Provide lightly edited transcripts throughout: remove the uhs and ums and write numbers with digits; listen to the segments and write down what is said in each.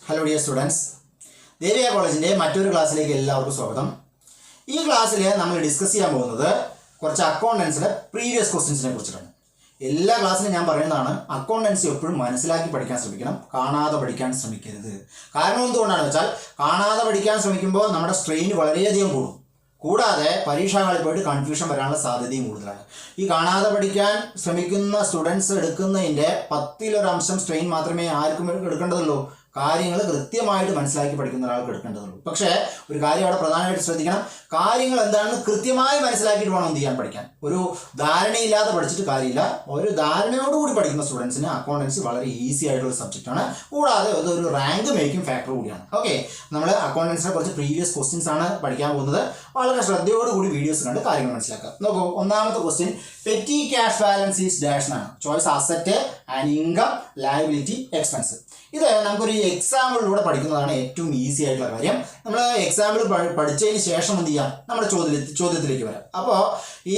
Hello dear students. Deviya College മറ്റൊരു ക്ലാസ്സിലേക്ക് എല്ലാവർക്കും സ്വാഗതം. ഈ ക്ലാസ്സിൽ നമ്മൾ ഡിസ്കസ് ചെയ്യാൻ പോകുന്നത് കുറച്ച് അക്കൗണ്ടൻസിന്റെ പ്രീവിയസ് ക്വസ്റ്റ്യൻസിനെ കുറിച്ചാണ്. എല്ലാ ക്ലാസ്സിലും ഞാൻ പറയുന്നതാണ് അക്കൗണ്ടൻസി എപ്പോഴും മനസ്സിലാക്കി പഠിക്കാൻ ശ്രമിക്കണം, കാണാതെ പഠിക്കാൻ ശ്രമിക്കരുത്. കാരണം എന്തുകൊണ്ടാണെന്ന് വെച്ചാൽ കാണാതെ പഠിക്കാൻ ശ്രമിക്കുമ്പോൾ നമ്മുടെ സ്ട്രെയിൻ വളരെയധികം കൂടും. കൂടാതെ പരീക്ഷാകാലിൽ പോയിട്ട് കൺഫ്യൂഷൻ വരാനുള്ള സാധ്യതയും കൂടുതലാണ്. ഈ കാണാതെ പഠിക്കാൻ ശ്രമിക്കുന്ന സ്റ്റുഡൻസ് എടുക്കുന്നതിൻ്റെ 10% സ്ട്രെയിൻ മാത്രമേ ആർക്കും എടുക്കേണ്ടതുള്ളൂ. കാര്യങ്ങൾ കൃത്യമായിട്ട് മനസ്സിലാക്കി പഠിക്കുന്ന ഒരാൾക്ക് എടുക്കേണ്ടതുള്ളൂ. പക്ഷേ ഒരു കാര്യം അവിടെ പ്രധാനമായിട്ട് ശ്രദ്ധിക്കണം, കാര്യങ്ങൾ എന്താണെന്ന് കൃത്യമായി മനസ്സിലാക്കിയിട്ട് വേണം എന്ത് ചെയ്യാൻ പഠിക്കാൻ. ഒരു ധാരണയില്ലാതെ പഠിച്ചിട്ട് കാര്യമില്ല. ഒരു ധാരണയോടുകൂടി പഠിക്കുന്ന സ്റ്റുഡൻസിന് അക്കൗണ്ടൻസി വളരെ ഈസി ആയിട്ടുള്ള സബ്ജക്റ്റാണ്. കൂടാതെ അതൊരു റാങ്ക് മേക്കിംഗ് ഫാക്ടർ കൂടിയാണ്. ഓക്കെ, നമ്മൾ അക്കൗണ്ടൻസിനെ കുറച്ച് പ്രീവിയസ് ക്വസ്റ്റ്യൻസ് ആണ് പഠിക്കാൻ പോകുന്നത്. വളരെ ശ്രദ്ധയോടുകൂടി വീഡിയോസ് കണ്ട് കാര്യങ്ങൾ മനസ്സിലാക്കുക. നോക്കൂ, ഒന്നാമത്തെ question petty cash balance is dash ആണ്. Choice asset and income, liability, expense. ഇത് നമുക്കൊരു എക്സാമ്പിളിലൂടെ പഠിക്കുന്നതാണ് ഏറ്റവും ഈസി ആയിട്ടുള്ള കാര്യം. നമ്മൾ എക്സാമ്പിൾ പഠിച്ചതിന് ശേഷം എന്ത് ചെയ്യാം, നമ്മുടെ ചോദ്യത്തിലേക്ക് വരാം. അപ്പോൾ ഈ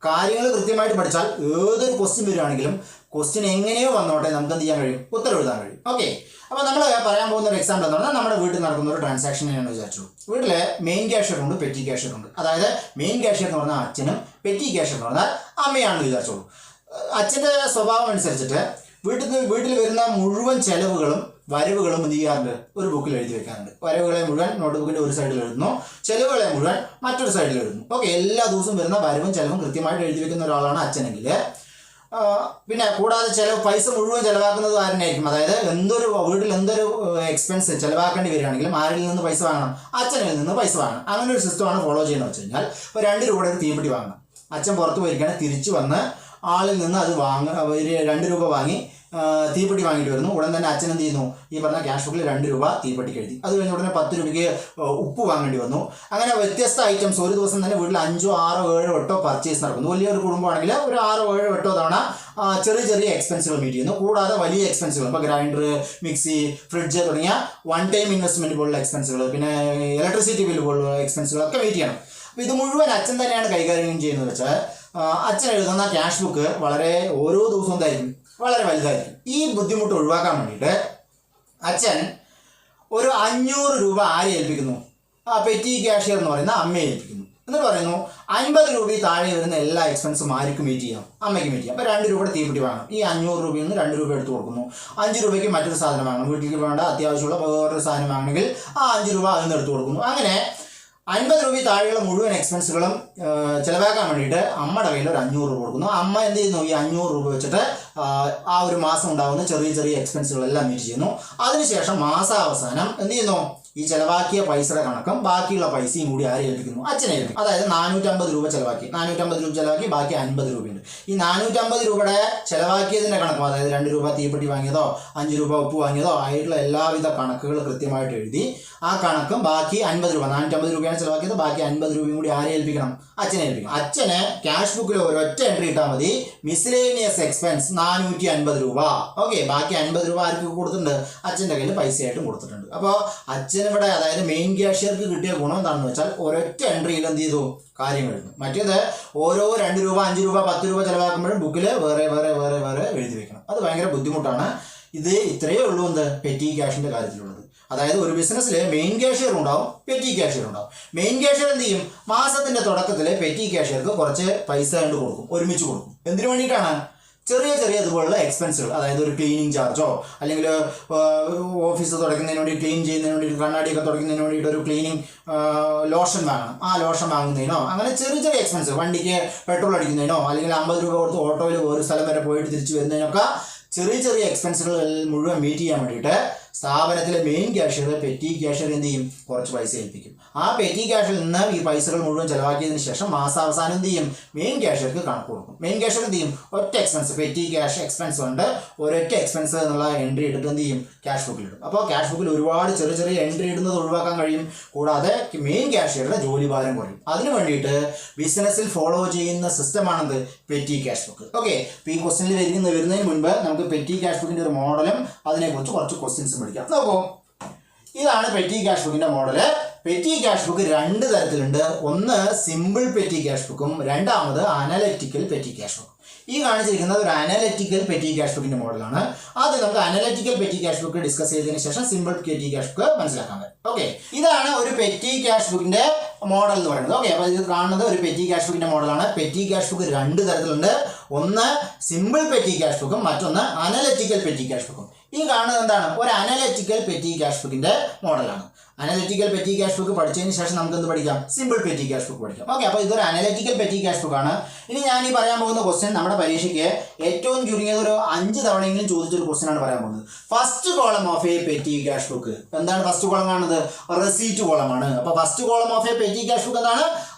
കാര്യങ്ങൾ കൃത്യമായിട്ട് പഠിച്ചാൽ ഏതൊരു ക്വസ്റ്റ്യൻ വരികയാണെങ്കിലും ക്വസ്റ്റ്യൻ എങ്ങനെയോ വന്നോട്ടെ നമുക്ക് എന്ത് ചെയ്യാൻ കഴിയും, ഉത്തരം എഴുതാൻ കഴിയും. ഓക്കെ, അപ്പോൾ നമ്മൾ പറയാൻ പോകുന്ന ഒരു എക്സാമ്പിൾ എന്ന് പറഞ്ഞാൽ നമ്മുടെ വീട്ടിൽ നടക്കുന്ന ഒരു ട്രാൻസാക്ഷൻ ഞാൻ വിചാരിച്ചു. വീട്ടിൽ മെയിൻ ക്യാഷ്യർ ഉണ്ട്, പെറ്റി ക്യാഷ്യർ ഉണ്ട്. അതായത് മെയിൻ ക്യാഷ്യർ എന്ന് പറഞ്ഞാൽ അച്ഛനും പെറ്റി ക്യാഷ്യർ എന്ന് പറഞ്ഞാൽ അമ്മയാണെന്ന് വിചാരിച്ചോളൂ. അച്ഛൻ്റെ സ്വഭാവം അനുസരിച്ചിട്ട് വീട്ടിൽ വരുന്ന മുഴുവൻ ചെലവുകളും വരവുകളും എന്ത് ചെയ്യാറുണ്ട്, ഒരു ബുക്കിൽ എഴുതി വെക്കാറുണ്ട്. വരവുകളെ മുഴുവൻ നോട്ട്ബുക്കിൻ്റെ ഒരു സൈഡിൽ എഴുതുന്നു, ചെലവുകളെ മുഴുവൻ മറ്റൊരു സൈഡിൽ എഴുതുന്നു. ഓക്കെ, എല്ലാ ദിവസവും വരുന്ന വരവും ചെലവും കൃത്യമായിട്ട് എഴുതി വെക്കുന്ന ഒരാളാണ് അച്ഛനെങ്കിൽ. പിന്നെ കൂടാതെ പൈസ മുഴുവൻ ചിലവാക്കുന്നത് ആരെന്നായിരിക്കും, അതായത് വീട്ടിൽ എന്തൊരു എക്സ്പെൻസ് ചിലവാക്കേണ്ടി വരികയാണെങ്കിലും ആരിൽ നിന്ന് പൈസ വാങ്ങണം, അച്ഛനിൽ നിന്ന് പൈസ വാങ്ങണം. അങ്ങനെ ഒരു സിസ്റ്റമാണ് ഫോളോ ചെയ്യുന്നത് വെച്ച് കഴിഞ്ഞാൽ, ഇപ്പോൾ 2 രൂപയുടെ ഒരു തീപ്പെട്ടി വാങ്ങണം. അച്ഛൻ പുറത്ത് പോയിരിക്കുകയാണ്, തിരിച്ചു വന്ന് ആളിൽ നിന്ന് അത് 2 രൂപ വാങ്ങി തീപ്പെട്ടി വാങ്ങിയിട്ട് വരുന്നു. ഉടൻ തന്നെ അച്ഛൻ എന്ത് ചെയ്യുന്നു, ഈ പറഞ്ഞ ക്യാഷ് ബുക്കിൽ 2 രൂപ തീപ്പെട്ടിക്ക് എഴുതി. അത് കഴിഞ്ഞ ഉടനെ 10 രൂപയ്ക്ക് ഉപ്പ് വാങ്ങേണ്ടി വന്നു. അങ്ങനെ വ്യത്യസ്ത ഐറ്റംസ് ഒരു ദിവസം തന്നെ വീട്ടിൽ 5, 6, 7, 8 പർച്ചേസ് നടക്കുന്നു. വലിയൊരു കുടുംബമാണെങ്കിൽ ഒരു 6, 7, 8 തവണ ചെറിയ ചെറിയ എക്സ്പെൻസുകൾ മീറ്റ് ചെയ്യുന്നു. കൂടാതെ വലിയ എക്സ്പെൻസുകൾ, ഇപ്പോൾ ഗ്രൈൻഡർ, മിക്സി, ഫ്രിഡ്ജ് തുടങ്ങിയ വൺ ടൈം ഇൻവെസ്റ്റ്മെൻറ്റ് പോലുള്ള എക്സ്പെൻസുകൾ, പിന്നെ ഇലക്ട്രിസിറ്റി ബില്ല് പോലുള്ള എക്സ്പെൻസുകളൊക്കെ മീറ്റ് ചെയ്യണം. അപ്പോൾ ഇത് മുഴുവൻ അച്ഛൻ തന്നെയാണ് കൈകാര്യം ചെയ്യുന്നത് വെച്ചാൽ അച്ഛൻ എഴുതുന്ന ക്യാഷ് ബുക്ക് ഓരോ ദിവസവും എന്തായിരിക്കും, വളരെ വലുതായിരിക്കും. ഈ ബുദ്ധിമുട്ട് ഒഴിവാക്കാൻ വേണ്ടിയിട്ട് അച്ഛൻ ഒരു 500 രൂപ ആരെ ഏൽപ്പിക്കുന്നു, പെറ്റി ക്യാഷ്യർ എന്ന് പറയുന്ന അമ്മയെ ഏൽപ്പിക്കുന്നു. എന്നിട്ട് പറയുന്നു 50 രൂപയിൽ താഴെ വരുന്ന എല്ലാ എക്സ്പെൻസും ആർക്കും മീറ്റ് ചെയ്യാം, അമ്മയ്ക്ക് മീറ്റ് ചെയ്യാം. അപ്പോൾ 2 രൂപയുടെ തീപ്പെട്ടി വാങ്ങണം. ഈ 500 രൂപയിൽ നിന്ന് 2 രൂപ എടുത്ത് കൊടുക്കുന്നു. 5 രൂപയ്ക്ക് മറ്റൊരു സാധനം വാങ്ങണം, വീട്ടിലേക്ക് വേണ്ട അത്യാവശ്യമുള്ള വേറൊരു സാധനം വാങ്ങണമെങ്കിൽ ആ 5 രൂപ അതിൽ നിന്ന് എടുത്ത് കൊടുക്കുന്നു. അങ്ങനെ 50 രൂപയിൽ താഴെയുള്ള മുഴുവൻ എക്സ്പെൻസുകളും ചിലവാക്കാൻ വേണ്ടിയിട്ട് അമ്മയുടെ കയ്യിൽ ഒരു 500 രൂപ കൊടുക്കുന്നു. അമ്മ എന്ത് ചെയ്യുന്നു, ഈ 500 രൂപ വെച്ചിട്ട് ആ ഒരു മാസം ഉണ്ടാകുന്ന ചെറിയ ചെറിയ എക്സ്പെൻസുകളെല്ലാം മീറ്റ് ചെയ്യുന്നു. അതിനുശേഷം മാസാവസാനം എന്ത് ചെയ്യുന്നു, ഈ ചിലവാക്കിയ പൈസയുടെ കണക്കും ബാക്കിയുള്ള പൈസയും കൂടി ആരെ ഏൽപ്പിക്കുന്നു, അച്ഛനെ ഏൽപ്പിക്കും. അതായത് 450 രൂപ ചിലവാക്കി, 450 രൂപ ചിലവാക്കി, ബാക്കി 50 രൂപയുണ്ട്. ഈ 450 രൂപയുടെ ചിലവാക്കിയതിൻ്റെ കണക്കും, അതായത് 2 രൂപ തീപ്പെട്ടി വാങ്ങിയതോ 5 രൂപ ഉപ്പ് വാങ്ങിയതോ ആയിട്ടുള്ള എല്ലാവിധ കണക്കുകൾ കൃത്യമായിട്ട് എഴുതി ആ കണക്കും ബാക്കി 50 രൂപ, 450 രൂപയാണ് ചിലവാക്കിയത്, ബാക്കി 50 രൂപയും കൂടി ആരെ ഏൽപ്പിക്കണം, അച്ഛനെ ഏൽപ്പിക്കണം. അച്ഛന് ക്യാഷ് ബുക്കിൽ ഒരൊറ്റ എൻട്രി ഇട്ടാൽ മതി, മിസ്ലേനിയസ് എക്സ്പെൻസ് 450 രൂപ. ഓക്കെ, ബാക്കി 50 രൂപ ആർക്ക് കൊടുത്തിട്ടുണ്ട്, അച്ഛൻ്റെ കയ്യിൽ പൈസയായിട്ടും കൊടുത്തിട്ടുണ്ട്. അപ്പോൾ അച്ഛനിവിടെ, അതായത് മെയിൻ ക്യാഷ്യർക്ക് കിട്ടിയ ഗുണം എന്താണെന്ന് വെച്ചാൽ ഒരൊറ്റ എൻട്രിയിൽ എന്ത് ചെയ്തു, കാര്യം എഴുതുന്നു. മറ്റേത് ഓരോ 2 രൂപ 5 രൂപ 10 രൂപ ചിലവാക്കുമ്പോഴും ബുക്കിൽ വേറെ വേറെ വേറെ വേറെ എഴുതി വെക്കണം. അത് ഭയങ്കര ബുദ്ധിമുട്ടാണ്. ഇത് ഇത്രയേ ഉള്ളൂ എന്ത്, പെറ്റി ക്യാഷിൻ്റെ കാര്യത്തിലുള്ളത്. അതായത് ഒരു ബിസിനസ്സിൽ മെയിൻ ക്യാഷ്യർ ഉണ്ടാവും, പെറ്റി ക്യാഷ്യർ ഉണ്ടാവും. മെയിൻ ക്യാഷ്യർ എന്ത് ചെയ്യും, മാസത്തിൻ്റെ തുടക്കത്തിൽ പെറ്റി ക്യാഷ്യർക്ക് കുറച്ച് പൈസ കണ്ട് കൊടുക്കും, ഒരുമിച്ച് കൊടുക്കും. എന്തിനു വേണ്ടിയിട്ടാണ്, ചെറിയ ചെറിയ ഇതുപോലുള്ള എക്സ്പെൻസുകൾ, അതായത് ഒരു ക്ലീനിങ് ചാർജോ അല്ലെങ്കിൽ ഓഫീസ് തുടയ്ക്കുന്നതിന് വേണ്ടി ക്ലീൻ ചെയ്യുന്നതിന് വേണ്ടി കണ്ണാടിയൊക്കെ തുടയ്ക്കുന്നതിന് വേണ്ടിയിട്ട് ഒരു ക്ലീനിങ് ലോഷൻ വാങ്ങണം, ആ ലോഷൻ വാങ്ങുന്നതിനോ അങ്ങനെ ചെറിയ ചെറിയ എക്സ്പെൻസ്, വണ്ടിക്ക് പെട്രോൾ അടിക്കുന്നതിനോ അല്ലെങ്കിൽ 50 രൂപ കൊടുത്ത് ഓട്ടോയിൽ ഒരു സ്ഥലം വരെ പോയിട്ട് തിരിച്ച് വരുന്നതിനൊക്കെ ചെറിയ ചെറിയ എക്സ്പെൻസുകൾ മുഴുവൻ മീറ്റ് ചെയ്യാൻ വേണ്ടിയിട്ട് സ്ഥാപനത്തിലെ മെയിൻ ക്യാഷ്യർ പെറ്റി ക്യാഷ്യർ എന്ത് ചെയ്യും, കുറച്ച് പൈസ ഏൽപ്പിക്കും. ആ പെറ്റി ക്യാഷ്യറിൽ നിന്ന് ഈ പൈസകൾ മുഴുവൻ ചിലവാക്കിയതിന് ശേഷം മാസാവസാനം എന്ത് ചെയ്യും, മെയിൻ ക്യാഷ്യർക്ക് കണക്ക് കൊടുക്കും. മെയിൻ ക്യാഷ്യർ എന്ത് ചെയ്യും, ഒറ്റ എക്സ്പെൻസ്, പെറ്റി ക്യാഷ് എക്സ്പെൻസ് കൊണ്ട് ഒരൊറ്റ എക്സ്പെൻസ് എന്നുള്ള എൻട്രി ഇട്ടിട്ട് എന്ത് ചെയ്യും, ക്യാഷ് ബുക്കിൽ ഇടും. അപ്പോൾ ക്യാഷ് ബുക്കിൽ ഒരുപാട് ചെറിയ ചെറിയ എൻട്രി ഇടുന്നത് ഒഴിവാക്കാൻ കഴിയും. കൂടാതെ മെയിൻ ക്യാഷ്യറുടെ ജോലിഭാരം കുറയും. അതിന് വേണ്ടിയിട്ട് ബിസിനസ്സിൽ ഫോളോ ചെയ്യുന്ന സിസ്റ്റമാണെന്ത്, പെറ്റി ക്യാഷ് ബുക്ക്. ഓക്കെ, ഇപ്പോൾ ഈ ക്വസ്റ്റ്യനിൽ വരുന്നതിന് മുൻപ് നമുക്ക് പെറ്റി ക്യാഷ് ബുക്കിൻ്റെ ഒരു മോഡലും അതിനെക്കുറിച്ച് കുറച്ച് ക്വസ്റ്റ്യൻസ് പഠിക്കാം. നോക്കൂ, ഇതാണ് പെറ്റി ക്യാഷ് ബുക്കിൻ്റെ മോഡല്. പെറ്റി ക്യാഷ് ബുക്ക് 2 തരത്തിലുണ്ട്. ഒന്ന് സിമ്പിൾ പെറ്റി ക്യാഷ് ബുക്കും രണ്ടാമത് അനലറ്റിക്കൽ പെറ്റി ക്യാഷ് ബുക്കും. ഈ കാണിച്ചിരിക്കുന്നത് ഒരു അനലിറ്റിക്കൽ പെറ്റി ക്യാഷ് ബുക്കിന്റെ മോഡലാണ്. അത് നമുക്ക് analytical petty cash book discuss ചെയ്തതിനു ശേഷം സിമ്പിൾ പെറ്റി ക്യാഷ് ബുക്ക് മനസ്സിലാക്കാൻ പറ്റും. ഓക്കെ, ഇതാണ് ഒരു പെറ്റി ക്യാഷ് ബുക്കിന്റെ മോഡൽ എന്ന് പറയുന്നത്. ഓക്കെ, അപ്പോൾ ഇത് കാണുന്നത് ഒരു പെറ്റി ക്യാഷ് ബുക്കിന്റെ മോഡലാണ്. പെറ്റി ക്യാഷ് ബുക്ക് രണ്ട് തരത്തിലുണ്ട്. ഒന്ന് സിമ്പിൾ പെറ്റി ക്യാഷ് ബുക്കും മറ്റൊന്ന് അനലിറ്റിക്കൽ പെറ്റി ക്യാഷ് ബുക്കും. ഈ കാണുന്നത് എന്താണ്? ഒരു അനലിറ്റിക്കൽ പെറ്റി ക്യാഷ് ബുക്കിന്റെ മോഡലാണ്. അനലിറ്റിക്കൽ പെറ്റി ക്യാഷ് ബുക്ക് പഠിച്ചതിന് ശേഷം നമുക്ക് എന്ത് പഠിക്കാം? സിമ്പിൾ പെറ്റി ക്യാഷ് ബുക്ക് പഠിക്കാം. ഓക്കെ, അപ്പോൾ ഇതൊരു അനലിറ്റിക്കൽ പെറ്റി ക്യാഷ് ബുക്ക് ആണ്. ഇനി ഞാൻ ഈ പറയാൻ പോകുന്ന ക്വസ്റ്റ്യൻ നമ്മുടെ പരീക്ഷയ്ക്ക് ഏറ്റവും ചുരുങ്ങിയത് ഒരു 5 തവണയെങ്കിലും ചോദിച്ചൊരു ക്വസ്റ്റ്യൻ ആണ് പറയാൻ പോകുന്നത്. First column of A petty cash book എന്താണ്? ഫസ്റ്റ് കോളം കാണുന്നത് റെസീറ്റ് കോളമാണ്. അപ്പോൾ first column of A petty cash book എന്താണ്?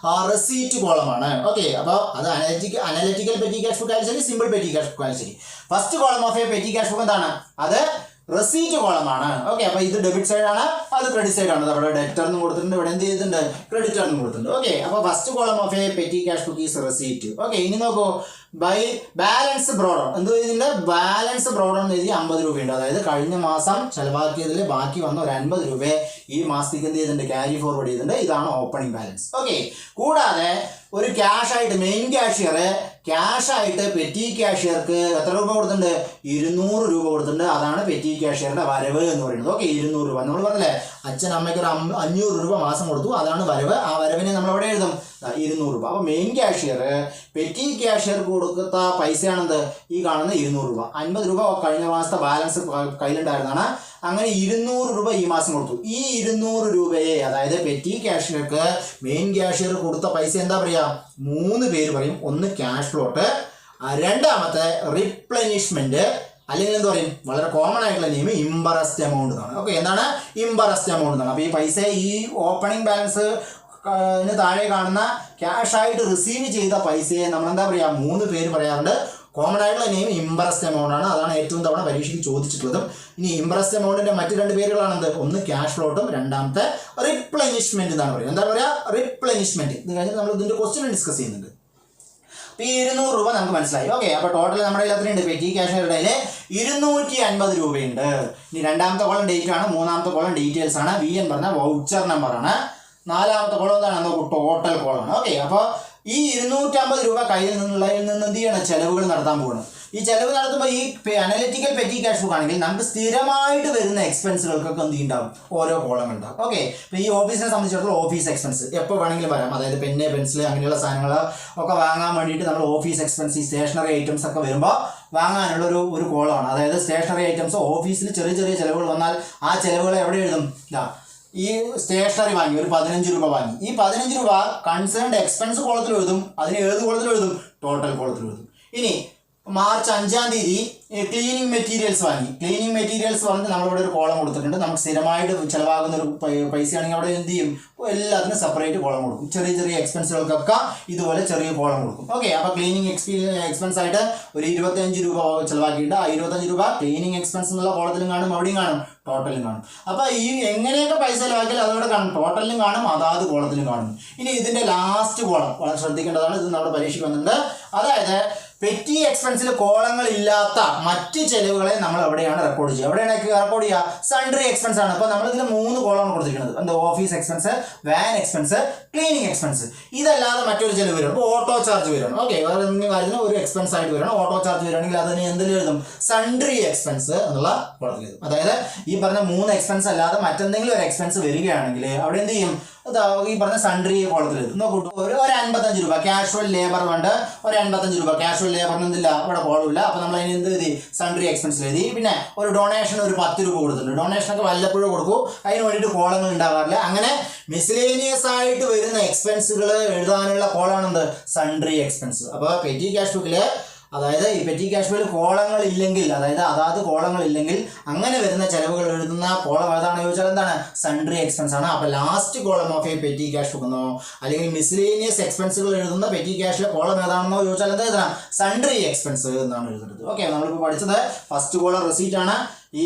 റെസീറ്റ് കോളമാണ്. ഓക്കെ, അപ്പോൾ അത് അനലിറ്റിക്കൽ പെറ്റി ക്യാഷ് ബുക്ക് ആയാലും ശരി, സിമ്പിൾ പെറ്റി ക്യാഷ് ബുക്ക് ആയാലും ശരി, first column of A petty cash book എന്താണ്? അത് റെസീറ്റ് കോളമാണ്. ഓക്കെ, അപ്പോൾ ഇത് ഡെബിറ്റ് സൈഡ് ആണ്, അത് ക്രെഡിറ്റ് സൈഡ് ആണ്. അവിടെ ഡെറ്റർ എന്ന് കൊടുത്തിട്ടുണ്ട്, ഇവിടെ എന്ത് ചെയ്തിട്ടുണ്ട്? ക്രെഡിറ്റർ എന്ന് കൊടുത്തിട്ടുണ്ട്. ഓക്കെ, അപ്പോൾ first column of A petty cash book is receipt. Okay, ഇനി നോക്കൂ, ബൈ ബാലൻസ് ബ്രോഡ് എന്ത് ചെയ്തിട്ടുണ്ട്? ബാലൻസ് ബ്രോഡ് എന്ന് എഴുതി 50 രൂപയുണ്ട്. അതായത് കഴിഞ്ഞ മാസം ചെലവാക്കിയതിൽ ബാക്കി വന്ന ഒരു 50 രൂപ ഈ മാസത്തേക്ക് എന്ത് ചെയ്തിട്ടുണ്ട്? ക്യാരി ഫോർവേഡ് ചെയ്തിട്ടുണ്ട്. ഇതാണ് ഓപ്പണിംഗ് ബാലൻസ്. ഓക്കെ, കൂടാതെ ഒരു ക്യാഷ് ആയിട്ട് മെയിൻ ക്യാഷ്യർ ക്യാഷ് ആയിട്ട് പെറ്റി ക്യാഷ്യർക്ക് എത്ര രൂപ കൊടുത്തിട്ടുണ്ട്? 200 രൂപ കൊടുത്തിട്ടുണ്ട്. അതാണ് പെറ്റി ക്യാഷ്യറുടെ വരവ് എന്ന് പറയുന്നത്. ഓക്കെ, 200 രൂപ നമ്മൾ പറഞ്ഞില്ലേ, അച്ഛൻ അമ്മയ്ക്ക് ഒരു 500 രൂപ മാസം കൊടുത്തു, അതാണ് വരവ്. ആ വരവിനെ നമ്മൾ എവിടെ എഴുതും? 200 രൂപ. അപ്പോൾ മെയിൻ ക്യാഷ്യർ പെറ്റി ക്യാഷ്യർക്ക് കൊടുത്ത പൈസയാണെന്ത്? ഈ കാണുന്ന 200 രൂപ. 50 രൂപ കഴിഞ്ഞ മാസത്തെ ബാലൻസ് കയ്യിലുണ്ടായിരുന്നതാണ്. അങ്ങനെ 200 രൂപ ഈ മാസം കൊടുത്തു. ഈ 200 രൂപയെ, അതായത് പെറ്റി ക്യാഷ്യർക്ക് മെയിൻ ക്യാഷ്യർ കൊടുത്ത പൈസ എന്താ പറയുക? 3 പേര് പറയും. ഒന്ന് ക്യാഷ് ഫ്ലോട്ട്, രണ്ടാമത്തെ റിപ്ലനിഷ്മെന്റ്, അല്ലെങ്കിൽ എന്താ പറയും? വളരെ കോമൺ ആയിട്ടുള്ള നെയിം ഇംബറസ്റ്റ് എമൗണ്ട് എന്നാണ്. ഓക്കെ, എന്താണ്? ഇംബറസ്റ്റ് എമൗണ്ട് എന്നാണ്. അപ്പോൾ ഈ പൈസ ഈ ഓപ്പണിംഗ് ബാലൻസ് താഴെ കാണുന്ന ക്യാഷ് ആയിട്ട് റിസീവ് ചെയ്ത പൈസയെ നമ്മൾ എന്താ പറയുക? 3 പേര് പറയാറുണ്ട്. കോമൺ ആയിട്ടുള്ള നെയിം ഇംബറസ്റ്റ് എമൗണ്ട് ആണ്. അതാണ് ഏറ്റവും തവണ പരീക്ഷയ്ക്ക് ചോദിച്ചിട്ടുള്ളതും. ഇനി ഇംബറസ്റ്റ് എമൗണ്ടിന്റെ മറ്റു 2 പേരുകളാണെന്ത്? ഒന്ന് ക്യാഷ് ഫ്ലോട്ടും രണ്ടാമത്തെ റിപ്ലനിഷ്മെന്റ് എന്നാണ് പറയുന്നത്. എന്താ പറയുക? റിപ്ലനിഷ്മെന്റ്. ഇത് കഴിഞ്ഞിട്ട് നമ്മൾ ഇതിന്റെ ക്വസ്റ്റ്യൻ ഡിസ്കസ് ചെയ്യുന്നുണ്ട്. അപ്പോൾ ഈ 200 രൂപ നമുക്ക് മനസ്സിലായി. ഓക്കെ, അപ്പോൾ ടോട്ടൽ നമ്മുടെ കയ്യിൽ എത്രയുണ്ട്? പെറ്റി ക്യാഷ്യറുടെ 250 രൂപയുണ്ട്. ഇനി രണ്ടാമത്തെ കോളം ഡേറ്റ് ആണ്, മൂന്നാമത്തെ കോളം ഡീറ്റെയിൽസ് ആണ്, വി എന്ന് പറഞ്ഞ വൗച്ചർ നമ്പർ ആണ്, നാലാമത്തെ കോളം എന്താണ്? ടോട്ടൽ കോളമാണ്. ഓക്കെ, അപ്പോൾ ഈ 250 രൂപ കയ്യിൽ നിന്നുള്ളതിൽ നിന്ന് എന്ത് ചെയ്യണം? ചെലവുകൾ നടത്താൻ പോകണം. ഈ ചെലവ് നടത്തുമ്പോൾ ഈ അനലിറ്റിക്കൽ പെറ്റി ക്യാഷ് ബുക്ക് ആണെങ്കിൽ നമുക്ക് സ്ഥിരമായിട്ട് വരുന്ന എക്സ്പെൻസുകൾക്കൊക്കെ എന്ത് ഉണ്ടാവും? ഓരോ കോളങ്ങൾ ഉണ്ടാവും. ഓക്കെ, ഇപ്പോൾ ഈ ഓഫീസിനെ സംബന്ധിച്ചിടത്തോളം ഓഫീസ് എക്സ്പെൻസ് എപ്പോൾ വേണമെങ്കിലും വരാം. അതായത് പെന്ന്, പെൻസിൽ അങ്ങനെയുള്ള സാധനങ്ങൾ ഒക്കെ വാങ്ങാൻ വേണ്ടിയിട്ട് നമ്മൾ ഓഫീസ് എക്സ്പെൻസ്, ഈ സ്റ്റേഷനറി ഐറ്റംസ് ഒക്കെ വരുമ്പോൾ വാങ്ങാനുള്ള ഒരു കോളമാണ്. അതായത് സ്റ്റേഷനറി ഐറ്റംസ് ഓഫീസിൽ ചെറിയ ചെറിയ ചിലവുകൾ വന്നാൽ ആ ചിലവുകൾ എവിടെ എഴുതും? ഈ സ്റ്റേഷനറി വാങ്ങി ഒരു 15 രൂപ വാങ്ങി, ഈ 15 രൂപ കൺസേൺഡ് എക്സ്പെൻസ് കോളത്തിൽ എഴുതും. അതിന് ഏത് കോളത്തിൽ എഴുതും? ടോട്ടൽ കോളത്തിൽ എഴുതും. ഇനി മാർച്ച് 5-ാം തീയതി ക്ലീനിങ് മെറ്റീരിയൽസ് വാങ്ങി. ക്ലീനിങ് മെറ്റീരിയൽസ് പറഞ്ഞിട്ട് നമ്മളിവിടെ ഒരു കോളം കൊടുത്തിട്ടുണ്ട്. നമുക്ക് സ്ഥിരമായിട്ട് ചിലവാകുന്ന ഒരു പൈസയാണെങ്കിൽ അവിടെ എന്ത് ചെയ്യും? എല്ലാത്തിനും സെപ്പറേറ്റ് കോളം കൊടുക്കും. ചെറിയ ചെറിയ എക്സ്പെൻസുകൾക്കൊക്കെ ഇതുപോലെ ചെറിയ കോളം കൊടുക്കും. ഓക്കെ, അപ്പോൾ ക്ലീനിങ് എക്സ്പെൻസ് ആയിട്ട് ഒരു 25 രൂപ ചിലവാക്കിയിട്ട് ആ 25 രൂപ ക്ലീനിങ് എക്സ്പെൻസ് എന്നുള്ള കോളത്തിലും കാണും, അവിടെയും കാണും, ടോട്ടലും കാണും. അപ്പോൾ ഈ എങ്ങനെയൊക്കെ പൈസ ചിലവാക്കിയാൽ അതോടെ കാണും, ടോട്ടലിലും കാണും, അതാത് കോളത്തിലും കാണും. ഇനി ഇതിൻ്റെ ലാസ്റ്റ് കോളം വളരെ ശ്രദ്ധിക്കേണ്ടതാണ്. ഇത് നമ്മുടെ പരീക്ഷയ്ക്ക് വന്നിട്ടുണ്ട്. അതായത് പെറ്റി എക്സ്പെൻസിൽ കോളങ്ങൾ ഇല്ലാത്ത മറ്റ് ചെലവുകളെ നമ്മൾ എവിടെയാണ് റെക്കോർഡ് ചെയ്യുക? എവിടെയാണ് റെക്കോർഡ് ചെയ്യുക? സൺഡ്രി എക്സ്പെൻസ് ആണ്. അപ്പോൾ നമ്മളിതിൽ 3 കോളമാണ് കൊടുത്തിരിക്കുന്നത്. എന്താ? Office expense, van expense, cleaning expense. ഇതല്ലാതെ മറ്റൊരു ചെലവ് വരും. അപ്പോൾ ഓട്ടോ ചാർജ് വരണം. ഓക്കെ, വേറെ എന്തെങ്കിലും കാര്യത്തിന് ഒരു എക്സ്പെൻസ് ആയിട്ട് വരണം. ഓട്ടോ ചാർജ് വരികയാണെങ്കിൽ അതിന് എന്തെങ്കിലും എഴുതും? സൺഡ്രി എക്സ്പെൻസ് എന്നുള്ള കോളത്തിൽ എഴുതും. അതായത് ഈ പറഞ്ഞ 3 എക്സ്പെൻസ് അല്ലാതെ മറ്റെന്തെങ്കിലും ഒരു എക്സ്പെൻസ് വരികയാണെങ്കിൽ അവിടെ എന്ത് ചെയ്യും? ഈ പറഞ്ഞ സൺഡ്രി കോളത്തിൽ എഴുതും. നോക്കൂ, ഒരു 55 രൂപ കാഷ്വൽ ലേബർ വേണ്ട, ഒരു 55 രൂപ കാഷ്വൽ ലേബറിന് എന്തില്ല? അവിടെ കോളമില്ല. അപ്പോൾ നമ്മൾ അതിന് എന്ത് എഴുതി? സൺഡ്രി എക്സ്പെൻസിൽ എഴുതി. പിന്നെ ഒരു ഡൊണേഷൻ ഒരു 10 രൂപ കൊടുത്തിട്ടുണ്ട്. ഡൊണേഷനൊക്കെ വല്ലപ്പോഴും കൊടുക്കും, അതിന് വേണ്ടിയിട്ട് കോളങ്ങൾ ഉണ്ടാകാറില്ല. അങ്ങനെ മിസ്ലേനിയസ് ആയിട്ട് വരുന്ന എക്സ്പെൻസുകൾ എഴുതാനുള്ള കോളമാണ് എന്ത്? Sundry expense. അപ്പോൾ പെറ്റി ക്യാഷ് ബുക്കിൽ, അതായത് ഈ പെറ്റി ക്യാഷ് ബുക്കിൽ കോളങ്ങൾ ഇല്ലെങ്കിൽ, അതായത് അതാത് കോളങ്ങൾ ഇല്ലെങ്കിൽ അങ്ങനെ വരുന്ന ചെലവുകൾ എഴുതുന്ന കോളം ഏതാണെന്ന് ചോദിച്ചാൽ എന്താണ്? സൺഡ്രി എക്സ്പെൻസ് ആണ്. അപ്പോൾ last column of A petty cash book എന്നോ അല്ലെങ്കിൽ മിസ്ലേനിയസ് എക്സ്പെൻസുകൾ എഴുതുന്ന പെറ്റി ക്യാഷിലെ കോളം ഏതാണെന്നോ ചോദിച്ചാൽ എന്താ എഴുതണം? സൺഡ്രി എക്സ്പെൻസ് എന്നാണ് എഴുതുന്നത്. ഓക്കെ, നമ്മളിപ്പോൾ പഠിച്ചത് ഫസ്റ്റ് കോളം റെസീറ്റ് ആണ്. ഈ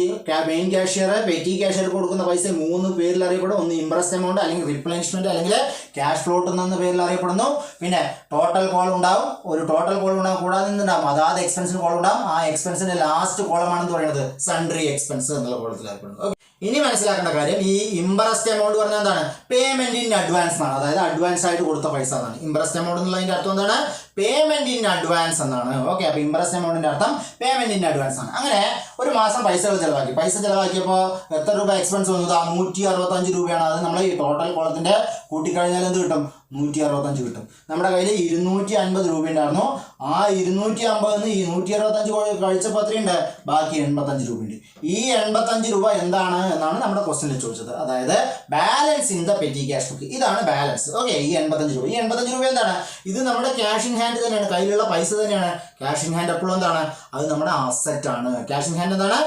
മെയിൻ ക്യാഷ്യർ പെറ്റി ക്യാഷ്യർ കൊടുക്കുന്ന പൈസ 3 പേരിൽ അറിയപ്പെടും. ഒന്ന് ഇംപ്രസ് എമൗണ്ട്, അല്ലെങ്കിൽ റിപ്ലനിഷ്മെന്റ്, അല്ലെങ്കിൽ ക്യാഷ് ഫ്ലോട്ട് എന്ന പേരിൽ അറിയപ്പെടുന്നു. പിന്നെ ടോട്ടൽ കോൾ ഉണ്ടാവും, ഒരു ടോട്ടൽ കോൾ ഉണ്ടാവും. കൂടാതെ എന്തുണ്ടാവും? അതാത് എക്സ്പെൻസിന് കോൾ ഉണ്ടാവും. ആ എക്സ്പെൻസിന്റെ ലാസ്റ്റ് കോളമാണെന്ന് പറയുന്നത് സൺഡ്രി എക്സ്പെൻസ് എന്നുള്ള കോളത്തിൽ അറിയപ്പെടുന്നു. ഓക്കെ, ഇനി മനസ്സിലാക്കേണ്ട കാര്യം ഈ ഇംപ്രസ്ഡ് എമൗണ്ട് പറഞ്ഞാൽ എന്താണ്? പേയ്മെന്റ് ഇൻ അഡ്വാൻസ് എന്നാണ്. അതായത് അഡ്വാൻസ് ആയിട്ട് കൊടുത്ത പൈസ എന്നാണ്. ഇംപ്രസ്ഡ് എമൗണ്ട് എന്നുള്ളതിന്റെ അർത്ഥം എന്താണ്? പേയ്മെന്റ് ഇൻ അഡ്വാൻസ് എന്നാണ്. ഓക്കെ, അപ്പൊ ഇംപ്രസ്ഡ് എമൗണ്ടിന്റെ അർത്ഥം പേയ്മെന്റ് ഇൻ അഡ്വാൻസ് ആണ്. അങ്ങനെ ഒരു മാസം പൈസകൾ ചെലവാക്കി. പൈസ ചെലവാക്കിയപ്പോൾ എത്ര രൂപ എക്സ്പെൻസ് വന്നത്? 165 രൂപയാണ്. അത് നമ്മൾ ഈ ടോട്ടൽ കോളത്തിന്റെ കൂട്ടിക്കഴിഞ്ഞാൽ എന്ത് കിട്ടും? 165 കിട്ടും. നമ്മുടെ കയ്യിൽ 250 രൂപ ഉണ്ടായിരുന്നു. ആ 250 ഈ 165 കഴിച്ചപ്പോൾ എത്രയുണ്ട്? ബാക്കി 85 രൂപയുണ്ട്. ഈ 85 രൂപ എന്താണ് എന്നാണ് നമ്മുടെ ക്വസ്റ്റ്യനിൽ ചോദിച്ചത്. അതായത് balance in the petty cash book. ഇതാണ് ബാലൻസ്. ഓക്കെ, ഈ 85 രൂപ. ഈ 85 രൂപ എന്താണ്? ഇത് നമ്മുടെ ക്യാഷ് ഇൻ ഹാൻഡ് തന്നെയാണ്. കയ്യിലുള്ള പൈസ തന്നെയാണ്. ക്യാഷ് ഇൻ ഹാൻഡ് എപ്പോഴും എന്താണ്? അത് നമ്മുടെ അസറ്റ് ആണ്. ക്യാഷ് ഇൻ ഹാൻഡ് എന്താണ്?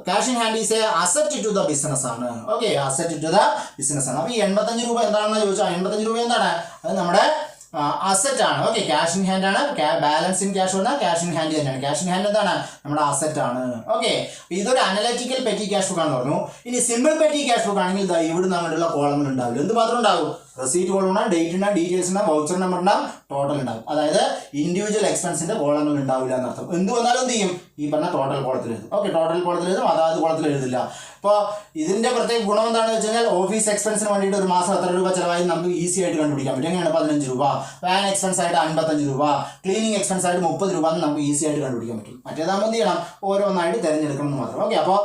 Cash in hand is a asset to the business ആണ്. Okay, asset to the business ആണ്. അപ്പൊ ഈ 85 രൂപ എന്താണെന്ന് ചോദിച്ചാൽ 85 രൂപ എന്താണ്? അത് നമ്മുടെ അസറ്റ് ആണ്. ഓക്കെ, ക്യാഷ് ഇൻ ഹാൻഡ് ആണ്. ബാലൻസ് ഇൻ ക്യാഷ് പറഞ്ഞാൽ ക്യാഷ് ഇൻ ഹാൻഡ് തന്നെയാണ്. ക്യാഷ് ഇൻ ഹാൻഡ് എന്താണ്? നമ്മുടെ അസറ്റ് ആണ്. ഓക്കെ, ഇതൊരു അനലിറ്റിക്കൽ പെറ്റി ക്യാഷ് ബുക്ക് ആണെന്ന് പറഞ്ഞു. ഇനി സിമ്പിൾ പെറ്റി ക്യാഷ് ബുക്ക് ആണെങ്കിൽ ഇവിടെ നമ്മളുള്ള കോളങ്ങൾ ഉണ്ടാവില്ല. എന്ത് മാത്രം ഉണ്ടാവും? റെസീറ്റ് കോളം ഉണ്ടാവും, ഡേറ്റ് ഉണ്ടാവും, ഡീറ്റെയിൽസ് ഉണ്ടാവും, വൗച്ചർ നമ്പർ ഉണ്ടാവും, ടോട്ടൽ ഉണ്ടാവും. അതായത് ഇൻഡിവിജ്വൽ എക്സ്പെൻസിന്റെ കോളങ്ങൾ ഉണ്ടാവില്ല എന്നർത്ഥം. എന്ത് വന്നാലും എന്ത് ചെയ്യും? ഈ പറഞ്ഞ ടോട്ടൽ കോളത്തിൽ എഴുതും. ഓക്കെ, ടോട്ടൽ കോളത്തിൽ എഴുതും, അതായത് കോളത്തിൽ എഴുതില്ല. അപ്പോൾ ഇതിന്റെ പ്രത്യേക ഗുണം എന്താണെന്ന് വെച്ച് കഴിഞ്ഞാൽ ഓഫീസ് എക്സ്പെൻസിന് വേണ്ടിയിട്ട് ഒരു മാസം എത്ര രൂപ ചിലവായി നമുക്ക് ഈസി ആയിട്ട് കണ്ടുപിടിക്കാൻ പറ്റും. എങ്ങനെയാണ്? 15 രൂപ. വാൻ എക്സ്പെൻസ് ആയിട്ട് 55 രൂപ. ക്ലീനിങ് എക്സ്പെൻസ് ആയിട്ട് 30 രൂപ എന്ന് നമുക്ക് ഈസി ആയിട്ട് കണ്ടുപിടിക്കാൻ പറ്റും. മറ്റേതാകുമ്പോൾ എന്ത് ചെയ്യണം? ഓരോന്നായിട്ട് തിരഞ്ഞെടുക്കണം എന്ന് മാത്രം. ഓക്കെ, അപ്പോൾ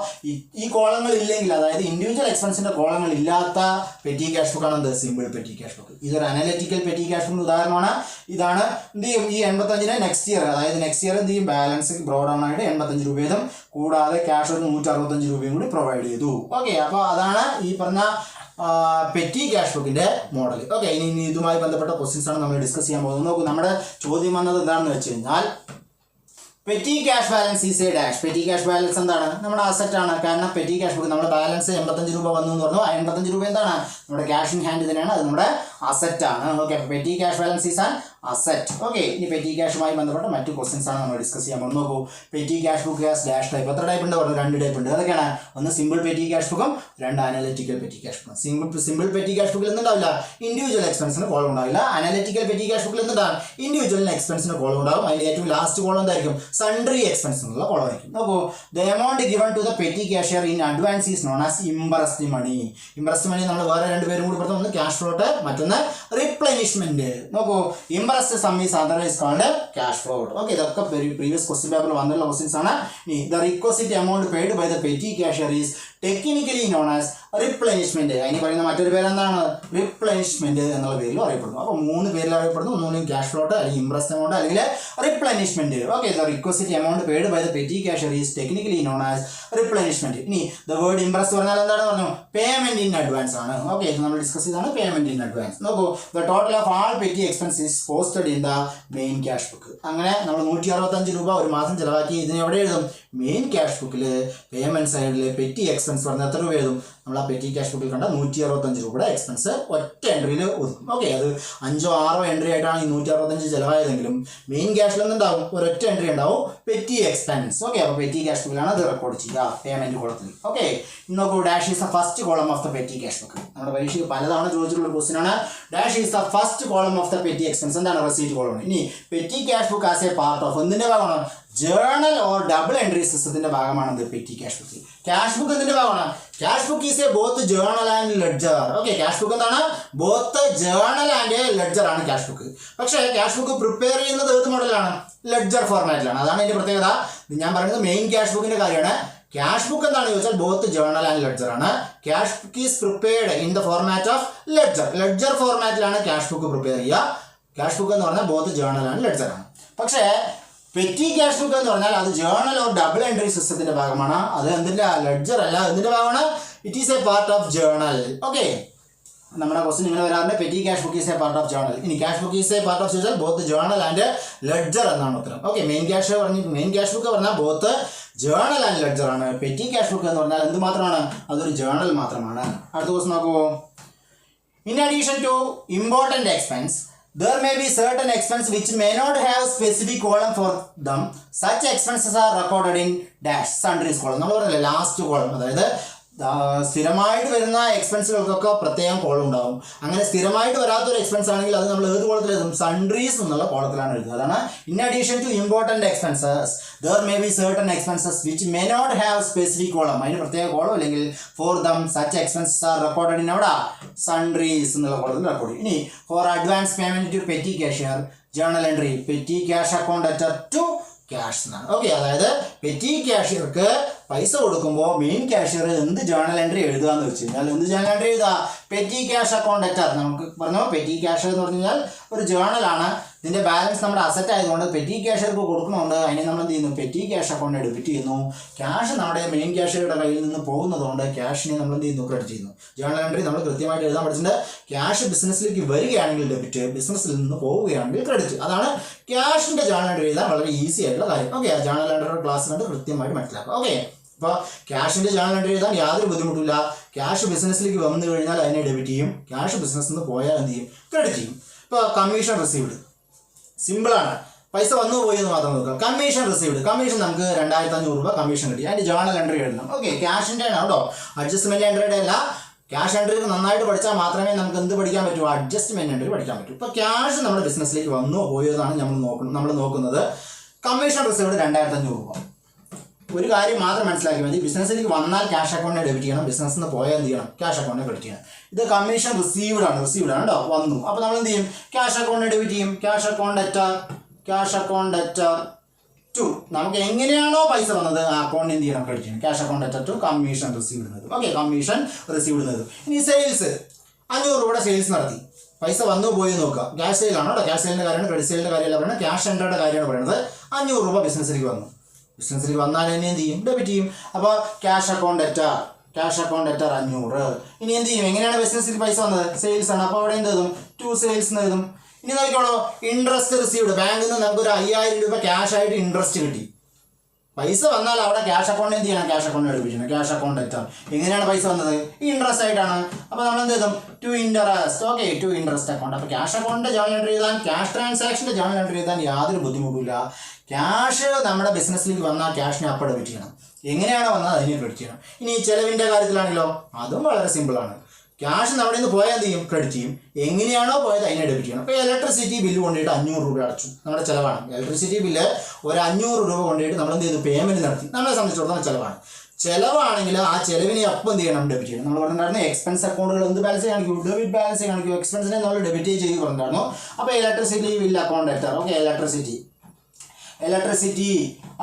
ഈ കോളങ്ങൾ ഇല്ലെങ്കിൽ, അതായത് ഇൻഡിവിജ്വൽ എക്സ്പെൻസിന്റെ കോളങ്ങൾ ഇല്ലാത്ത പെറ്റി ക്യാഷ് ബുക്ക് ആണ് എന്ത്? Simple petty cash book. ഇതൊരു അനലിറ്റിക്കൽ പെറ്റി ക്യാഷ് ബുക്കിന് ഉദാഹരണമാണ്. ഇതാണ് എന്ത് ചെയ്യും? ഈ 85 നെക്സ്റ്റ് ഇയർ, അതായത് നെക്സ്റ്റ് ഇയർ എന്ത് ചെയ്യും? ബാലൻസ് ബ്രോഡ് ഡൗൺ ആയിട്ട് 85 രൂപ വീതം, കൂടാതെ ക്യാഷ് ഒരു 165 രൂപയും കൂടി പ്രൊവൈഡ് ചെയ്തു. ഓക്കെ, അപ്പോൾ അതാണ് ഈ പറഞ്ഞ പെറ്റി ക്യാഷ് ബുക്കിന്റെ മോഡൽ. ഓക്കെ, ഇനി ഇതുമായി ബന്ധപ്പെട്ട ക്വസ്റ്റ്യൻസ് ആണ് നമ്മൾ ഡിസ്കസ് ചെയ്യാൻ പോകുന്നത്. നോക്കൂ, നമ്മുടെ ചോദ്യം വന്നത് എന്താണെന്ന് വെച്ച് കഴിഞ്ഞാൽ petty cash balance is A dash. Petty cash balance എന്താണ്? നമ്മുടെ അസറ്റ് ആണ്. കാരണം പെറ്റി ക്യാഷ് ബുക്ക് നമ്മുടെ ബാലൻസ് 85 രൂപ വന്നു എന്ന് പറഞ്ഞു. ആ 85 രൂപ എന്താണ്? നമ്മുടെ ക്യാഷ് ഇൻ ഹാൻഡ് തന്നെയാണ്. അത് നമ്മുടെ അസറ്റ് ആണ്. Okay, petty cash balance is an asset. Okay, ഇനി പെറ്റി ക്യാഷുമായി ബന്ധപ്പെട്ട മറ്റു ക്വസ്റ്റ്യൻസ് ആണ് നമ്മൾ ഡിസ്കസ് ചെയ്യാൻ പോകുന്നത്. നോക്കൂ, petty cash book has dash type. എത്ര ടൈപ്പ് ഉണ്ട് പറഞ്ഞു? 2 ടൈപ്പ് ഉണ്ട്. അതൊക്കെയാണ് ഒന്ന് സിമ്പിൾ പെറ്റി ക്യാഷ് ബുക്കും 2 അനലിറ്റിക്കൽ പെറ്റി ക്യാഷ് ബുക്കും. സിമ്പിൾ പെറ്റി ക്യാഷ് ബുക്കിൽ എന്തുണ്ടാവില്ല? ഇൻഡിവിജ്വൽ എക്സ്പെൻസിന് കോളം ഉണ്ടാവില്ല. അനലിറ്റിക്കൽ പെറ്റി ക്യാഷ് ബുക്കിൽ എന്തുണ്ടാവും? ഇൻഡിവിജ്വൽ എക്സ്പെൻസിന് കോളം ഉണ്ടാവും. അതിൽ ഏറ്റവും ലാസ്റ്റ് കോളം എന്തായിരിക്കും? സൺട്രി എക്സ്പെൻസ് എന്നുള്ള കോളം ആയിരിക്കും. നോക്കൂ, the amount given to the petty cashier in advance is known as imprest money. Imprest money നമ്മൾ വേറെ 2 പേരും കൂടി പറഞ്ഞു. ഒന്ന് ക്യാഷ് ഫ്ലോട്ട്, മറ്റൊന്ന് റിപ്ലനിഷ്മെന്റ്. നോക്കൂ, imprest sum is otherwise called cash flow. Okay, ഇതൊക്കെ പ്രീവിയസ് ക്വസ്റ്റ്യൻ പേപ്പറിൽ വന്നിട്ടുള്ള ക്വസ്റ്റ്യൻസ് ആണ്. ഇനി the requisite amount paid by the petty cashier is technically known as replenishment. അതിന് പറയുന്ന മറ്റൊരു പേര് എന്താണ്? റിപ്ലനിഷ്മെന്റ് എന്നുള്ള പേരിൽ അറിയപ്പെടുന്നു. അപ്പോൾ 3 പേരിൽ അറിയപ്പെടുന്നു. ഒന്നും ക്യാഷ് ഫ്ലോട്ട്, അല്ലെങ്കിൽ ഇംപ്രസ്ഡ് എമൗണ്ട്, അല്ലെങ്കിൽ replenishment. Okay, the requisite amount paid by the petty cashier is technically known as replenishment. ഇനി ദ വേർഡ് ഇംപ്രസ് പറഞ്ഞാൽ എന്താണ് പറഞ്ഞു? പേയ്മെന്റ് ഇൻ അഡ്വാൻസ് ആണ്. ഓക്കെ, ഇത് നമ്മൾ ഡിസ്കസ് ചെയ്താണ് പേയ്മെന്റ് ഇൻ അഡ്വാൻസ്. നോക്കൂ, the total of all petty expense is posted in the main cash book. അങ്ങനെ നമ്മൾ 165 രൂപ ഒരു മാസം ചിലവാക്കി. ഇതിന് എവിടെ എഴുതും? മെയിൻ ക്യാഷ് ബുക്കിൽ പേയ്മെന്റ് സൈഡിൽ പെറ്റി എക്സ്പെൻസ് പറഞ്ഞാൽ എത്ര രൂപ എഴുതും? നമ്മൾ ആ പെറ്റി ക്യാഷ് ബുക്കിൽ കണ്ട 165 രൂപയുടെ എക്സ്പെൻസ് ഒറ്റ എൻട്രിയിൽ ഒതുക്കും. ഓക്കെ, അത് 5ഓ 6ഓ എൻട്രി ആയിട്ടാണ് ഈ 165 ചിലവായതെങ്കിലും മെയിൻ ക്യാഷിൽ എന്തുണ്ടാവും? ഒരൊറ്റ എൻട്രി ഉണ്ടാവും, പെറ്റി എക്സ്പെൻസ്. ഓക്കെ, അപ്പോൾ പെറ്റി ക്യാഷ് ബുക്കിലാണ് അത് റെക്കോർഡ് ചെയ്യുക പേയ്മെന്റ് കോളത്തിൽ. ഓക്കെ, നോക്കൂ, dash is the first column of the petty cash book. നമ്മുടെ പരീക്ഷയ്ക്ക് പലതവണ ചോദിച്ചിട്ടുള്ള ക്വസ്റ്റ്യൻ ആണ്. Dash is the first column of the petty expense. എന്താണ്? Receipt column. ഇനി petty cash book as a part of എന്തിന്റെ ഭാഗമാണ്? ജേർണൽ ഓർ ഡബിൾ എൻട്രി സിസ്റ്റത്തിന്റെ ഭാഗമാണ് petty cash book. Cash book എന്തിന്റെ ഭാഗമാണ്? Cash book is A both journal and ledger. Okay, cash book എന്താണ്? Both journal and ledger ആണ് cash book. പക്ഷേ cash book prepare ചെയ്യുന്നത് ഏത് മോഡലാണ്? ലെഡ്ജർ ഫോർമാറ്റിലാണ്. അതാണ് അതിന്റെ പ്രത്യേകത. ഞാൻ പറയുന്നത് മെയിൻ ക്യാഷ് ബുക്കിന്റെ കാര്യമാണ്. ക്യാഷ് ബുക്ക് എന്താണെന്ന് ചോദിച്ചാൽ ബോത്ത് ജേർണൽ ആൻഡ് ലെഡ്ജർ ആണ്. Cash book is prepared in the format of ledger. Ledger ഫോർമാറ്റിലാണ് ക്യാഷ് ബുക്ക് പ്രിപ്പയർ ചെയ്യുക. ക്യാഷ് ബുക്ക് എന്ന് പറഞ്ഞാൽ ബോത്ത് ജേർണൽ ആൻഡ് ലെഡ്ജർ ആണ്. പക്ഷേ പെറ്റി ക്യാഷ് ബുക്ക് എന്ന് പറഞ്ഞാൽ അത് ജേർണൽ ഓർ ഡബിൾ എൻട്രി സിസ്റ്റത്തിന്റെ ഭാഗമാണ്. അത് എന്തിന്റെ? ലെഡ്ജർ അല്ല. എന്തിന്റെ ഭാഗമാണ്? It is a part of journal. Okay, നമ്മുടെ ക്വസ്റ്റ്യൻ ഇങ്ങനെ വരാറുണ്ട്. Petty cash book is a part of journal. ഇനി cash book is a part of ചോദിച്ചാൽ ബോത്ത് ജേർണൽ ആൻഡ് ലെഡ്ജർ എന്നാണ് ഉത്തരം. ഓക്കെ, മെയിൻ ക്യാഷ് ബുക്ക് പറഞ്ഞാൽ ബോത്ത് ജേർണൽ ആൻഡ് ലെഡ്ജർ ആണ്. Petty cash book എന്ന് പറഞ്ഞാൽ എന്ത് മാത്രമാണ്? അതൊരു ജേർണൽ മാത്രമാണ്. അടുത്ത ക്വസ്റ്റ്യൻ നോക്കൂ. In addition to important expense there may be certain expense which may not have specific column for them. Such expenses are recorded in dash sundries column. നമ്മൾ പറഞ്ഞില്ലേ ലാസ്റ്റ് കോളം, അതായത് സ്ഥിരമായിട്ട് വരുന്ന എക്സ്പെൻസുകൾക്കൊക്കെ പ്രത്യേകം കോളം ഉണ്ടാവും. അങ്ങനെ സ്ഥിരമായിട്ട് വരാത്തൊരു എക്സ്പെൻസ് ആണെങ്കിൽ അത് നമ്മൾ ഏത് കോളത്തിൽ എഴുതും? സൺട്രീസ് എന്നുള്ള കോളത്തിലാണ് എഴുതുക. അതാണ് in addition to important expenses there may be certain expenses which may not have specific column. അതിന് പ്രത്യേക കോളം അല്ലെങ്കിൽ for them such expenses are recorded in അവിടെ സൺട്രീസ് എന്നുള്ള കോളത്തിൽ റെക്കോർഡ് ചെയ്യും. ഇനി for advance payment to petty cashier journal entry petty cash account അറ്റർ to cash എന്നാണ്. ഓക്കെ, അതായത് പെറ്റി ക്യാഷ്യർക്ക് പൈസ കൊടുക്കുമ്പോൾ മെയിൻ ക്യാഷ്യർ എന്ത് ജേർണൽ എൻട്രി എഴുതുക എന്ന് വെച്ച് കഴിഞ്ഞാൽ എന്ത് ജേർണൽ എൻട്രി എഴുതുക? Petty cash account അറ്റർ. നമുക്ക് പറഞ്ഞു പെറ്റി ക്യാഷ് എന്ന് പറഞ്ഞു കഴിഞ്ഞാൽ ഒരു ജേർണലാണ്. ഇതിൻ്റെ ബാലൻസ് നമ്മുടെ അസറ്റ് ആയതുകൊണ്ട് പെറ്റി ക്യാഷ്യർക്ക് കൊടുക്കണമുണ്ട്. അതിനെ നമ്മൾ എന്ത് ചെയ്യുന്നു? പെറ്റി ക്യാഷ് അക്കൗണ്ട് ഡെബിറ്റ് ചെയ്യുന്നു. ക്യാഷ് നമ്മുടെ മെയിൻ ക്യാഷ്യറുടെ കയ്യിൽ നിന്ന് പോകുന്നതുകൊണ്ട് ക്യാഷിനെ നമ്മൾ എന്ത് ചെയ്യുന്നു? ക്രെഡിറ്റ് ചെയ്യുന്നു. ജേർണൽ എൻട്രി നമ്മൾ കൃത്യമായിട്ട് എഴുതാൻ പഠിച്ചിട്ടുണ്ട്. ക്യാഷ് ബിസിനസ്സിലേക്ക് വരികയാണെങ്കിൽ ഡെബിറ്റ്, ബിസിനസ്സിൽ നിന്ന് പോവുകയാണെങ്കിൽ ക്രെഡിറ്റ്. അതാണ് ക്യാഷിൻ്റെ ജേർണൽ എൻട്രി എഴുതാൻ വളരെ ഈസി ആയിട്ടുള്ള കാര്യം. ഓക്കെ, ജേർണൽ എൻട്രി ക്ലാസ് കണ്ട് കൃത്യമായിട്ട് മനസ്സിലാക്കുക. ഓക്കെ, അപ്പോൾ ക്യാഷിൻ്റെ ജേർണൽ എൻട്രി എഴുതാൻ യാതൊരു ബുദ്ധിമുട്ടില്ല. ക്യാഷ് ബിസിനസ്സിലേക്ക് വന്നു കഴിഞ്ഞാൽ അതിനെ ഡെബിറ്റ് ചെയ്യും. ക്യാഷ് ബിസിനസ്സിൽ നിന്ന് പോയാൽ എന്ത് ചെയ്യും? ക്രെഡിറ്റ് ചെയ്യും. ഇപ്പോൾ കമ്മീഷൻ റിസീവ്ഡ് സിമ്പിളാണ്. പൈസ വന്നു പോയി എന്ന് മാത്രം നോക്കുക. കമ്മീഷൻ റിസീവ്ഡ്, കമ്മീഷൻ നമുക്ക് 2500 രൂപ കമ്മീഷൻ കിട്ടി. അതിൻ്റെ ജേർണൽ എൻട്രി എഴുതണം. ഓക്കെ, ക്യാഷിൻ്റെ ആണ് കേട്ടോ, അഡ്ജസ്റ്റ്മെൻറ്റ് എൻട്രിയുടെ അല്ല. ക്യാഷ് എൻട്രി നന്നായിട്ട് പഠിച്ചാൽ മാത്രമേ നമുക്ക് എന്ത് പഠിക്കാൻ പറ്റൂ? അഡ്ജസ്റ്റ്മെൻറ്റ് എൻട്രി പഠിക്കാൻ പറ്റൂ. ഇപ്പോൾ ക്യാഷ് നമ്മുടെ ബിസിനസ്സിലേക്ക് വന്നു പോയതാണ് നമ്മൾ നോക്കുന്നത്. കമ്മീഷൻ റിസീവ്ഡ് 2500 രൂപ. ഒരു കാര്യം മാത്രം മനസ്സിലാക്കി മതി, ബിസിനസ്സിലേക്ക് വന്നാൽ ക്യാഷ് അക്കൗണ്ടിനെ ഡെബിറ്റ് ചെയ്യണം, ബിസിനസ്സിൽ നിന്ന് പോയാൽ എന്ത് ചെയ്യണം? ക്യാഷ് അക്കൗണ്ടിനെ ക്രെഡിറ്റ് ചെയ്യണം. ഇത് കമ്മീഷൻ റിസീവ്ഡ് ആണ് കേട്ടോ, വന്നു. അപ്പോൾ നമ്മൾ എന്ത് ചെയ്യും? ക്യാഷ് അക്കൗണ്ടിനെ ഡെബിറ്റ് ചെയ്യും. ക്യാഷ് അക്കൗണ്ട് അറ്റർ ടു നമുക്ക് എങ്ങനെയാണോ പൈസ വന്നത് ആ അക്കൗണ്ടിന് എന്ത് ചെയ്യണം? ക്രെഡിറ്റ് ചെയ്യണം. ക്യാഷ് അക്കൗണ്ട് അറ്റർ to commission received. Okay, commission received. ഇനി സെയിൽസ് 500 രൂപയുടെ സെയിൽസ് നടത്തി, പൈസ വന്നു പോയി നോക്കുക. ക്യാഷ് സെയിലാണ് കേട്ടോ, ക്യാഷ് സെയിലിൻ്റെ കാര്യമാണ്, ക്രെഡിറ്റ് സെയിലിൻ്റെ കാര്യമല്ല പറയുന്നത്, ക്യാഷ് എൻട്രിയുടെ കാര്യമാണ് പറയുന്നത്. 500 രൂപ ബിസിനസ്സിലേക്ക് വന്നു. ബിസിനസ്സിലേക്ക് വന്നാൽ തന്നെ എന്ത് ചെയ്യും? ഡെബിറ്റ് ചെയ്യും. അപ്പോൾ ക്യാഷ് അക്കൗണ്ട് അറ്റർ 500. ഇനി എന്ത് ചെയ്യും? എങ്ങനെയാണ് ബിസിനസ്സിൽ പൈസ വന്നത്? സെയിൽസ് ആണ്. അപ്പോൾ അവിടെ എന്ത് എഴുതും? ടു സെയിൽസ് എന്ന് എഴുതും. ഇനി നോക്കിക്കോളൂ, ഇൻട്രസ്റ്റ് റിസീവ്ഡ്. ബാങ്കിൽ നിന്ന് നമുക്കൊരു 5000 രൂപ ക്യാഷ് ആയിട്ട് ഇൻട്രസ്റ്റ് കിട്ടി. പൈസ വന്നാൽ അവിടെ ക്യാഷ് അക്കൗണ്ട് എന്ത് ചെയ്യണം? ക്യാഷ് അക്കൗണ്ട് ഡെബിറ്റ് ചെയ്യണം. Cash account അറ്റർ. എങ്ങനെയാണ് പൈസ വന്നത്? ഈ ഇൻട്രസ്റ്റ് ആയിട്ടാണ്. അപ്പോൾ നമ്മൾ എന്ത് ചെയ്തും? To interest. Okay, to interest account. അപ്പോൾ ക്യാഷ് അക്കൗണ്ടിൻ്റെ ജേർണൽ എൻട്രി എഴുതാൻ, ക്യാഷ് ട്രാൻസാക്ഷൻ്റെ ജേർണൽ എൻട്രി എഴുതാൻ യാതൊരു ബുദ്ധിമുട്ടില്ല. ക്യാഷ് നമ്മുടെ ബിസിനസ്സിലേക്ക് വന്നാൽ ക്യാഷിനെ അപ്പോൾ ഡെബിറ്റ് ചെയ്യണം. എങ്ങനെയാണോ വന്നത് അതിനെ ക്രെഡിറ്റ് ചെയ്യണം. ഇനി ചിലവിൻ്റെ കാര്യത്തിലാണെങ്കിലോ അതും വളരെ സിമ്പിളാണ്. ക്യാഷ് നമ്മുടെ നിന്ന് പോയാൽ എന്ത് ചെയ്യും? ക്രെഡിറ്റ് ചെയ്യും. എങ്ങനെയാണോ പോയത് അതിനെ ഡെബിറ്റ് ചെയ്യണം. ഇപ്പോൾ ഇലക്ട്രിസിറ്റി ബില്ല് കൊണ്ടുപോയിട്ട് 500 രൂപ അടച്ചു, നമ്മുടെ ചിലവാണ്. ഇലക്ട്രിസിറ്റി ബില്ല് ഒരു 500 രൂപ കൊണ്ടുപോയിട്ട് നമ്മൾ എന്ത് ചെയ്തു? പേയ്മെൻറ്റ് നടത്തി. നമ്മളെ സംബന്ധിച്ചിടത്തോളം ചിലവാണെങ്കിൽ ആ ചിലവിനെ അപ്പം എന്ത് ചെയ്യണം? ഡെബിറ്റ് ചെയ്യണം. നമ്മൾ പറഞ്ഞിട്ടുണ്ടായിരുന്നു എക്സ്പെൻസ് അക്കൗണ്ടുകൾ എന്ത് ബാലൻസ് കാണിക്കൂ? ഡെബിറ്റ് ബാലൻസ് കാണിക്കൂ. എക്സ്പെൻസിനെ നമ്മൾ ഡെബിറ്റ് ചെയ്ത് പറഞ്ഞിട്ടുണ്ടായിരുന്നു. അപ്പോൾ ഇലക്ട്രിസിറ്റി ബില്ല് അക്കൗണ്ട് അറ്റർ. ഓക്കെ, ഇലക്ട്രിസിറ്റി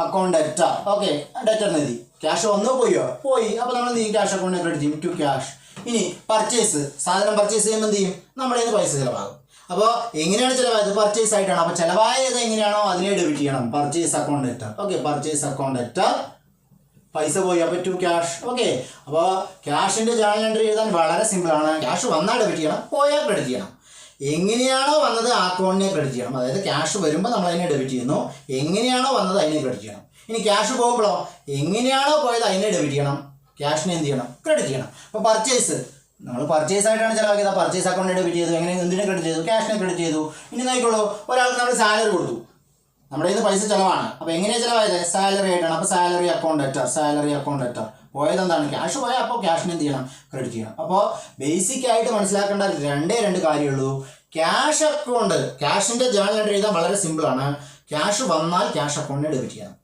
അക്കൗണ്ട് അറ്റർ. ഓക്കെ, ഡെറ്റർ എഴുതി. ക്യാഷ് വന്നോ പോയി. അപ്പോൾ നമ്മൾ എന്ത് ചെയ്യും? ക്യാഷ് അക്കൗണ്ടിനെ ക്രെഡിറ്റ് ചെയ്യും. To cash. ഇനി പർച്ചേസ്, സാധനം പർച്ചേസ് ചെയ്യുമ്പോൾ എന്ത് ചെയ്യും? നമ്മുടെ കയ്യിൽ പൈസ ചിലവാകും. അപ്പോൾ എങ്ങനെയാണ് ചിലവായത്? പർച്ചേസ് ആയിട്ടാണ്. അപ്പോൾ ചിലവായത് എങ്ങനെയാണോ അതിനെ ഡെബിറ്റ് ചെയ്യണം. പർച്ചേസ് അക്കൗണ്ട് അറ്റർ. Okay, purchase account അറ്റർ. പൈസ പോയി, അപ്പോൾ ടു ക്യാഷ്. ഓക്കെ, അപ്പോൾ ക്യാഷിൻ്റെ ജേർണൽ എൻട്രി എഴുതാൻ വളരെ സിമ്പിളാണ്. ക്യാഷ് വന്നാൽ ഡെബിറ്റ് ചെയ്യണം, പോയാൽ ക്രെഡിറ്റ് ചെയ്യണം. എങ്ങനെയാണോ വന്നത് ആ അക്കൗണ്ടിനെ ക്രെഡിറ്റ് ചെയ്യണം. അതായത് ക്യാഷ് വരുമ്പോൾ നമ്മൾ അതിനെ ഡെബിറ്റ് ചെയ്യുന്നു, എങ്ങനെയാണോ വന്നത് അതിനെ ക്രെഡിറ്റ് ചെയ്യണം. ഇനി ക്യാഷ് പോകുമ്പോഴോ എങ്ങനെയാണോ പോയത് അതിനെ ഡെബിറ്റ് ചെയ്യണം, ക്യാഷിനെ എന്ത് ചെയ്യണം? ക്രെഡിറ്റ് ചെയ്യണം. അപ്പോൾ പർച്ചേസ് നമ്മൾ പർച്ചേസ് ആയിട്ടാണ് ചിലവാക്കിയത്. പർച്ചേസ് അക്കൗണ്ടിനെ ഡെബിറ്റ് ചെയ്തു. എങ്ങനെ? എന്തിനെ ക്രെഡിറ്റ് ചെയ്തു? ക്യാഷിനെ ക്രെഡിറ്റ് ചെയ്തു. ഇനി നോക്കിക്കോളൂ, ഒരാൾക്ക് നമ്മൾ സാലറി കൊടുത്തു, നമ്മുടെ കയ്യിൽ പൈസ ചിലവാണ്. അപ്പോൾ എങ്ങനെയാണ് ചിലവായത്? സാലറി ആയിട്ടാണ്. അപ്പോൾ സാലറി അക്കൗണ്ട് അറ്റർ. പോയത് എന്താണ്? ക്യാഷ് പോയാൽ അപ്പോൾ ക്യാഷിനെ എന്ത് ചെയ്യണം? ക്രെഡിറ്റ് ചെയ്യണം. അപ്പോൾ ബേസിക് ആയിട്ട് മനസ്സിലാക്കേണ്ട രണ്ട് കാര്യമുള്ളൂ. ക്യാഷ് അക്കൗണ്ട്, ക്യാഷിൻ്റെ ജേർണൽ എൻട്രി എഴുതാൻ വളരെ സിമ്പിളാണ്. ക്യാഷ് വന്നാൽ ക്യാഷ് അക്കൗണ്ടിനെ ഡെബിറ്റ് ചെയ്യണം.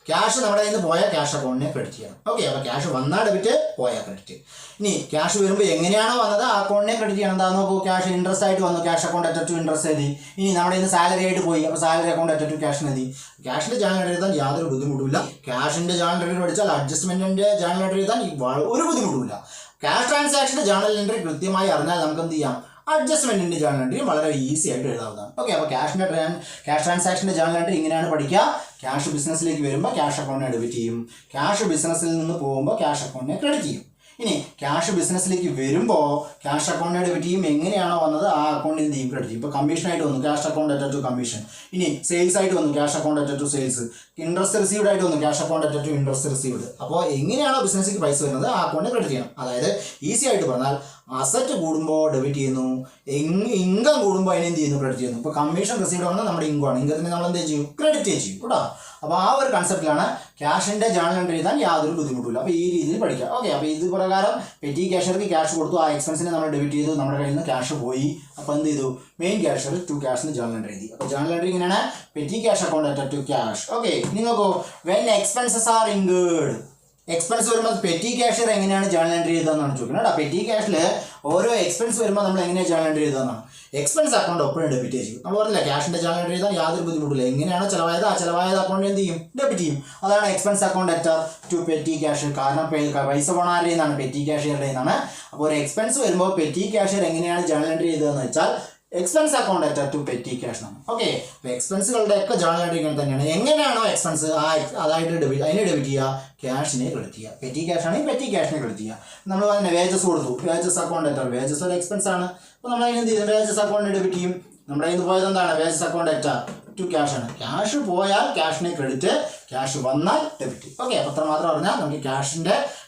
ക്യാഷ് നമ്മുടെ കയ്യിൽ നിന്ന് പോയാൽ ക്യാഷ് അക്കൗണ്ടിനെ ക്രെഡിറ്റ് ചെയ്യണം. ഓക്കെ, അപ്പോൾ ക്യാഷ് വന്നാൽ ഡെബിറ്റ്, പോയാൽ ക്രെഡിറ്റ്. ഇനി ക്യാഷ് വരുമ്പോൾ എങ്ങനെയാണോ വന്നത് ആ അക്കൗണ്ടിനെ ക്രെഡിറ്റ് ചെയ്യണം. എന്താ നോക്കൂ, ക്യാഷ് ഇൻട്രസ്റ്റ് ആയിട്ട് വന്നു, ക്യാഷ് അക്കൗണ്ട് അറ്റർ ടു ഇൻട്രസ്റ്റ് എഴുതി. ഇനി നമ്മുടെ കയ്യിൽ നിന്ന് സാലറി ആയിട്ട് പോയി, അപ്പോൾ സാലറി അക്കൗണ്ട് അറ്റർ ടു ക്യാഷിന് എഴുതി. ക്യാഷിൻ്റെ ജേർണൽ എൻട്രി എഴുതാൻ യാതൊരു ബുദ്ധിമുട്ടില്ല. ക്യാഷിൻ്റെ ജേർണൽ എൻട്രി പഠിച്ചാൽ അഡ്ജസ്റ്റ്മെൻറ്റിൻ്റെ ജേർണൽ എൻട്രി എഴുതാൻ ഒരു ബുദ്ധിമുട്ടില്ല. ക്യാഷ് ട്രാൻസാക്ഷൻ്റെ ജേർണൽ എൻട്രി കൃത്യമായി അറിഞ്ഞാൽ നമുക്ക് എന്ത് ചെയ്യാം? അഡ്ജസ്റ്റ്മെൻറ്റിൻ്റെ ജേർണൽ എൻട്രി വളരെ ഈസി ആയിട്ട് എഴുതാവുന്നതാണ്. ഓക്കെ, അപ്പോൾ ക്യാഷ് ട്രാൻസാക്ഷൻ്റെ ജേർണൽ എൻട്രി ഇങ്ങനെയാണ് പഠിക്കുക. ക്യാഷ് ബിസിനസ്സിലേക്ക് വരുമ്പോൾ ക്യാഷ് അക്കൗണ്ടിനെ ഡെബിറ്റ് ചെയ്യും. ക്യാഷ് ബിസിനസ്സിൽ നിന്ന് പോകുമ്പോൾ ക്യാഷ് അക്കൗണ്ടിനെ ക്രെഡിറ്റ് ചെയ്യും. ഇനി ക്യാഷ് ബിസിനസ്സിലേക്ക് വരുമ്പോൾ ക്യാഷ് അക്കൗണ്ടിനെ ഡെബിറ്റ് ചെയ്യും. എങ്ങനെയാണോ വന്നത് ആ അക്കൗണ്ടിൽ നിന്ന് ക്രെഡിറ്റ് ചെയ്യും. ഇപ്പോൾ കമ്മീഷനായിട്ട് വന്നു, ക്യാഷ് അക്കൗണ്ട് അറ്റർ ടു കമ്മീഷൻ. ഇനി സെയിൽസ് ആയിട്ട് വന്നു, ക്യാഷ് അക്കൗണ്ട് അറ്റർ ടു സെയിൽസ്. ഇൻട്രസ്റ്റ് റിസീവ്ഡ് ആയിട്ട് വന്നു, ക്യാഷ് അക്കൗണ്ട് അറ്റർ ടു ഇൻട്രസ്റ്റ് റിസീവ്ഡ്. അപ്പോൾ എങ്ങനെയാണോ ബിസിനസ്സിലേക്ക് പൈസ വരുന്നത് ആ അക്കൗണ്ടിനെ ക്രെഡിറ്റ് ചെയ്യണം. അതായത് ഈസി ആയിട്ട് പറഞ്ഞാൽ അസറ്റ് കൂടുമ്പോൾ ഡെബിറ്റ് ചെയ്യുന്നു, ഇൻകം കൂടുമ്പോൾ അതിനെ എന്ത് ചെയ്യുന്നു? ക്രെഡിറ്റ് ചെയ്യുന്നു. ഇപ്പോൾ കമ്മീഷൻ റിസീവ്ഡ് ആണെങ്കിൽ നമ്മുടെ ഇൻകം ആണ്, ഇൻകത്തിന് നമ്മൾ എന്ത് ചെയ്യും? ക്രെഡിറ്റ് ചെയ്യും കേട്ടോ. അപ്പോൾ ആ ഒരു കൺസെപ്റ്റിലാണ് ക്യാഷിൻ്റെ ജേണൽ എൻട്രി എഴുതാൻ യാതൊരു ബുദ്ധിമുട്ടില്ല. അപ്പോൾ ഈ രീതിയിൽ പഠിക്കാം. ഓക്കെ, അപ്പോൾ ഇത് പ്രകാരം പെറ്റി ക്യാഷ്യർക്ക് ക്യാഷ് കൊടുത്തു, ആ എക്സ്പെൻസിനെ നമ്മൾ ഡെബിറ്റ് ചെയ്തു, നമ്മുടെ കയ്യിൽ നിന്ന് ക്യാഷ് പോയി. അപ്പോൾ എന്ത് ചെയ്തു, മെയിൻ ക്യാഷ്യർ ടു ക്യാഷിന് ജേണൽ എൻട്രി എഴുതി. അപ്പോൾ ജേണൽ എൻട്രി ഇങ്ങനെയാണ്, petty cash account to cash. Okay, ഇനി നോക്കൂ, when expenses are incurred, expense വരുമ്പോൾ പെറ്റി ക്യാഷ്യർ എങ്ങനെയാണ് ജേണൽ എൻട്രി ചെയ്തതെന്നാണ് ചോദിക്കുന്നത് കേട്ടോ. പെറ്റി ക്യാഷിൽ ഓരോ എക്സ്പെൻസ് വരുമ്പോൾ നമ്മൾ എങ്ങനെയാണ് ജേണൽ എൻട്രി ചെയ്തതെന്നാണ്. എക്സ്പെൻസ് അക്കൗണ്ട് ഒപ്പം ഡെബിറ്റ് ചെയ്യും. നമ്മൾ പറഞ്ഞില്ല ക്യാഷിൻ്റെ ജേണൽ എൻട്രി ചെയ്താൽ യാതൊരു ബുദ്ധിമുട്ടില്ല. എങ്ങനെയാണോ ചിലവായത് ആ ചിലവായത് അക്കൗണ്ട് എന്ത് ചെയ്യും, ഡെബിറ്റ് ചെയ്യും. അതാണ് expense account at to petty cash. കാരണം പൈസ പോണ ആരുടെ നിന്നാണ്, പെറ്റി ക്യാഷ്യറുടെ നിന്നാണ്. അപ്പോൾ ഒരു എക്സ്പെൻസ് വരുമ്പോൾ പെറ്റി ക്യാഷ്യർ എങ്ങനെയാണ് ജേണൽ എൻട്രി ചെയ്തതെന്ന് വെച്ചാൽ expense account at to petty cash ആണ്. ഓക്കെ, അപ്പോൾ എക്സ്പെൻസുകളുടെ ഒക്കെ ജേണൽ എൻട്രി ഇങ്ങനെ തന്നെയാണ്. എങ്ങനെയാണോ എക്സ്പെൻസ് അതായിട്ട് അതിനെ ഡെബിറ്റ് ചെയ്യുക, ക്യാഷിനെ ക്രെഡിറ്റ് ചെയ്യുക. പെറ്റി ക്യാഷ് ആണെങ്കിൽ പെറ്റി ക്യാഷിനെ ക്രെഡിറ്റ് ചെയ്യുക. നമ്മൾ തന്നെ വേജസ് കൊടുത്തു, വേജസ് അക്കൗണ്ട് അറ്റ്, വേജസ് ഒരു എക്സ്പെൻസ് ആണ്. അപ്പോൾ നമ്മൾ അതിന് എന്ത് ചെയ്യും, വേജസ് അക്കൗണ്ടിന് ഡെബിറ്റ് ചെയ്യും. നമ്മുടെ കയ്യിൽ നിന്ന് പോയത് എന്താണ്, wages account at to cash ആണ്. ക്യാഷ് പോയാൽ ക്യാഷിനെ ക്രെഡിറ്റ്, ക്യാഷ് വന്നാൽ ഡെബിറ്റ്. ഓക്കെ, അപ്പോൾ അത്ര മാത്രം പറഞ്ഞാൽ നമുക്ക്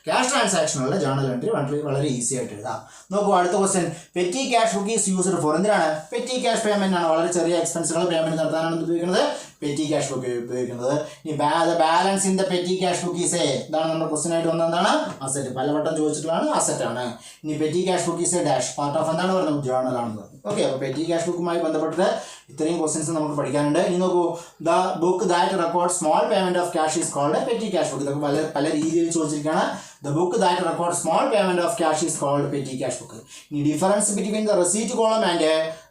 ക്യാഷ് ട്രാൻസാക്ഷനുള്ള ജേണൽ എൻട്രി വളരെ ഈസി ആയിട്ട് എഴുതാം. നോക്കൂ, അടുത്ത question, petty cash book is used for, എന്തിനാണ്, പെറ്റി ക്യാഷ് പേയ്മെന്റ് ആണ്. വളരെ ചെറിയ എക്സ്പെൻസുകൾ പേയ്മെന്റ് നടത്താനാണ് ഉപയോഗിക്കുന്നത് പെറ്റി ക്യാഷ് ബുക്ക് ഉപയോഗിക്കുന്നത്. ഇനി balance in the petty cash book is ഇതാണ് നമ്മുടെ ക്വസ്റ്റ്യൻ ആയിട്ട് വന്നത്, എന്താണ്, അസറ്റ്. പലവട്ടം ചോദിച്ചിട്ടുള്ളതാണ്, അസറ്റ് ആണ്. ഇനി petty cash book is dash part of എന്താണ് പറയുന്നത്, ജേണൽ ആണെന്ന് പറഞ്ഞു. ഓക്കെ, അപ്പോൾ പെറ്റി ക്യാഷ് ബുക്കുമായി ബന്ധപ്പെട്ട് ഇത്രയും ക്വസ്റ്റ്യൻസ് നമുക്ക് പഠിക്കാനുണ്ട്. ഇനി നോക്കൂ, the book that record small payment of cash is called petty cash book. ഇതൊക്കെ പല രീതിയിൽ ചോദിച്ചിരിക്കുകയാണ്. The book that records small payment of cash is called petty cash book. The difference between the receipt column and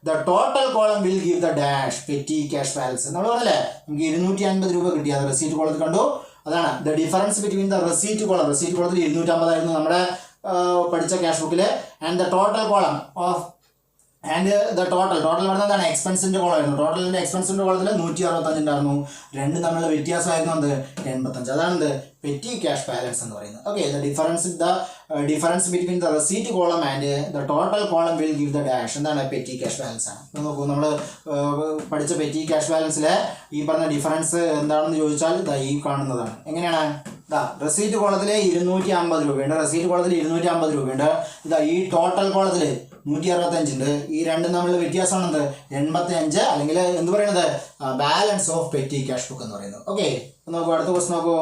the total column will give the dash petty cash balance. നമ്മൾ പറഞ്ഞല്ലേ നമുക്ക് 250 രൂപ കിട്ടി, അത് receipt കോളത്തിൽ കണ്ടു. അതാണ് the difference between the receipt column. Receipt കോളത്തിൽ 250 ആയിരുന്നു നമ്മുടെ പഠിച്ച ക്യാഷ് ബുക്കിൽ. And the total column of total പറഞ്ഞാൽ എന്താണ്, എക്സ്പെൻസിൻ്റെ കോളമായിരുന്നു. ടോട്ടലിൻ്റെ എക്സ്പെൻസിൻ്റെ കോളത്തിൽ 165 ഉണ്ടായിരുന്നു. രണ്ടും തമ്മിലുള്ള വ്യത്യാസമായിരുന്നു എന്ത്, 85. അതാണെന്ത് പെറ്റി ക്യാഷ് ബാലൻസ് എന്ന് പറയുന്നത്. Okay, the difference between the receipt column and the total column will give the dash. എന്താണ്, പെറ്റി ക്യാഷ് ബാലൻസ് ആണ്. നോക്കൂ, നമ്മൾ പഠിച്ച പെറ്റി ക്യാഷ് ബാലൻസിലെ ഈ പറഞ്ഞ ഡിഫറൻസ് എന്താണെന്ന് ചോദിച്ചാൽ ഈ കാണുന്നതാണ്. എങ്ങനെയാണ്, റെസീറ്റ് കോളത്തിൽ 250 രൂപയുണ്ട്, റെസീറ്റ് കോളത്തിൽ 250 രൂപയുണ്ട്. ഈ ടോട്ടൽ കോളത്തിൽ 165 ഉണ്ട്. ഈ രണ്ടും തമ്മിലുള്ള വ്യത്യാസമാണെന്ത്, 85, അല്ലെങ്കിൽ എന്ത് പറയുന്നത്, balance of petty cash book എന്ന് പറയുന്നത്. ഓക്കെ, നോക്കൂ, അടുത്ത ക്വസ്റ്റ്യൻ നോക്കൂ.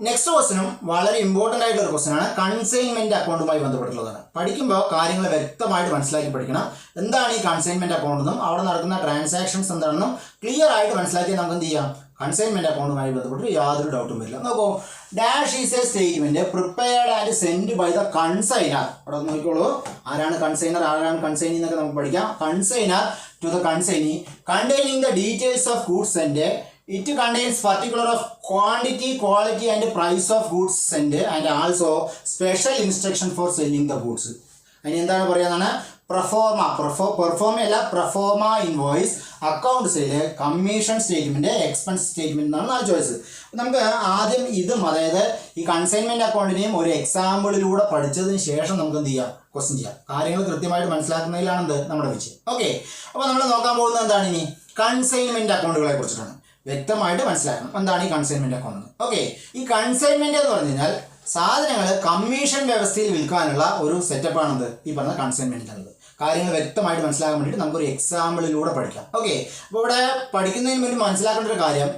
നെക്സ്റ്റ് ക്വസ്റ്റ്യനും വളരെ ഇമ്പോർട്ടൻ്റ് ആയിട്ടുള്ള ഒരു ക്വസ്റ്റ്യൻ ആണ്, കൺസൈൻമെന്റ് അക്കൗണ്ടുമായി ബന്ധപ്പെട്ടുള്ളതാണ്. പഠിക്കുമ്പോൾ കാര്യങ്ങൾ വ്യക്തമായിട്ട് മനസ്സിലാക്കി പഠിക്കണം. എന്താണ് ഈ കൺസൈൻമെന്റ് അക്കൗണ്ട് എന്നും അവിടെ നടക്കുന്ന ട്രാൻസാക്ഷൻസ് എന്താണെന്നും ക്ലിയർ ആയിട്ട് മനസ്സിലാക്കി നമുക്ക് എന്ത് ചെയ്യാം, കൺസൈൻമെന്റ് അക്കൗണ്ടുമായി ബന്ധപ്പെട്ട് യാതൊരു ഡൗട്ടും വരില്ല. നോക്കൂ, dash is a statement prepared and send by the consignor. അവിടെ നോക്കിക്കോളൂ, ആരാണ് കൺസൈനർ, ആരാണ് കൺസൈനി എന്നൊക്കെ നമുക്ക് പഠിക്കാം. Consignor to the consignee containing the details of goods send. It contains particular of quantity, quality and price of goods sent and also special instruction for selling the goods. അതിന് എന്താണ് പറയുന്നതാണ്, proforma invoice, account sale, commission statement, expense statement എന്നാണ് 4 choice. നമുക്ക് ആദ്യം ഇതും, അതായത് ഈ consignment അക്കൗണ്ടിനെയും ഒരു എക്സാമ്പിളിലൂടെ പഠിച്ചതിന് ശേഷം നമുക്ക് എന്ത് ചെയ്യാം, ക്വസ്റ്റ്യൻ ചെയ്യാം. കാര്യങ്ങൾ കൃത്യമായിട്ട് മനസ്സിലാക്കുന്നതിലാണ് നമ്മുടെ വിജയം. ഓക്കെ, അപ്പോൾ നമ്മൾ നോക്കാൻ പോകുന്നത് എന്താണ്, ഇനി കൺസൈൻമെന്റ് അക്കൗണ്ടുകളെ കുറിച്ചിട്ടാണ്. വ്യക്തമായിട്ട് മനസ്സിലാക്കണം എന്താണ് ഈ കൺസൈൻമെന്റ് അക്കൗണ്ട്. ഓക്കെ, ഈ കൺസൈൻമെന്റ് എന്ന് പറഞ്ഞു കഴിഞ്ഞാൽ സാധനങ്ങൾ കമ്മീഷൻ വ്യവസ്ഥയിൽ വിൽക്കാനുള്ള ഒരു സെറ്റപ്പാണെന്ത് ഈ പറഞ്ഞ കൺസൈൻമെന്റ് എന്നത്. കാര്യങ്ങൾ വ്യക്തമായിട്ട് മനസ്സിലാക്കാൻ വേണ്ടിയിട്ട് നമുക്കൊരു എക്സാമ്പിളിലൂടെ പഠിക്കാം. ഓക്കെ, അപ്പോൾ ഇവിടെ പഠിക്കുന്നതിന് വേണ്ടി മനസ്സിലാക്കേണ്ട ഒരു കാര്യം,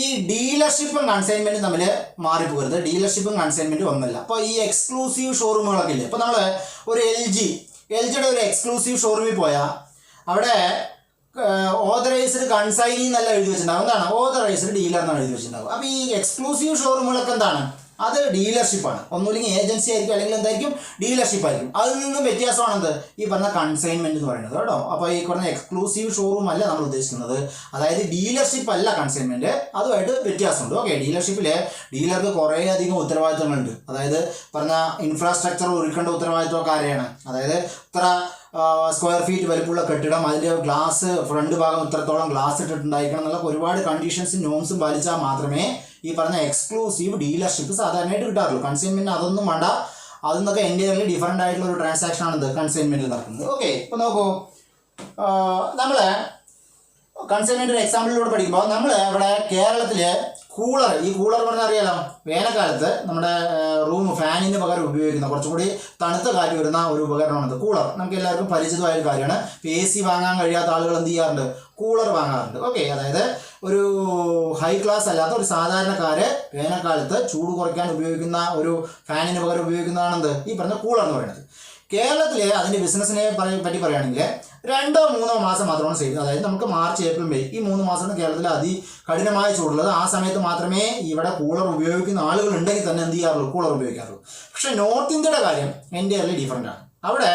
ഈ ഡീലർഷിപ്പും കൺസൈൻമെന്റും തമ്മിൽ മാറിപ്പോകരുത്. ഡീലർഷിപ്പും കൺസൈൻമെന്റും ഒന്നല്ല. അപ്പോൾ ഈ എക്സ്ക്ലൂസീവ് ഷോറൂമുകളൊക്കെ ഇല്ലേ, അപ്പോൾ നമ്മൾ ഒരു എൽജിയുടെ ഒരു എക്സ്ക്ലൂസീവ് ഷോറൂമിൽ പോയാൽ അവിടെ ഓതറൈസ്ഡ് കൺസൈനി എന്നല്ല എഴുതി വെച്ചിട്ടുണ്ടാവും, എന്താണ് ഓതറൈസ്ഡ് ഡീലർ എന്നാണ് എഴുതി വെച്ചിട്ടുണ്ടാവും. അപ്പോൾ ഈ എക്സ്ക്ലൂസീവ് ഷോറൂമുകളൊക്കെ എന്താണ്, അത് ഡീലർഷിപ്പാണ്. ഒന്നുമില്ലെങ്കിൽ ഏജൻസി ആയിരിക്കും, അല്ലെങ്കിൽ എന്തായിരിക്കും, ഡീലർഷിപ്പ് ആയിരിക്കും. അതിൽ നിന്നും വ്യത്യാസമാണെന്ത് ഈ പറഞ്ഞ കൺസൈൻമെന്റ് എന്ന് പറയുന്നത് കേട്ടോ. അപ്പോൾ ഈ പറഞ്ഞ എക്സ്ക്ലൂസീവ് ഷോറൂം അല്ല നമ്മൾ ഉദ്ദേശിക്കുന്നത്, അതായത് ഡീലർഷിപ്പ് അല്ല കൺസൈൻമെന്റ്, അതുമായിട്ട് വ്യത്യാസമുണ്ട്. ഓക്കെ, ഡീലർഷിപ്പിൽ ഡീലർക്ക് കുറേ അധികം ഉത്തരവാദിത്തങ്ങളുണ്ട്. അതായത് പറഞ്ഞ ഇൻഫ്രാസ്ട്രക്ചർ ഒരുക്കേണ്ട ഉത്തരവാദിത്തമൊക്കെ ആരെയാണ്, അതായത് ഇത്ര സ്ക്വയർ ഫീറ്റ് വലിപ്പമുള്ള കെട്ടിടം, അതിൻ്റെ ഗ്ലാസ് ഫ്രണ്ട് ഭാഗം ഇത്രത്തോളം ഗ്ലാസ് ഇട്ടിട്ടുണ്ടായിരിക്കണം എന്നുള്ള ഒരുപാട് കണ്ടീഷൻസും നോംസും പാലിച്ചാൽ മാത്രമേ ഈ പറഞ്ഞ എക്സ്ക്ലൂസീവ് ഡീലർഷിപ്പ് സാധാരണയായിട്ട് കിട്ടാറുള്ളൂ. കൺസൈൻമെന്റ് അതൊന്നും വേണ്ട, അതൊന്നൊക്കെ എൻ്റയർലി ഡിഫറൻ്റ് ആയിട്ടുള്ള ഒരു ട്രാൻസാക്ഷൻ ആണ് ഇത് കൺസൈൻമെന്റ് നടക്കുന്നത്. ഓക്കെ, ഇപ്പോൾ നോക്കൂ, നമ്മൾ കൺസൈൻമെന്റ് ഒരു എക്സാമ്പിളിലൂടെ പഠിക്കുമ്പോൾ നമ്മൾ ഇവിടെ കേരളത്തിൽ ഈ കൂളർ പറഞ്ഞാൽ അറിയാലോ, വേനൽക്കാലത്ത് നമ്മുടെ റൂം ഫാനിന് പകരം ഉപയോഗിക്കുന്ന കുറച്ചും കൂടി തണുത്ത കാറ്റ് വരുന്ന ഒരു ഉപകരണമാണിത് കൂളർ. നമുക്ക് എല്ലാവർക്കും പരിചിതമായ ഒരു കാര്യമാണ്. AC വാങ്ങാൻ കഴിയാത്ത ആളുകൾ എന്ത് ചെയ്യാറുണ്ട്, കൂളർ വാങ്ങാറുണ്ട്. ഓക്കെ, അതായത് ഒരു ഹൈ ക്ലാസ് അല്ലാത്ത ഒരു സാധാരണക്കാര് വേനൽക്കാലത്ത് ചൂട് കുറയ്ക്കാൻ ഉപയോഗിക്കുന്ന ഒരു ഫാനിന് പകരം ഉപയോഗിക്കുന്നതാണെന്ത് ഈ പറഞ്ഞ കൂളർ എന്ന് പറയുന്നത്. കേരളത്തിൽ അതിൻ്റെ ബിസിനസ്സിനെ പറ്റി പറയുകയാണെങ്കിൽ 2-3 മാസം മാത്രമാണ് സെയിൽ. അതായത് നമുക്ക് മാർച്ച്, ഏപ്രിൽ, മെയ് ഈ 3 മാസമാണ് കേരളത്തിൽ അതികഠിനമായ ചൂടുള്ളത്. ആ സമയത്ത് മാത്രമേ ഇവിടെ കൂളർ ഉപയോഗിക്കുന്ന ആളുകൾ ഉണ്ടെങ്കിൽ തന്നെ എന്ത് ചെയ്യാറുള്ളൂ, കൂളർ ഉപയോഗിക്കാറുള്ളൂ. പക്ഷേ നോർത്ത് ഇന്ത്യയുടെ കാര്യം എൻ്റയർലി ഡിഫറൻ്റ് ആണ്. അവിടെ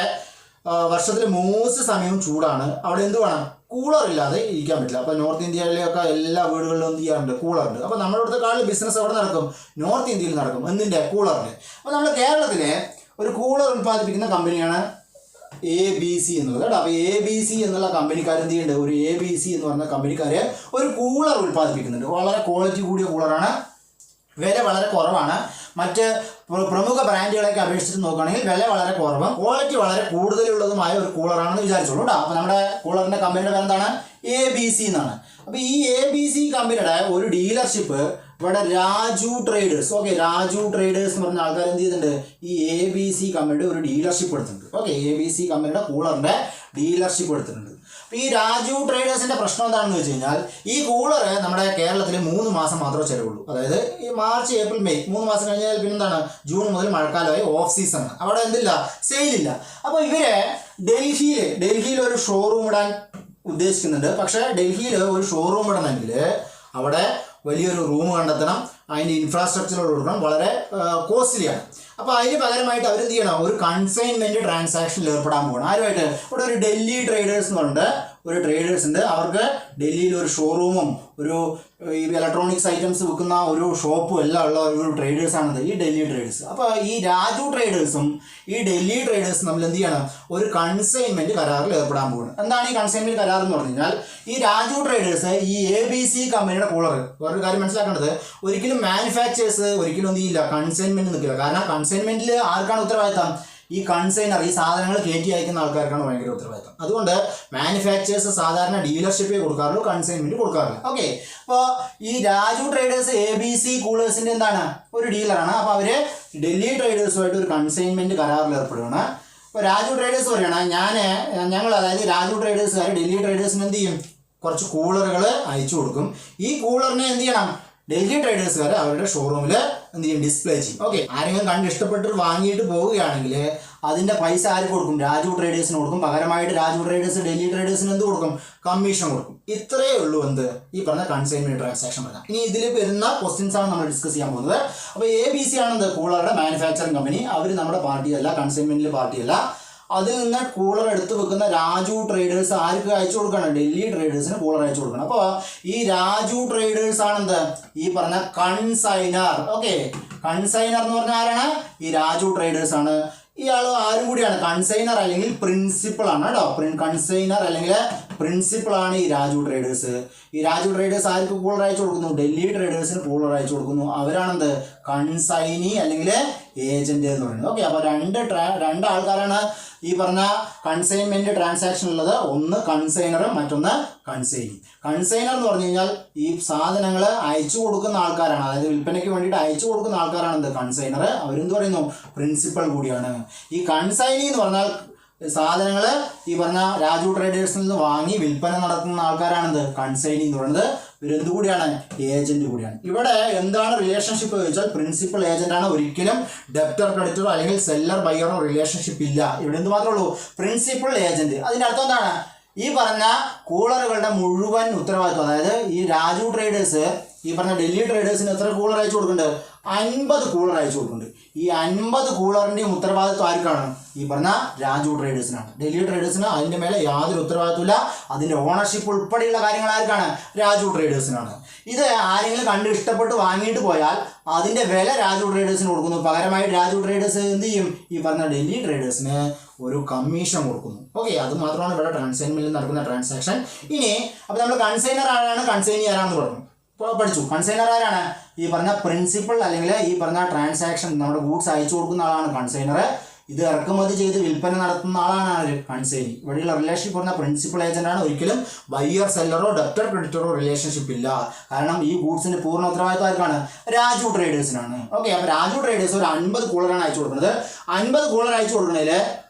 വർഷത്തിൽ മോസ്റ്റ് സമയവും ചൂടാണ്. അവിടെ എന്ത് വേണം, കൂളർ ഇല്ലാതെ ഇരിക്കാൻ പറ്റില്ല. അപ്പോൾ നോർത്ത് ഇന്ത്യയിലൊക്കെ എല്ലാ വീടുകളിലും എന്ത് ചെയ്യാറുണ്ട്, കൂളറുണ്ട്. അപ്പോൾ നമ്മുടെ ഇവിടുത്തെ കാളിൽ ബിസിനസ് എവിടെ നടക്കും, നോർത്ത് ഇന്ത്യയിൽ നടക്കും. എന്തിൻ്റെ, കൂളറിൻ്റെ. അപ്പോൾ നമ്മുടെ കേരളത്തിലെ ഒരു കൂളർ ഉൽപ്പാദിപ്പിക്കുന്ന കമ്പനിയാണ് ABC എന്നുള്ളത് കേട്ടോ. അപ്പോൾ ABC എന്നുള്ള കമ്പനിക്കാർ എന്ത് ചെയ്യുന്നുണ്ട്, ഒരു ABC എന്ന് പറഞ്ഞ കമ്പനിക്കാർ ഒരു കൂളർ ഉൽപ്പാദിപ്പിക്കുന്നുണ്ട്. വളരെ ക്വാളിറ്റി കൂടിയ കൂളറാണ്, വില വളരെ കുറവാണ്. മറ്റ് പ്രമുഖ ബ്രാൻഡുകളെയൊക്കെ അപേക്ഷിച്ചിട്ട് നോക്കുകയാണെങ്കിൽ വില വളരെ കുറവും ക്വാളിറ്റി വളരെ കൂടുതലുള്ളതുമായ ഒരു കൂളറാണെന്ന് വിചാരിച്ചോളൂ കേട്ടോ. അപ്പോൾ നമ്മുടെ കൂളറിൻ്റെ കമ്പനിയുടെ പേര് എന്താണ്, ABC എന്നാണ്. അപ്പോൾ ഈ ABC കമ്പനിയുടെ ഒരു ഡീലർഷിപ്പ് ഇവിടെ Raju traders, okay, Raju traders എന്ന് പറഞ്ഞ ആൾക്കാർ എന്ത് ചെയ്യുന്നുണ്ട്, ഈ ABC കമ്പനിയുടെ ഒരു ഡീലർഷിപ്പ് എടുത്തിട്ടുണ്ട്. ഓക്കെ, ABC കമ്പനിയുടെ കൂളറിൻ്റെ ഡീലർഷിപ്പ് എടുത്തിട്ടുണ്ട്. അപ്പോൾ ഈ രാജു ട്രേഡേഴ്സിൻ്റെ പ്രശ്നം എന്താണെന്ന് വെച്ച് കഴിഞ്ഞാൽ ഈ കൂളർ നമ്മുടെ കേരളത്തിൽ 3 മാസം മാത്രമേ ചിലവുള്ളൂ. അതായത് ഈ മാർച്ച്, ഏപ്രിൽ, മെയ് 3 മാസം കഴിഞ്ഞാൽ പിന്നെന്താണ്, ജൂൺ മുതൽ മഴക്കാലമായി ഓഫ് സീസൺ. അവിടെ എന്തില്ല, സെയിലില്ല. അപ്പോൾ ഇവര് ഡൽഹിയിൽ ഒരു ഷോറൂം ഇടാൻ ഉദ്ദേശിക്കുന്നുണ്ട്. പക്ഷേ ഡൽഹിയിൽ ഒരു ഷോറൂം ഇടണമെങ്കിൽ അവിടെ വലിയൊരു റൂം കണ്ടെത്തണം, അതിൻ്റെ ഇൻഫ്രാസ്ട്രക്ചർ കൊടുക്കണം, വളരെ കോസ്റ്റ്ലിയാണ്. അപ്പോൾ അതിന് പകരമായിട്ട് അവരെന്ത് ചെയ്യണം, ഒരു കൺസൈൻമെൻറ്റ് ട്രാൻസാക്ഷനിൽ ഏർപ്പെടാൻ പോകണം. ആരുമായിട്ട്, ഇവിടെ ഒരു ഡൽഹി ട്രേഡേഴ്സ് എന്ന് പറഞ്ഞിട്ട് ഒരു ട്രേഡേഴ്സ് ഉണ്ട്. അവർക്ക് ഡൽഹിയിൽ ഒരു ഷോറൂമും ഒരു ഈ ഇലക്ട്രോണിക്സ് ഐറ്റംസ് വിൽക്കുന്ന ഒരു ഷോപ്പും എല്ലാം ഉള്ള ഒരു ട്രേഡേഴ്സാണിത്, ഈ ഡൽഹി ട്രേഡേഴ്സ്. അപ്പോൾ ഈ രാജു ട്രേഡേഴ്സും ഈ ഡൽഹി ട്രേഡേഴ്സും നമ്മൾ എന്ത് ചെയ്യണം, ഒരു കൺസൈൻമെൻറ്റ് കരാറിൽ ഏർപ്പെടാൻ പോകുന്നത്. എന്താണ് ഈ കൺസൈൻമെൻറ്റ് കരാർ എന്ന് പറഞ്ഞു കഴിഞ്ഞാൽ, ഈ രാജു ട്രേഡേഴ്സ് ഈ ABC കമ്പനിയുടെ കൂളർ, വേറൊരു കാര്യം മനസ്സിലാക്കേണ്ടത്, ഒരിക്കലും മാനുഫാക്ചേഴ്സ് ഒരിക്കലും എന്ത് ചെയ്യില്ല, കൺസൈൻമെൻറ്റ് നിൽക്കില്ല. കാരണം കൺസൈൻമെൻറ്റിൽ ആർക്കാണ് ഉത്തരവാദിത്തം, ഈ കൺസൈനർ, ഈ സാധനങ്ങൾ കയറ്റി അയക്കുന്ന ആൾക്കാർക്കാണ് ഭയങ്കര ഉത്തരവാദിത്തം. അതുകൊണ്ട് മാനുഫാക്ചേഴ്സ് സാധാരണ ഡീലർഷിപ്പേ കൊടുക്കാറുള്ളൂ, കൺസൈൻമെൻറ്റ് കൊടുക്കാറില്ല. ഓക്കെ, അപ്പോൾ ഈ രാജു ട്രേഡേഴ്സ് ABC കൂളേഴ്സിൻ്റെ എന്താണ്, ഒരു ഡീലറാണ്. അപ്പോൾ അവർ ഡൽഹി ട്രേഡേഴ്സുമായിട്ട് ഒരു കൺസൈൻമെൻറ്റ് കരാറിൽ ഏർപ്പെടുകയാണ്. അപ്പോൾ രാജു ട്രേഡേഴ്സ് പറയണം, ഞങ്ങൾ അതായത് രാജു ട്രേഡേഴ്സുകാർ ഡൽഹി ട്രേഡേഴ്സിന് എന്ത് ചെയ്യും, കുറച്ച് കൂളറുകൾ അയച്ചു കൊടുക്കും. ഈ കൂളറിനെ എന്ത് ചെയ്യണം, ഡൽഹി ട്രേഡേഴ്സുകാർ അവരുടെ ഷോറൂമിൽ എന്ത് ചെയ്യും, ഡിസ്പ്ലേ ചെയ്യും. ഓക്കെ, ആരെങ്കിലും കണ്ട് ഇഷ്ടപ്പെട്ട് വാങ്ങിയിട്ട് പോവുകയാണെങ്കിൽ അതിൻ്റെ പൈസ ആര് കൊടുക്കും, രാജു ട്രേഡേഴ്സിന് കൊടുക്കും. പകരമായിട്ട് രാജു ട്രേഡേഴ്സ് ഡൽഹി ട്രേഡേഴ്സിന് എന്ത് കൊടുക്കും, കമ്മീഷൻ കൊടുക്കും. ഇത്രയേ ഉള്ളൂ എന്ത് ഈ പറഞ്ഞ കൺസൈൻമെൻറ്റ് ട്രാൻസാക്ഷൻ പറഞ്ഞാൽ. ഇനി ഇതിൽ വരുന്ന ക്വസ്റ്റ്യൻസ് ആണ് നമ്മൾ ഡിസ്കസ് ചെയ്യാൻ പോകുന്നത്. അപ്പോൾ ABC ആണ് എന്ത്, കൂളറുടെ മാനുഫാക്ചറിങ് കമ്പനി. അവർ നമ്മുടെ പാർട്ടിയല്ല, കൺസൈൻമെൻറ്റിലെ പാർട്ടിയല്ല. അതിൽ നിന്ന് കൂളർ എടുത്ത് വെക്കുന്ന രാജു ട്രേഡേഴ്സ് ആർക്ക് അയച്ചു കൊടുക്കണം, ഡൽഹി ട്രേഡേഴ്സിന് കൂളർ അയച്ചു കൊടുക്കണം. അപ്പോൾ ഈ രാജു ട്രേഡേഴ്സ് ആണെന്ത്, ഈ പറഞ്ഞ കൺസൈനർ. ഓക്കെ, കൺസൈനർ എന്ന് പറഞ്ഞാൽ ആരാണ്, ഈ രാജു ട്രേഡേഴ്സ് ആണ്. ഇയാൾ ആരും കൂടിയാണ്, കൺസൈനർ അല്ലെങ്കിൽ പ്രിൻസിപ്പൾ ആണ് കേട്ടോ. കൺസൈനർ അല്ലെങ്കിൽ പ്രിൻസിപ്പൾ ആണ് ഈ രാജു ട്രേഡേഴ്സ്. ഈ രാജു ട്രേഡേഴ്സ് ആർക്ക് കൂളർ അയച്ചു കൊടുക്കുന്നു, ഡൽഹി ട്രേഡേഴ്സിന് കൂളർ അയച്ചു കൊടുക്കുന്നു. അവരാണെന്ത്, കൺസൈനി അല്ലെങ്കിൽ ഏജന്റ് എന്ന് പറയുന്നത്. ഓക്കെ, അപ്പോൾ രണ്ട് ആൾക്കാരാണ് ഈ പറഞ്ഞ കൺസൈൻമെൻറ്റ് ട്രാൻസാക്ഷൻ ഉള്ളത്. ഒന്ന് കൺസൈനറും മറ്റൊന്ന് കൺസൈനി. കൺസൈനർ എന്ന് പറഞ്ഞു കഴിഞ്ഞാൽ ഈ സാധനങ്ങൾ അയച്ചു കൊടുക്കുന്ന ആൾക്കാരാണ്, അതായത് വിൽപ്പനയ്ക്ക് വേണ്ടിയിട്ട് അയച്ചു കൊടുക്കുന്ന ആൾക്കാരാണ് എന്ത്, കൺസൈനർ. അവരെന്ത് പറയുന്നു, പ്രിൻസിപ്പൽ കൂടിയാണ്. ഈ കൺസൈനി എന്ന് പറഞ്ഞാൽ സാധനങ്ങൾ ഈ പറഞ്ഞ രാജു ട്രേഡേഴ്സിൽ നിന്ന് വാങ്ങി വിൽപ്പന നടത്തുന്ന ആൾക്കാരാണെന്ത്, കൺസൈനി എന്ന് പറയുന്നത്. ഇവരെന്ത് കൂടിയാണ്, ഏജന്റ് കൂടിയാണ്. ഇവിടെ എന്താണ് റിലേഷൻഷിപ്പ് ചോദിച്ചാൽ പ്രിൻസിപ്പൽ ഏജന്റ് ആണ്. ഒരിക്കലും ഡെപ്റ്റർ ക്രെഡിറ്ററോ അല്ലെങ്കിൽ സെല്ലർ ബയ്യറോ റിലേഷൻഷിപ്പ് ഇല്ല. ഇവിടെ എന്ത് മാത്രമേ ഉള്ളൂ, പ്രിൻസിപ്പൽ ഏജന്റ്. അതിൻ്റെ അർത്ഥം എന്താണ്, ഈ പറഞ്ഞ കൂളറുകളുടെ മുഴുവൻ ഉത്തരവാദിത്വം, അതായത് ഈ രാജു ട്രേഡേഴ്സ് ഈ പറഞ്ഞ ഡൽഹി ട്രേഡേഴ്സിന് എത്ര കൂളർ അയച്ചു കൊടുക്കുന്നുണ്ട്, 50 കൂളർ അയച്ചു കൊടുക്കുന്നുണ്ട്. ഈ 50 കൂളറിൻ്റെയും ഉത്തരവാദിത്വം ആർക്കാണ്, ഈ പറഞ്ഞ രാജു ട്രേഡേഴ്സിനാണ്. ഡൽഹി ട്രേഡേഴ്സിന് അതിൻ്റെ മേലെ യാതൊരു ഉത്തരവാദിത്വമില്ല. അതിൻ്റെ ഓണർഷിപ്പ് ഉൾപ്പെടെയുള്ള കാര്യങ്ങൾ ആർക്കാണ്, രാജു ട്രേഡേഴ്സിനാണ്. ഇത് ആരെങ്കിലും കണ്ട് ഇഷ്ടപ്പെട്ട് വാങ്ങിയിട്ട് പോയാൽ അതിൻ്റെ വില രാജു ട്രേഡേഴ്സിന് കൊടുക്കുന്നു. പകരമായിട്ട് രാജു ട്രേഡേഴ്സ് എന്ത് ചെയ്യും, ഈ പറഞ്ഞ ഡൽഹി ട്രേഡേഴ്സിന് ഒരു കമ്മീഷൻ കൊടുക്കുന്നു. ഓക്കെ, അത് മാത്രമാണ് ഇവിടെ കൺസൈൻമെൻറ്റിൽ നടക്കുന്ന ട്രാൻസാക്ഷൻ. ഇനി അപ്പോൾ നമ്മൾ കൺസൈനർ ആരാണ്, കൺസൈനി ആരാണെന്ന് പറഞ്ഞു പഠിച്ചു. കൺസൈനർ ആരാണ്, ഈ പറഞ്ഞ പ്രിൻസിപ്പൾ അല്ലെങ്കിൽ ഈ പറഞ്ഞ ട്രാൻസാക്ഷൻ നമ്മുടെ ഗൂഡ്സ് അയച്ചു കൊടുക്കുന്ന ആളാണ് കൺസൈനർ. ഇത് ഇറക്കുമതി ചെയ്ത് വിൽപ്പന നടത്തുന്ന ആളാണ് ആര്, കൺസൈനി. ഇവിടെയുള്ള റിലേഷൻഷിപ്പ് പറഞ്ഞാൽ പ്രിൻസിപ്പൽ ഏജന്റാണ്. ഒരിക്കലും ബയ്യർ സെല്ലറോ ഡെപ്റ്റർ ക്രെഡിറ്ററോ റിലേഷൻഷിപ്പ് ഇല്ല. കാരണം ഈ ഗൂഡ്സിന് പൂർണ്ണ ഉത്തരവാദിത്വം ആർക്കാണ്, രാജു ട്രേഡേഴ്സിനാണ്. ഓക്കെ, അപ്പോൾ രാജു ട്രേഡേഴ്സ് ഒരു 50 കൂളറാണ് അയച്ചു കൊടുക്കുന്നത്. 50 കൂളർ അയച്ചു കൊടുക്കുന്നതിൽ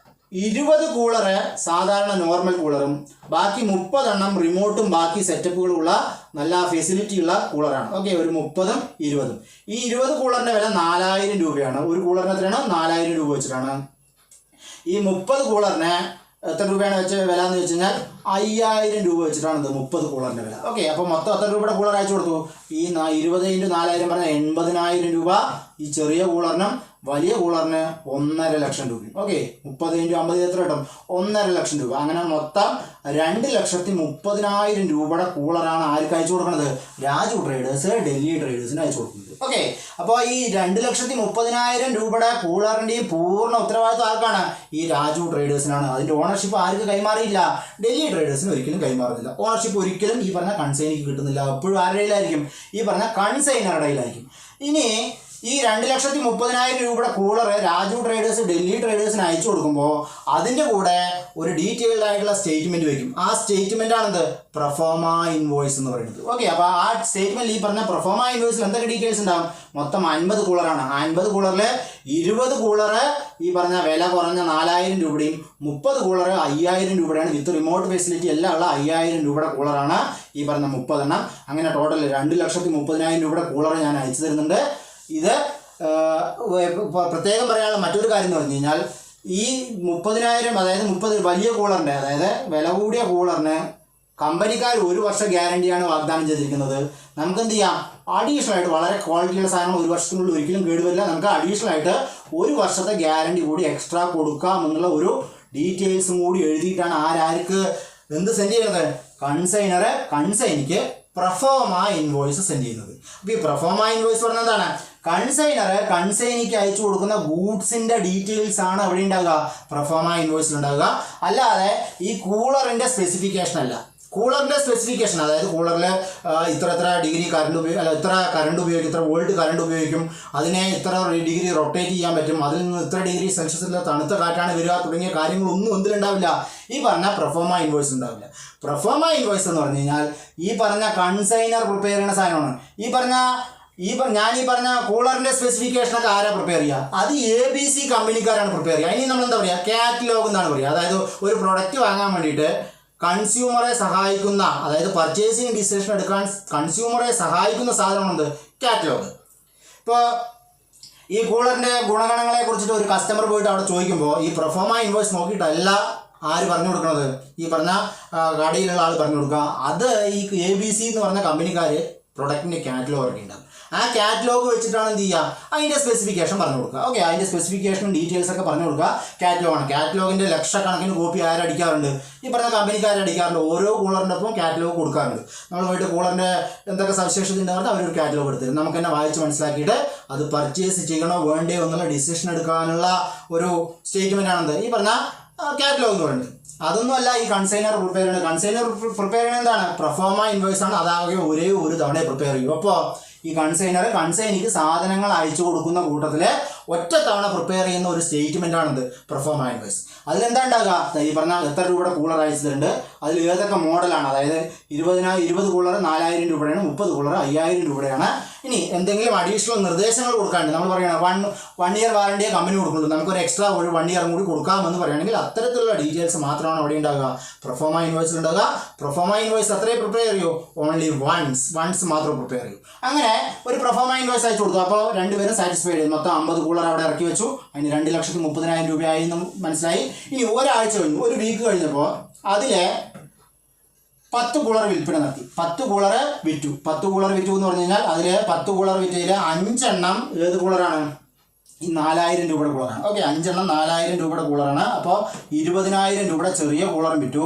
20 കൂളറ് സാധാരണ നോർമൽ കൂളറും ബാക്കി 30 എണ്ണം റിമോട്ടും ബാക്കി സെറ്റപ്പുകളുള്ള നല്ല ഫെസിലിറ്റി ഉള്ള കൂളറാണ്. ഓക്കെ, ഒരു 30ഉം 20ഉം. ഈ 20 കൂളറിൻ്റെ വില 4000 രൂപയാണ്. ഒരു കൂളറിന് എത്രയാണ്? 4000 രൂപ വെച്ചിട്ടാണ്. ഈ 30 കൂളറിന് എത്ര രൂപയാണ് വില എന്ന് വെച്ച് കഴിഞ്ഞാൽ 5000 രൂപ വെച്ചിട്ടാണ് ഇത് 30 കൂളറിൻ്റെ വില. ഓക്കെ, അപ്പോൾ മൊത്തം എത്ര രൂപയുടെ കൂളർ അയച്ചു കൊടുത്തു? ഈ 20 × 4000 പറഞ്ഞാൽ 80000 രൂപ. ഈ ചെറിയ കൂളറിനും വലിയ കൂളറിന് 1.5 ലക്ഷം രൂപ. ഓക്കെ, 30 × 50 എത്ര കിട്ടും? 1.5 ലക്ഷം രൂപ. അങ്ങനെ മൊത്തം 2,30,000 രൂപയുടെ കൂളറാണ് ആർക്ക് അയച്ചു കൊടുക്കുന്നത്? രാജു ട്രേഡേഴ്സ് ഡൽഹി ട്രേഡേഴ്സിന് അയച്ചു കൊടുക്കുന്നത്. ഓക്കെ, അപ്പോൾ ഈ 2,30,000 രൂപയുടെ കൂളറിൻ്റെയും പൂർണ്ണ ഉത്തരവാദിത്വം ആർക്കാണ്? ഈ രാജു ട്രേഡേഴ്സിനാണ്. അതിൻ്റെ ഓണർഷിപ്പ് ആർക്ക് കൈമാറിയില്ല? ഡൽഹി ട്രേഡേഴ്സിന് ഒരിക്കലും കൈമാറുന്നില്ല. ഓണർഷിപ്പ് ഒരിക്കലും ഈ പറഞ്ഞ കൺസൈനിക്ക് കിട്ടുന്നില്ല. എപ്പോഴും ആരുടെ കയ്യിലായിരിക്കും? ഈ പറഞ്ഞ കൺസൈനറുടെ കയ്യിലായിരിക്കും. ഇനി ഈ 2,30,000 രൂപയുടെ കൂളർ രാജു ട്രേഡേഴ്സ് ഡൽഹി ട്രേഡേഴ്സിന് അയച്ചു കൊടുക്കുമ്പോൾ അതിൻ്റെ കൂടെ ഒരു ഡീറ്റെയിൽഡ് ആയിട്ടുള്ള സ്റ്റേറ്റ്മെൻറ്റ് വയ്ക്കും. ആ സ്റ്റേറ്റ്മെൻ്റ് ആണെന്ത്? പ്രൊഫോമ ഇൻവോയ്സ് എന്ന് പറയുന്നത്. ഓക്കെ, അപ്പോൾ ആ സ്റ്റേറ്റ്മെൻറ്റ് ഈ പറഞ്ഞ പ്രൊഫോമ ഇൻവോയ്സിൽ എന്തൊക്കെ ഡീറ്റെയിൽസ് ഉണ്ടാകും? മൊത്തം 50 കൂളറാണ്. 50 കൂളറിൽ 20 കൂളറ് ഈ പറഞ്ഞ വില കുറഞ്ഞ 4000 രൂപയുടെയും 30 കൂളറ് 5000 രൂപയുടെയാണ്. വിത്ത് റിമോട്ട് ഫെസിലിറ്റി എല്ലാം ഉള്ള 5000 രൂപയുടെ കൂളറാണ് ഈ പറഞ്ഞ 30 എണ്ണം. അങ്ങനെ ടോട്ടൽ 2,30,000 രൂപയുടെ കൂളർ ഞാൻ അയച്ചു തരുന്നുണ്ട്. ഇത് പ്രത്യേകം പറയാനുള്ള മറ്റൊരു കാര്യം എന്ന് പറഞ്ഞു കഴിഞ്ഞാൽ ഈ 30,000 അതായത് 30 വലിയ കൂളറിൻ്റെ അതായത് വില കൂടിയ കൂളറിന് കമ്പനിക്കാർ 1 വർഷ ഗ്യാരണ്ടിയാണ് വാഗ്ദാനം ചെയ്തിരിക്കുന്നത്. നമുക്ക് എന്ത് ചെയ്യാം? അഡീഷണൽ ആയിട്ട് വളരെ ക്വാളിറ്റിയുള്ള സാധനങ്ങൾ 1 വർഷത്തിനുള്ളിൽ ഒരിക്കലും കേടുവരില്ല. നമുക്ക് അഡീഷണൽ ആയിട്ട് 1 വർഷത്തെ ഗ്യാരണ്ടി കൂടി എക്സ്ട്രാ കൊടുക്കാം എന്നുള്ള ഒരു ഡീറ്റെയിൽസും കൂടി എഴുതിയിട്ടാണ് ആർക്ക് എന്ത് സെൻഡ് ചെയ്യുന്നത്? കൺസൈനിക്ക് പ്രൊഫോമ ഇൻവോയ്സ് സെൻഡ് ചെയ്യുന്നത്. അപ്പോൾ ഈ പ്രൊഫോമ ഇൻവോയ്സ് പറഞ്ഞാൽ എന്താണ്? കൺസൈനിക്ക് അയച്ചു കൊടുക്കുന്ന ഗൂഡ്സിൻ്റെ ഡീറ്റെയിൽസ് ആണ് അവിടെ ഉണ്ടാകുക, പ്രൊഫോമ ഇൻവോയ്സിൽ ഉണ്ടാകുക. അല്ലാതെ ഈ കൂളറിൻ്റെ സ്പെസിഫിക്കേഷൻ അല്ല. കൂളറിൻ്റെ സ്പെസിഫിക്കേഷൻ അതായത് കൂളറിൽ ഇത്ര ഡിഗ്രി കറണ്ട് ഇത്ര കറണ്ട് ഉപയോഗിക്കും, ഇത്ര വോൾട്ട് കറണ്ട് ഉപയോഗിക്കും, അതിനെ ഇത്ര ഡിഗ്രി റൊട്ടേറ്റ് ചെയ്യാൻ പറ്റും, അതിൽ നിന്ന് ഇത്ര ഡിഗ്രി സെൽഷ്യസിലെ തണുത്ത കാറ്റാണ് വരിക തുടങ്ങിയ കാര്യങ്ങളൊന്നും എന്തിലുണ്ടാവില്ല? ഈ പറഞ്ഞ പ്രൊഫോമ ഇൻവോയ്സ് ഉണ്ടാവില്ല. പ്രൊഫോമ ഇൻവോയ്സ് എന്ന് പറഞ്ഞു കഴിഞ്ഞാൽ ഈ പറഞ്ഞ കൺസൈനർ പ്രിപ്പയർ ചെയ്യുന്ന സാധനമാണ്. ഞാൻ ഈ പറഞ്ഞ കൂളറിൻ്റെ സ്പെസിഫിക്കേഷനൊക്കെ ആരാ പ്രിപ്പയർ ചെയ്യുക? അത് ABC കമ്പനിക്കാരാണ് പ്രിപ്പയർ ചെയ്യുക. ഇനി നമ്മൾ എന്താ പറയുക? കാറ്റലോഗ് എന്നാണ് പറയുക. അതായത് ഒരു പ്രൊഡക്റ്റ് വാങ്ങാൻ വേണ്ടിയിട്ട് കൺസ്യൂമറെ സഹായിക്കുന്ന, അതായത് പർച്ചേസിങ് ഡിസിഷൻ എടുക്കാൻ കൺസ്യൂമറെ സഹായിക്കുന്ന സാധനമുണ്ട് കാറ്റലോഗ്. ഇപ്പോൾ ഈ കൂളറിൻ്റെ ഗുണഗണങ്ങളെ കുറിച്ചിട്ട് ഒരു കസ്റ്റമർ പോയിട്ട് അവിടെ ചോദിക്കുമ്പോൾ ഈ പ്രൊഫോമ ഇൻവോയ്സ് നോക്കിയിട്ടല്ല ആര് പറഞ്ഞു കൊടുക്കുന്നത്? ഈ പറഞ്ഞ കടയിലുള്ള ആൾ പറഞ്ഞു കൊടുക്കുക. അത് ഈ ABC എന്ന് പറഞ്ഞ കമ്പനിക്കാർ പ്രൊഡക്റ്റിൻ്റെ കാറ്റലോഗ് ഒക്കെ ഉണ്ടാകും. ആ കാറ്റലോഗ് വെച്ചിട്ടാണ് എന്ത് ചെയ്യുക? അതിൻ്റെ സ്പെസിഫിക്കേഷൻ പറഞ്ഞു കൊടുക്കുക. ഓക്കെ, അതിൻ്റെ സ്പെസിഫിക്കേഷനും ഡീറ്റെയിൽസ് ഒക്കെ പറഞ്ഞു കൊടുക്കുക. കാറ്റലോഗാണ്. കാറ്റലോഗിൻ്റെ ലക്ഷക്കണക്കിന് കോപ്പി ആരടിക്കാറുണ്ട്? ഈ പറഞ്ഞ കമ്പനിക്കാരടിക്കാറുണ്ട്. ഓരോ കൂളറിൻ്റെ ഒപ്പം കാറ്റലോഗ് കൊടുക്കാറുണ്ട്. നമ്മൾ പോയിട്ട് കൂളറിൻ്റെ എന്തൊക്കെ സവിശേഷത ഉണ്ടെന്ന് അവരൊരു കാറ്റലോഗ് എടുത്തരും. നമുക്ക് തന്നെ വായിച്ച് മനസ്സിലാക്കിയിട്ട് അത് പർച്ചേസ് ചെയ്യണോ വേണ്ടയോ എന്നുള്ള ഡിസിഷൻ എടുക്കാനുള്ള ഒരു സ്റ്റേറ്റ്മെൻ്റ് ആണെന്ത്? ഈ പറഞ്ഞ കാറ്റലോഗ് എന്ന് പറയുന്നത്. അതൊന്നുമല്ല ഈ കൺസൈനർ പ്രിപ്പയർ ചെയ്യുന്നത്. കൺസൈനർ പ്രിപ്പയർ ചെയ്യുന്നത് എന്താണ്? പ്രൊഫോമ ഇൻവോയ്സ് ആണ്. അതാകെ ഒരേ ഒരു തവണ പ്രിപ്പയർ ചെയ്യും. അപ്പോൾ ഈ കൺസൈനിക്ക് സാധനങ്ങൾ അയച്ചു കൊടുക്കുന്ന കൂട്ടത്തിൽ ഒറ്റ തവണ പ്രിപ്പയർ ചെയ്യുന്ന ഒരു സ്റ്റേറ്റ്മെൻ്റ് ആണിത് പ്രൊഫോമ ഇൻവോയ്സ്. അതിലെന്താ ഉണ്ടാകുക? ഈ പറഞ്ഞാൽ എത്ര രൂപയുടെ കൂളർ അയച്ചിട്ടുണ്ട്, അതിൽ ഏതൊക്കെ മോഡലാണ്, അതായത് 20 കൂളർ 4000 രൂപയുടെയാണ്, 30 കൂളർ 5000 രൂപയുടെയാണ്. ഇനി എന്തെങ്കിലും അഡീഷണൽ നിർദ്ദേശങ്ങൾ കൊടുക്കാണ്ട് നമ്മൾ പറയണം 1 ഇയർ വാറണ്ടിയെ കമ്പനി കൊടുക്കുള്ളൂ, നമുക്കൊരു എക്സ്ട്രാ ഒരു 1 ഇയർ കൂടി കൊടുക്കാമെന്ന് പറയുകയാണെങ്കിൽ അത്തരത്തിലുള്ള ഡീറ്റെയിൽസ് മാത്രമാണ് അവിടെ ഉണ്ടാകുക പ്രൊഫോമ ഇൻവോയ്സിൽ ഉണ്ടാകുക. പ്രൊഫോമ ഇൻവോയ്സ് അത്രേ പ്രിപ്പയർ ചെയ്യൂ? ഓൺലി വൺസ് മാത്രം പ്രിപ്പയർ ചെയ്യൂ. അങ്ങനെ ഒരു പ്രൊഫോമ ഇൻവോയ്സ് അയച്ചു കൊടുത്തു. അപ്പോൾ രണ്ടുപേരും സാറ്റിസ്ഫൈഡ് ചെയ്തു. മൊത്തം 50 കൂളർ അവിടെ ഇറക്കി വെച്ചു. അതിന് 2,30,000 രൂപയായി എന്ന് മനസ്സിലായി. ഇനി ഒരാഴ്ച കഴിഞ്ഞു, ഒരു വീക്ക് കഴിഞ്ഞപ്പോൾ അതിലെ 10 കൂളർ വിൽപ്പന നടത്തി. 10 കൂളർ വിറ്റു. 10 കൂളർ വിറ്റു എന്ന് പറഞ്ഞു കഴിഞ്ഞാൽ അതിൽ 10 കൂളർ വിറ്റതിൽ 5 എണ്ണം ഏത് കൂളറാണ്? ഈ 4000 രൂപയുടെ കൂളറാണ്. ഓക്കെ, 5 എണ്ണം 4000 രൂപയുടെ കൂളറാണ്. അപ്പോൾ 20,000 രൂപയുടെ ചെറിയ കൂളറും വിറ്റു.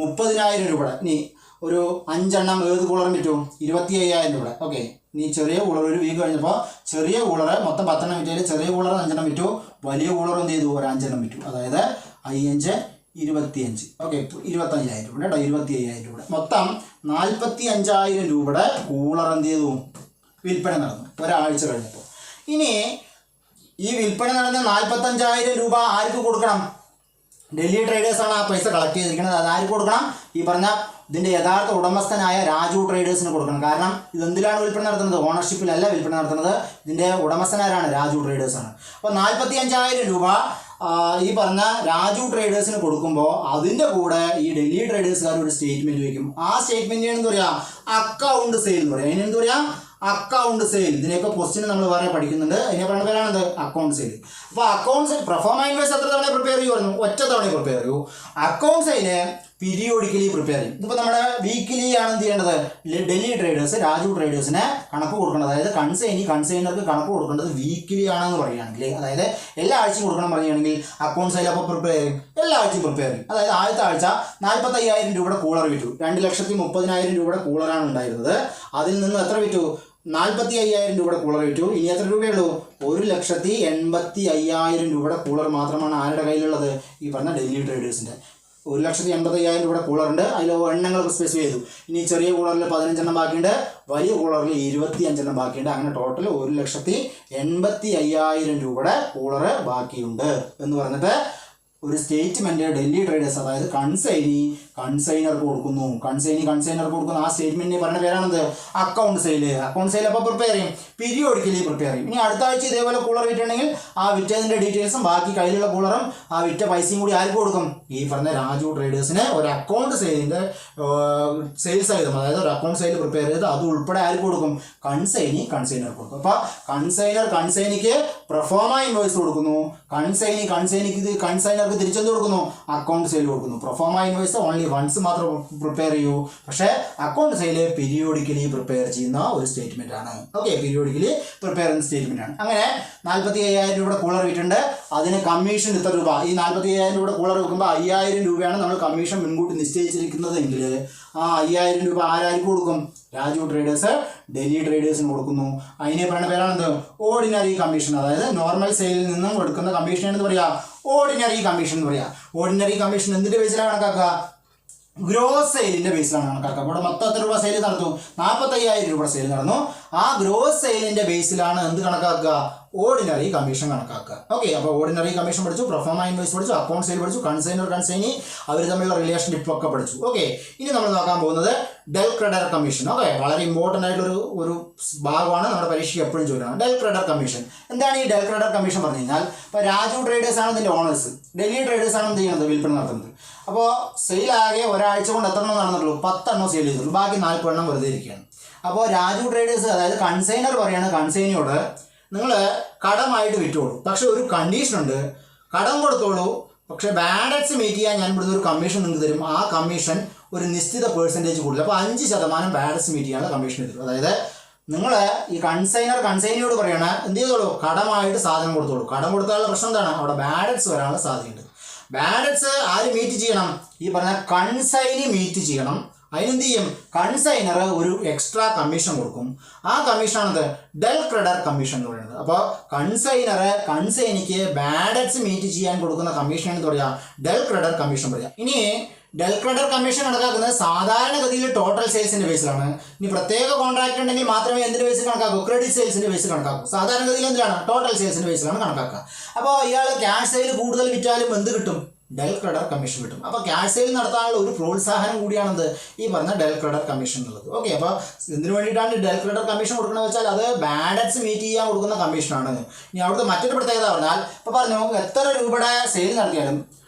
30,000 രൂപയുടെ ഇനി ഒരു 5 എണ്ണം ഏത് കൂളറും വിറ്റു? 25,000 രൂപയുടെ. ഓക്കെ, ഇനി ചെറിയ കൂളർ ഒരു വീക്ക് കഴിഞ്ഞപ്പോൾ ചെറിയ കൂളർ മൊത്തം 10 എണ്ണം വിറ്റതിൽ ചെറിയ കൂളർ 5 എണ്ണം വിറ്റു. വലിയ കൂളർ എന്ത് ചെയ്തു? ഒരു 5 എണ്ണം വിറ്റു. അതായത് 5 25. ഓക്കെ, 25,000 രൂപ കേട്ടോ. 25,000 രൂപ മൊത്തം 45,000 രൂപയുടെ കൂളർ എന്ത് ചെയ്തു? വിൽപ്പന നടന്നു ഒരാഴ്ച കഴിഞ്ഞപ്പോൾ. ഇനി ഈ വിൽപ്പന നടന്ന 45,000 രൂപ ആർക്ക് കൊടുക്കണം? ഡൽഹി ട്രേഡേഴ്സാണ് ആ പൈസ കളക്ട് ചെയ്തിരിക്കുന്നത്. അത് ആർക്ക് കൊടുക്കണം? ഈ പറഞ്ഞ ഇതിൻ്റെ യഥാർത്ഥ ഉടമസ്ഥനായ രാജു ട്രേഡേഴ്സിന് കൊടുക്കണം. കാരണം ഇതെന്തിലാണ് വിൽപ്പന നടത്തുന്നത്? ഓണർഷിപ്പിലല്ല വിൽപ്പന നടത്തുന്നത്. ഇതിൻ്റെ ഉടമസ്ഥനാരാണ്? രാജു ട്രേഡേഴ്സാണ്. അപ്പോൾ 45,000 രൂപ ഈ പറഞ്ഞ രാജു ട്രേഡേഴ്സിന് കൊടുക്കുമ്പോൾ അതിൻ്റെ കൂടെ ഈ ഡൽഹി ട്രേഡേഴ്സുകാർ ഒരു സ്റ്റേറ്റ്മെൻറ്റ് വയ്ക്കും. ആ സ്റ്റേറ്റ്മെൻറ്റിന് എന്താ പറയുക, അക്കൗണ്ട് സെയിൽ എന്ന് പറയുക. അതിനെന്താ പറയുക, അക്കൗണ്ട് സെയിൽ. ഇതിനെയൊക്കെ ക്വസ്റ്റ്യൻ നമ്മൾ വേറെ പഠിക്കുന്നുണ്ട്. അതിനെ പറയുന്ന പേരാണത് അക്കൗണ്ട് സെയിൽ. അപ്പോൾ അക്കൗണ്ട് സെയിൽ പ്രൊഫോമ ഇൻവോയ്സ് എത്ര തവണ പ്രിപ്പയർ ചെയ്യുമായിരുന്നു, ഒറ്റ തവണ പ്രിപ്പയർ ചെയ്യൂ. അക്കൗണ്ട് സെയില് പീരിയോഡിക്കലി പ്രിപ്പയർ ചെയ്യും. ഇപ്പോൾ നമ്മുടെ വീക്കിലി ആണ് എന്ത് ചെയ്യേണ്ടത്, ഡൽഹി ട്രേഡേഴ്സ് രാജു ട്രേഡേഴ്സിന് കണക്ക് കൊടുക്കേണ്ടത്. അതായത് കൺസൈനർക്ക് കണക്ക് കൊടുക്കേണ്ടത് വീക്കിലി ആണെന്ന് പറയുകയാണെങ്കിൽ, അതായത് എല്ലാ ആഴ്ചയും കൊടുക്കണം പറയുകയാണെങ്കിൽ അക്കൗണ്ട് സെയിൽ അപ്പോൾ പ്രിപ്പയർ ചെയ്യും, എല്ലാ ആഴ്ചയും പ്രിപ്പയർ ചെയ്യും. അതായത് ആദ്യത്തെ ആഴ്ച 45,000 രൂപയുടെ കൂളർ വിറ്റു. 2,30,000 രൂപയുടെ കൂളറാണ് ഉണ്ടായിരുന്നത്. അതിൽ നിന്ന് എത്ര വിറ്റു, 45,000 രൂപയുടെ കൂളർ വിറ്റു. ഇനി എത്ര രൂപയുള്ളൂ, 1,85,000 രൂപയുടെ കൂളർ മാത്രമാണ് ആരുടെ കയ്യിലുള്ളത്, ഈ പറഞ്ഞ ഡൽഹി ട്രേഡേഴ്സിൻ്റെ. 1,85,000 രൂപയുടെ കൂളറുണ്ട്. അതിൽ എണ്ണങ്ങൾ സ്പെസിഫൈ ചെയ്തു. ഇനി ചെറിയ കൂളറിൽ 15 എണ്ണം ബാക്കിയുണ്ട്, വലിയ കൂളറിൽ 25 എണ്ണം ബാക്കിയുണ്ട്. അങ്ങനെ ടോട്ടൽ 1,85,000 രൂപയുടെ കൂളറ് ബാക്കിയുണ്ട് എന്ന് പറഞ്ഞിട്ട് ഒരു സ്റ്റേറ്റ്മെൻറ്റ് ഡൽഹി ട്രേഡേഴ്സ്, അതായത് കൺസൈനർക്ക് കൊടുക്കുന്നു. കൺസൈനർക്ക് കൊടുക്കുന്നു. ആ സ്റ്റേറ്റ്മെൻറ്റിന് പറഞ്ഞ പേരാണത് അക്കൗണ്ട് സെയിൽ. അക്കൗണ്ട് സെയിൽ അപ്പോൾ പ്രിപ്പയർ ചെയ്യും, പീരിയോഡിക്കലി പ്രിപ്പയർ ചെയ്യും. ഇനി അടുത്ത ആഴ്ച ഇതേപോലെ കൂളർ വിറ്റുണ്ടെങ്കിൽ ആ വിറ്റതിൻ്റെ ഡീറ്റെയിൽസും ബാക്കി കയ്യിലുള്ള കൂളറും ആ വിറ്റ പൈസയും കൂടി ആർക്ക് കൊടുക്കും, ഈ പറഞ്ഞ രാജു ട്രേഡേഴ്സിന് ഒരു അക്കൗണ്ട് സെയിലിൻ്റെ സെയിൽസ് ആയിരുന്നു. അതായത് ഒരു അക്കൗണ്ട് സെയിൽ പ്രിപ്പയർ ചെയ്ത് അത് ഉൾപ്പെടെ ആർക്ക് കൊടുക്കും, കൺസൈനർക്ക് കൊടുക്കും. അപ്പോൾ കൺസൈനിക്ക് പ്രൊഫോമ ഇൻവോയ്സ് കൊടുക്കുന്നു. കൺസൈനർക്ക് തിരിച്ചെന്ത് കൊടുക്കുന്നു, അക്കൗണ്ട് സെയിൽ കൊടുക്കുന്നു. പ്രൊഫോമ ഇൻവോയ്സ് ഓൺലി വൺസ് മാത്രം പ്രിപ്പയർ ചെയ്യൂ. പക്ഷേ അക്കൗണ്ട് സെയിൽ പീരിയോഡിക്കലി പ്രിപ്പയർ ചെയ്യുന്ന ഒരു സ്റ്റേറ്റ്മെന്റ് ആണ്. ഓക്കെ, പീരിയോഡിക്കലി പ്രിപ്പയർ ചെയ്യുന്ന സ്റ്റേറ്റ്മെന്റ് ആണ്. അങ്ങനെ 45,000 രൂപയുടെ കൂളർ വിറ്റുണ്ട്. അതിന് കമ്മീഷൻ ഇത്ര രൂപ. ഈ 45,000 രൂപയുടെ കൂളർ വെക്കുമ്പോൾ 5,000 രൂപയാണ് നമ്മൾ കമ്മീഷൻ മുൻകൂട്ടി നിശ്ചയിച്ചിരിക്കുന്നതെങ്കിൽ ആ 5,000 രൂപ ആരാർക്ക് കൊടുക്കും, രാജു ട്രേഡേഴ്സ് ഡൽഹി ട്രേഡേഴ്സിന് കൊടുക്കുന്നു. അതിനെ പറയുന്ന പേരാണെന്ത്, ഓർഡിനറി കമ്മീഷൻ. അതായത് നോർമൽ സെയിലിൽ നിന്നും എടുക്കുന്ന കമ്മീഷൻ എന്ന് പറയാ ഓർഡിനറി കമ്മീഷൻ എന്ന് പറയാം. ഓർഡിനറി കമ്മീഷൻ എന്തിൻ്റെ ബേസിലാണ് കണക്കാക്കുക, ഗ്രോസ് സെയിലിൻ്റെ ബേസിലാണ് കണക്കാക്കുക. ഇവിടെ മൊത്തം എത്ര രൂപ സെയിൽ നടത്തും, 45,000 രൂപ സെയിൽ നടന്നു. ആ ഗ്രോസ് സെയിലിൻ്റെ ബേസിലാണ് എന്ത് കണക്കാക്കുക, ഓർഡിനറി കമ്മീഷൻ കണക്കാക്കുക. ഓക്കെ, അപ്പോൾ ഓർഡിനറി കമ്മീഷൻ പഠിച്ചു, പ്രൊഫോമ ഇൻവോയ്സ് പഠിച്ചു, അക്കൗണ്ട് സെയിൽ പഠിച്ചു, കൺസൈനി അവർ തമ്മിലുള്ള റിലേഷൻഷിപ്പ് ഒക്കെ പഠിച്ചു. ഓക്കെ, ഇനി നമ്മൾ നോക്കാൻ പോകുന്നത് ഡെൽ ക്രെഡർ കമ്മീഷൻ. ഓക്കെ, വളരെ ഇമ്പോർട്ടൻ്റ് ആയിട്ടുള്ള ഒരു ഭാഗമാണ്, നമ്മുടെ പരീക്ഷയ്ക്ക് എപ്പോഴും ചോദിക്കണം. ഡെൽ ക്രെഡർ കമ്മീഷൻ എന്താണ്? ഈ ഡെൽ ക്രെഡർ കമ്മീഷൻ പറഞ്ഞു കഴിഞ്ഞാൽ, ഇപ്പോൾ രാജു ട്രേഡേഴ്സ് ആണ് ഇതിൻ്റെ ഓണേഴ്സ്, ഡൽഹി ട്രേഡേഴ്സ് ആണ് എന്ത് ചെയ്യുന്നത്, വിൽപ്പന നടത്തുന്നത്. അപ്പോൾ സെയിലാകെ ഒരാഴ്ച കൊണ്ട് എത്ര എണ്ണം നടന്നിട്ടുള്ളൂ, 10 എണ്ണം സെയിൽ ചെയ്തിട്ടുള്ളൂ, ബാക്കി 40 എണ്ണം വെറുതെ ഇരിക്കുകയാണ്. അപ്പോൾ രാജു ട്രേഡേഴ്സ്, അതായത് കൺസൈനർ പറയാണ് കൺസൈനിയോട്, നിങ്ങൾ കടമായിട്ട് വിറ്റോളൂ, പക്ഷെ ഒരു കണ്ടീഷനുണ്ട്, കടം കൊടുത്തോളൂ, പക്ഷേ ബാഡ് ഡെറ്റ്സ് മീറ്റ് ചെയ്യാൻ ഞാൻ ഇവിടുന്ന് ഒരു കമ്മീഷൻ നിങ്ങൾക്ക് തരും. ആ കമ്മീഷൻ ഒരു നിശ്ചിത പെർസെൻറ്റേജ് കൂടുതൽ, അപ്പോൾ 5% ബാഡ് ഡെറ്റ്സ് മീറ്റ് ചെയ്യാനുള്ള കമ്മീഷൻ തരും. അതായത് നിങ്ങൾ ഈ കൺസൈനിയോട് പറയണ എന്ത് ചെയ്തോളൂ, കടമായിട്ട് സാധനം കൊടുത്തോളൂ. കടം കൊടുത്താലുള്ള പ്രശ്നം എന്താണ്, അവിടെ ബാഡ് ഡെറ്റ്സ് വരാനുള്ള സാധ്യതയുണ്ട്. ബാഡ് ഡെറ്റ്സ് ആര് മീറ്റ് ചെയ്യണം, ഈ പറഞ്ഞ കൺസൈനി മീറ്റ് ചെയ്യണം. അതിനെന്ത് ചെയ്യും, കൺസൈനർ ഒരു എക്സ്ട്രാ കമ്മീഷൻ കൊടുക്കും. ആ കമ്മീഷനാണത് ഡെൽ ക്രെഡർ കമ്മീഷൻ എന്ന് പറയുന്നത്. അപ്പോൾ കൺസൈനിക്ക് ബാഡ് ഡെറ്റ്സ് മീറ്റ് ചെയ്യാൻ കൊടുക്കുന്ന കമ്മീഷൻ എന്ന് പറയാം ഡെൽ ക്രെഡർ കമ്മീഷൻ പറയാം. ഇനി ഡെൽ ക്രെഡർ കമ്മീഷൻ കണക്കാക്കുന്നത് സാധാരണഗതിയിൽ ടോട്ടൽ സെയിൽസിന്റെ ബേസിലാണ്. ഇനി പ്രത്യേക കോൺട്രാക്ട് ഉണ്ടെങ്കിൽ മാത്രമേ എന്തിന്റെ ബേസിൽ കണക്കാക്കൂ, ക്രെഡിറ്റ് സെയിൽസിന്റെ ബേസിൽ കണക്കാക്കൂ. സാധാരണഗതിയിൽ എന്തിനാണ്, ടോട്ടൽ സെയിൽസിന്റെ ബേസിലാണ് കണക്കാക്കുക. അപ്പോൾ ഇയാൾ ക്യാഷ് സെയിൽ കൂടുതൽ വിറ്റാലും എന്ത് കിട്ടും, ഡെൽ ക്രെഡർ കമ്മീഷൻ കിട്ടും. അപ്പോൾ ക്യാഷ് സെയിൽ നടത്താനുള്ള ഒരു പ്രോത്സാഹനം കൂടിയാണെന്ത്, ഈ പറഞ്ഞ ഡെൽ ക്രെഡർ കമ്മീഷൻ എന്നുള്ളത്. ഓക്കെ, അപ്പോൾ ഇതിനു വേണ്ടിയിട്ടാണ് ഡെൽ ക്രെഡർ കമ്മീഷൻ കൊടുക്കുന്നത് വെച്ചാൽ അത് ബാഡ് ഡെറ്റ്സ് മീറ്റ് ചെയ്യാൻ കൊടുക്കുന്ന കമ്മീഷനാണ്. ഇനി അവിടുത്തെ മറ്റൊരു പ്രത്യേകത പറഞ്ഞാൽ, ഇപ്പോൾ പറഞ്ഞു എത്ര രൂപയുടെ സെയിൽ നടത്തിയാലും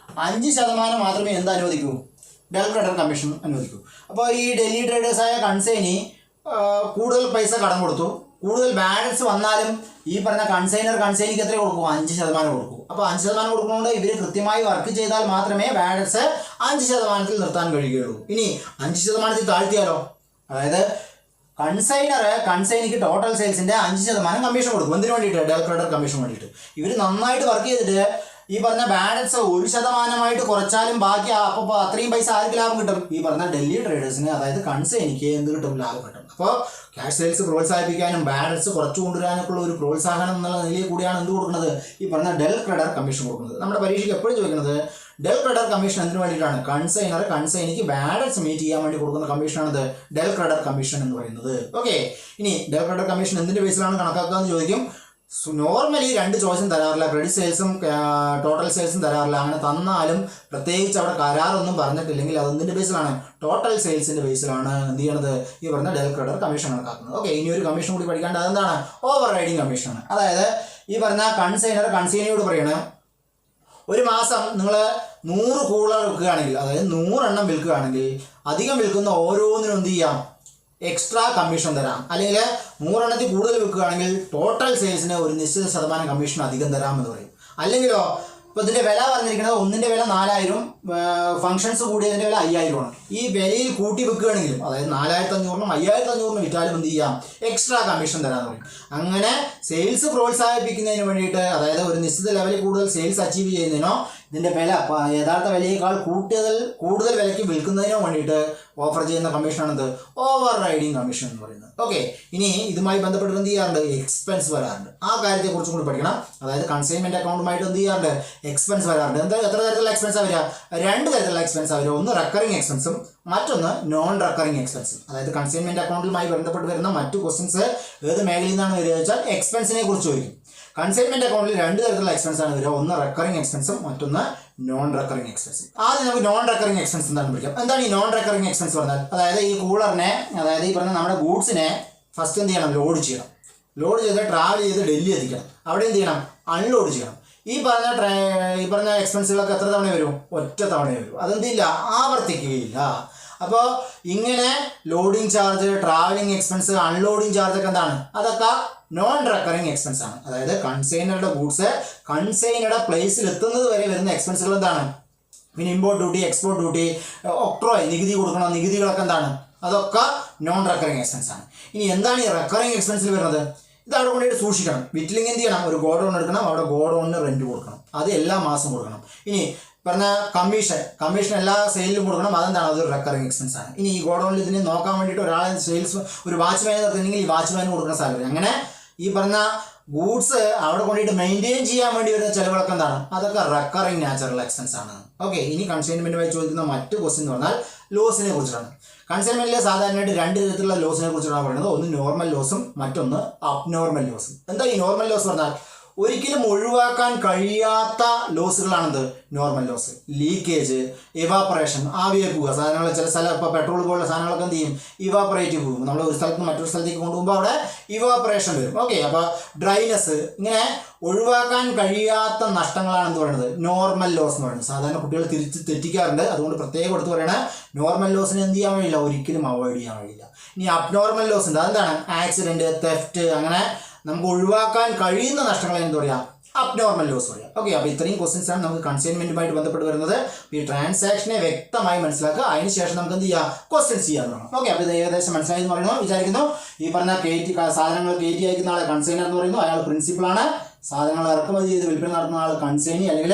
5% മാത്രമേ എന്ത് അനുവദിക്കൂ, ഡെൽ ക്രെഡർ കമ്മീഷൻ അനുവദിക്കൂ. അപ്പോൾ ഈ ഡൽഹി ട്രേഡേഴ്സായ കൺസൈനി കൂടുതൽ പൈസ കടം കൊടുത്തു, കൂടുതൽ ബാഡ് ഡെറ്റ്സ് വന്നാലും ഈ പറഞ്ഞ കൺസൈനിക്ക് എത്ര കൊടുക്കും, 5% കൊടുക്കും. അപ്പോൾ 5% കൊടുക്കുന്നതുകൊണ്ട് ഇവർ കൃത്യമായി വർക്ക് ചെയ്താൽ മാത്രമേ ബാഡ് ഡെറ്റ്സ് 5% നിർത്താൻ കഴിയുകയുള്ളൂ. ഇനി 5% താഴ്ത്തിയാലോ, അതായത് കൺസൈനിക്ക് ടോട്ടൽ സെയിൽസിൻ്റെ 5% കമ്മീഷൻ കൊടുക്കും. എന്തിനു വേണ്ടിയിട്ട്, ഡെൽ ക്രെഡർ കമ്മീഷൻ വേണ്ടിയിട്ട്. ഇവർ നന്നായിട്ട് വർക്ക് ചെയ്തിട്ട് ഈ പറഞ്ഞ ബാഡ് ഡെറ്റ്സ് 1% കുറച്ചാലും ബാക്കി അപ്പോൾ അത്രയും പൈസ ആർക്ക് ലാഭം കിട്ടും, ഈ പറഞ്ഞ ഡൽഹി ട്രേഡേഴ്സിന്, അതായത് കൺസൈനിക്ക് എന്ത് കിട്ടും, ലാഭം കിട്ടും. അപ്പോൾ ക്യാഷ് സെയിൽസ് പ്രോത്സാഹിപ്പിക്കാനും ബാഡ് ഡെറ്റ്സ് കുറച്ചു കൊണ്ടുവരാനൊക്കെയുള്ള ഒരു പ്രോത്സാഹനം എന്നുള്ള നിലയിൽ കൂടിയാണ് എന്ത് കൊടുക്കുന്നത്, ഈ പറഞ്ഞ ഡെൽ ക്രെഡർ കമ്മീഷൻ കൊടുക്കുന്നത്. നമ്മുടെ പരീക്ഷയ്ക്ക് എപ്പോഴും ചോദിക്കുന്നത് ഡെൽ ക്രെഡർ കമ്മീഷൻ എന്തിനു വേണ്ടിയിട്ടാണ്, കൺസൈനിക്ക് ബാഡ് ഡെറ്റ്സ് മീറ്റ് ചെയ്യാൻ വേണ്ടി കൊടുക്കുന്ന കമ്മീഷനാണിത് ഡെൽ ക്രെഡർ കമ്മീഷൻ എന്ന് പറയുന്നത്. ഓക്കെ, ഇനി ഡെൽ ക്രെഡർ കമ്മീഷൻ എന്തിൻ്റെ ബേസിലാണ് കണക്കാക്കുക എന്ന് ചോദിക്കും. നോർമലി 2 ചോയ്സും തരാറില്ല, ക്രെഡിറ്റ് സെയിൽസും ടോട്ടൽ സെയിൽസും തരാറില്ല. അങ്ങനെ തന്നാലും പ്രത്യേകിച്ച് അവിടെ കരാറൊന്നും പറഞ്ഞിട്ടില്ലെങ്കിൽ അതെന്തിൻ്റെ ബേസിലാണ്, ടോട്ടൽ സെയിൽസിൻ്റെ ബേസിലാണ് എന്ത് ചെയ്യണത്, ഈ പറഞ്ഞ ഡെൽ ക്രെഡർ കമ്മീഷൻ കണക്കാക്കുന്നത്. ഓക്കെ, ഇനി ഒരു കമ്മീഷൻ കൂടി പഠിക്കേണ്ടത് അതെന്താണ്, ഓവർ റൈഡിങ് കമ്മീഷനാണ്. അതായത് ഈ പറഞ്ഞ കൺസൈനിയോട് പറയണ ഒരു മാസം നിങ്ങൾ 100 കൂളർ വിൽക്കുകയാണെങ്കിൽ, അതായത് 100 എണ്ണം വിൽക്കുകയാണെങ്കിൽ അധികം വിൽക്കുന്ന ഓരോന്നിനും എന്ത് ചെയ്യാം, എക്സ്ട്രാ കമ്മീഷൻ തരാം. അല്ലെങ്കിൽ 100 എണ്ണത്തിൽ കൂടുതൽ വിൽക്കുകയാണെങ്കിൽ ടോട്ടൽ സെയിൽസിന് ഒരു നിശ്ചിത ശതമാനം കമ്മീഷൻ അധികം തരാമെന്ന് പറയും. അല്ലെങ്കിലോ ഇപ്പോൾ ഇതിൻ്റെ വില പറഞ്ഞിരിക്കുന്നത് ഒന്നിൻ്റെ വില 4000, ഫംഗ്ഷൻസ് കൂടിയതിൻ്റെ വില 5000 ആണ്. ഈ വിലയിൽ കൂട്ടി വിൽക്കുകയാണെങ്കിലും, അതായത് 4500-നും 5500-നും വിറ്റാലും എന്ത് ചെയ്യാം, എക്സ്ട്രാ കമ്മീഷൻ തരാമെന്ന് പറയും. അങ്ങനെ സെയിൽസ് പ്രോത്സാഹിപ്പിക്കുന്നതിന് വേണ്ടിയിട്ട്, അതായത് ഒരു നിശ്ചിത ലെവലിൽ കൂടുതൽ സെയിൽസ് അച്ചീവ് ചെയ്യുന്നതിനോ ഇതിൻ്റെ വില യഥാർത്ഥ വിലയേക്കാൾ കൂടുതൽ വിലയ്ക്ക് വിൽക്കുന്നതിനോ വേണ്ടിയിട്ട് ഓഫർ ചെയ്യുന്ന കമ്മീഷനാണിത് ഓവർ റൈഡിങ് കമ്മീഷൻ എന്ന് പറയുന്നത്. ഓക്കെ, ഇനി ഇതുമായി ബന്ധപ്പെട്ട് എന്ത് ചെയ്യാറുണ്ട്, എക്സ്പെൻസ് വരാറുണ്ട്. ആ കാര്യത്തെക്കുറിച്ചും കൂടി പഠിക്കണം. അതായത് കൺസൈൻമെൻറ്റ് അക്കൗണ്ടുമായിട്ട് എന്ത് ചെയ്യാറുണ്ട്, എക്സ്പെൻസ് വരാറുണ്ട്. എത്ര തരത്തിലുള്ള എക്സ്പെൻസ് വരിക, 2 തരത്തിലുള്ള എക്സ്പെൻസ് വരിക. ഒന്ന് റെക്കറിങ് എക്സ്പെൻസും മറ്റൊന്ന് നോൺ റെക്കറിങ് എക്സ്പെൻസും. അതായത് കൺസൈൻമെൻറ്റ് അക്കൗണ്ടുമായി ബന്ധപ്പെട്ട് വരുന്ന മറ്റു ക്വസ്റ്റ്യൻസ് ഏത് മേഖലയിൽ നിന്നാണ് വരിക വെച്ചാൽ എക്സ്പെൻസിനെ കുറിച്ച് ചോദിക്കും. കൺസൈൻമെൻറ്റ് അക്കൗണ്ടിൽ 2 തരത്തിലുള്ള എക്സ്പെൻസ് ആണ് വരിക. ഒന്ന് റെക്കറിങ് എക്സ്പെൻസും മറ്റൊന്ന് നോൺ റെക്കറിങ് എക്സ്പെൻസും. ആദ്യം നമുക്ക് നോൺ റെക്കറിങ് എക്സ്പെൻസ് എന്താണെന്ന് പഠിക്കാം. എന്താണ് ഈ നോൺ റെക്കറിങ് എക്സ്പെൻസ് പറഞ്ഞാൽ, അതായത് ഈ കൂളറിനെ, അതായത് ഈ പറഞ്ഞ നമ്മുടെ ഗൂഡ്സിനെ ഫസ്റ്റ് എന്ത് ചെയ്യണം, ലോഡ് ചെയ്യണം. ലോഡ് ചെയ്ത് ട്രാവൽ ചെയ്ത് ഡൽഹി എത്തിക്കണം. അവിടെ എന്ത് ചെയ്യണം, അൺലോഡ് ചെയ്യണം. ഈ പറഞ്ഞ എക്സ്പെൻസുകളൊക്കെ എത്ര തവണ വരും, ഒറ്റ തവണ വരും. അതെന്തില്ല, ആവർത്തിക്കുകയില്ല. അപ്പോൾ ഇങ്ങനെ loading charge, travelling expense, unloading charge ഒക്കെ എന്താണ്, അതൊക്കെ നോൺ റെക്കറിങ് എക്സ്പെൻസ് ആണ്. അതായത് കൺസൈനറുടെ ഗൂഡ്സ് കൺസൈനറുടെ പ്ലേസിൽ എത്തുന്നത് വരെ വരുന്ന എക്സ്പെൻസുകൾ എന്താണ്, പിന്നെ import duty, export duty, octroi നികുതി കൊടുക്കണം, നികുതികളൊക്കെ എന്താണ്, അതൊക്കെ നോൺ റെക്കറിങ് എക്സ്പെൻസ് ആണ്. ഇനി എന്താണ് ഈ റെക്കറിങ് എക്സ്പെൻസിൽ വരുന്നത്, ഇത് അവിടെ കൊണ്ടുപോയിട്ട് സൂക്ഷിക്കണം. വീട്ടിലെങ്കിൽ എന്ത് ചെയ്യണം, ഒരു ഗോഡൗൺ എടുക്കണം, അവിടെ ഗോഡൗണിന് റെൻറ്റ് കൊടുക്കണം, അത് എല്ലാ മാസം കൊടുക്കണം. ഇനി പറഞ്ഞ കമ്മീഷൻ എല്ലാ സെയിലിലും കൊടുക്കണം, അതെന്താണ്, അതൊരു റെക്കറിങ് എക്സ്പെൻസ് ആണ്. ഇനി ഈ ഗോഡൗണിൽ ഇതിനെ നോക്കാൻ വേണ്ടിയിട്ട് ഒരാളെ ഒരു വാച്ച്മാനെ നിർത്തുന്നെങ്കിൽ ഈ വാച്ച്മാന് കൊടുക്കുന്ന സാലറി. അങ്ങനെ ഈ പറഞ്ഞ ഗൂഡ്സ് അവിടെ കൊണ്ടിട്ട് മെയിൻറ്റെയിൻ ചെയ്യാൻ വേണ്ടി വരുന്ന ചിലവുകളൊക്കെ എന്താണ്, അതൊക്കെ റെക്കറിങ് നാച്ചുറൽ എക്സ്പെൻസ് ആണ്. ഓക്കെ, ഇനി കൺസൈൻമെൻറ്റുമായി ചോദിക്കുന്ന മറ്റു ക്വസ്റ്റ്യൻ എന്ന് പറഞ്ഞാൽ ലോസിനെ കുറിച്ചിട്ടാണ്. കൺസൈൻമെൻറ്റിൽ സാധാരണയായിട്ട് 2 തരത്തിലുള്ള ലോസിനെ കുറിച്ചിട്ടാണ് പറയുന്നത്. ഒന്ന് നോർമൽ ലോസും മറ്റൊന്ന് അബ്നോർമൽ ലോസും. എന്താ ഈ നോർമൽ ലോസ് പറഞ്ഞാൽ, ഒരിക്കലും ഒഴിവാക്കാൻ കഴിയാത്ത ലോസുകളാണെന്ത്, നോർമൽ ലോസ്. ലീക്കേജ്, ഇവാപ്പറേഷൻ, ആവിയെ പോവുക. സാധനങ്ങൾ ചില സ്ഥലം, ഇപ്പോൾ പെട്രോൾ പോലുള്ള സാധനങ്ങളൊക്കെ എന്ത് ചെയ്യും, ഇവാപ്പറേറ്റ് പോകും. നമ്മൾ ഒരു സ്ഥലത്ത് നിന്ന് മറ്റൊരു സ്ഥലത്തേക്ക് കൊണ്ടുപോകുമ്പോൾ അവിടെ ഇവാപ്പറേഷൻ വരും. ഓക്കെ, അപ്പോൾ ഡ്രൈനെസ്, ഇങ്ങനെ ഒഴിവാക്കാൻ കഴിയാത്ത നഷ്ടങ്ങളാണ് എന്ത് പറയുന്നത്, നോർമൽ ലോസ് എന്ന് പറയുന്നത്. സാധാരണ കുട്ടികൾ തെറ്റിക്കാറുണ്ട്. അതുകൊണ്ട് പ്രത്യേകം എടുത്ത് പറയണേ, നോർമൽ ലോസിന് എന്ത് ചെയ്യാൻ കഴിയില്ല, ഒരിക്കലും അവോയ്ഡ് ചെയ്യാൻ കഴിയില്ല. ഇനി അബ്നോർമൽ ലോസ് ഉണ്ട്. അതെന്താണ്, ആക്സിഡൻറ്റ്, തെഫ്റ്റ്, അങ്ങനെ നമുക്ക് ഒഴിവാക്കാൻ കഴിയുന്ന നഷ്ടങ്ങളെ എന്താ പറയുക, അബ്നോർമൽ ലോസ് പറയാം. ഓക്കെ, അപ്പോൾ ഇത്രയും ക്വസ്റ്റ്യൻസ് ആണ് നമുക്ക് കൺസൈൻമെൻറ്റുമായിട്ട് ബന്ധപ്പെട്ട് വരുന്നത്. ഈ ട്രാൻസാക്ഷനെ വ്യക്തമായി മനസ്സിലാക്കുക. അതിനുശേഷം നമുക്ക് എന്ത് ചെയ്യുക, ക്വസ്റ്റ്യൻസ് ചെയ്യാൻ തുടങ്ങും. ഓക്കെ, അപ്പോൾ ഇത് ഏകദേശം മനസ്സിലായി എന്ന് പറയുന്നു വിചാരിക്കുന്നു. ഈ പറഞ്ഞ സാധനങ്ങൾ കയറ്റി അയക്കുന്ന ആളെ കൺസൈനർ എന്ന് പറയുന്നു. അയാൾ പ്രിൻസിപ്പളാണ്. സാധനങ്ങൾ ഇറക്കുമതി ചെയ്ത് വിൽപ്പന നടത്തുന്ന ആൾ കൺസൈനി അല്ലെങ്കിൽ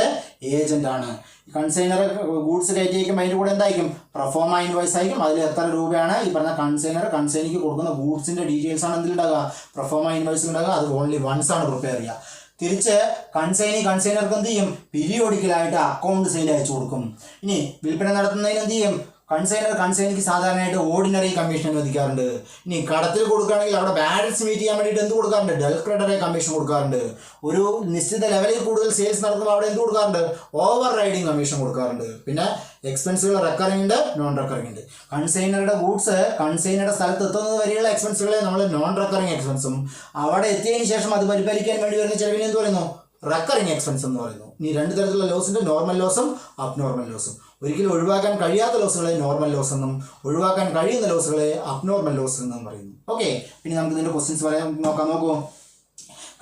ഏജന്റ് ആണ്. കൺസൈനർ ഗൂഡ്സ് കയറ്റി അയക്കുമ്പോൾ അതിൻ്റെ കൂടെ എന്തായിരിക്കും, പ്രൊഫോമ ഇൻവോയ്സ് ആയിരിക്കും. അതിൽ എത്ര രൂപയാണ് ഈ പറഞ്ഞ കൺസൈനിക്ക് കൊടുക്കുന്ന ഗൂഡ്സിൻ്റെ ഡീറ്റെയിൽസ് ആണ് എന്തിലുണ്ടാകുക, പ്രൊഫോമ ഇൻവോയ്സിൽ ഉണ്ടാകുക. അത് ഓൺലി വൺസ് ആണ് പ്രിപ്പയർ ചെയ്യുക. തിരിച്ച് കൺസൈനർക്ക് എന്ത് ചെയ്യും, പീരിയോഡിക്കലായിട്ട് അക്കൗണ്ട് സെയിൽ അയച്ചു കൊടുക്കും. ഇനി വിൽപ്പന നടത്തുന്നതിന് എന്ത് ചെയ്യും, കൺസൈനിക്ക് സാധാരണയായിട്ട് ഓർഡിനറി കമ്മീഷൻ അനുവദിക്കാറുണ്ട്. ഇനി കടത്തിൽ കൊടുക്കുകയാണെങ്കിൽ അവിടെ ബാലൻസ് മീറ്റ് ചെയ്യാൻ വേണ്ടിയിട്ട് എന്ത് കൊടുക്കാറുണ്ട്, ഡെൽ ക്രെഡിറ്ററി കമ്മീഷൻ കൊടുക്കാറുണ്ട്. ഒരു നിശ്ചിത ലെവലിൽ കൂടുതൽ സെയിൽസ് നടത്തുമ്പോൾ അവിടെ എന്ത് കൊടുക്കാറുണ്ട്, ഓവർ റൈഡിങ് കമ്മീഷൻ കൊടുക്കാറുണ്ട്. പിന്നെ എക്സ്പെൻസുകൾ റെക്കറിംഗ് ഉണ്ട്, നോൺ റെക്കറിംഗ് ഉണ്ട്. കൺസൈനറുടെ ഗൂഡ്സ് കൺസൈനറുടെ സ്ഥലത്ത് എത്തുന്നത് വരെയുള്ള എക്സ്പെൻസുകളെ നമ്മൾ നോൺ റെക്കറിംഗ് എക്സ്പെൻസും, അവിടെ എത്തിയതിന് ശേഷം അത് പരിപാലിക്കാൻ വേണ്ടി വരുന്ന ചിലവിനെ എന്ത് പറയുന്നു, റെക്കറിംഗ് എക്സ്പെൻസ് എന്ന് പറയുന്നു. ഇനി 2 തരത്തിലുള്ള ലോസുണ്ട്, നോർമൽ ലോസും അബ്നോർമൽ ലോസും. ഒരിക്കലും ഒഴിവാക്കാൻ കഴിയാത്ത ലോസുകളെ നോർമൽ ലോസ് എന്നും ഒഴിവാക്കാൻ കഴിയുന്ന ലോസുകളെ അബ്നോർമൽ ലോസ് എന്നും പറയുന്നു. ഓക്കെ, പിന്നെ നമുക്ക് ഇതിൻ്റെ ക്വസ്റ്റ്യൻസ് നോക്കൂ.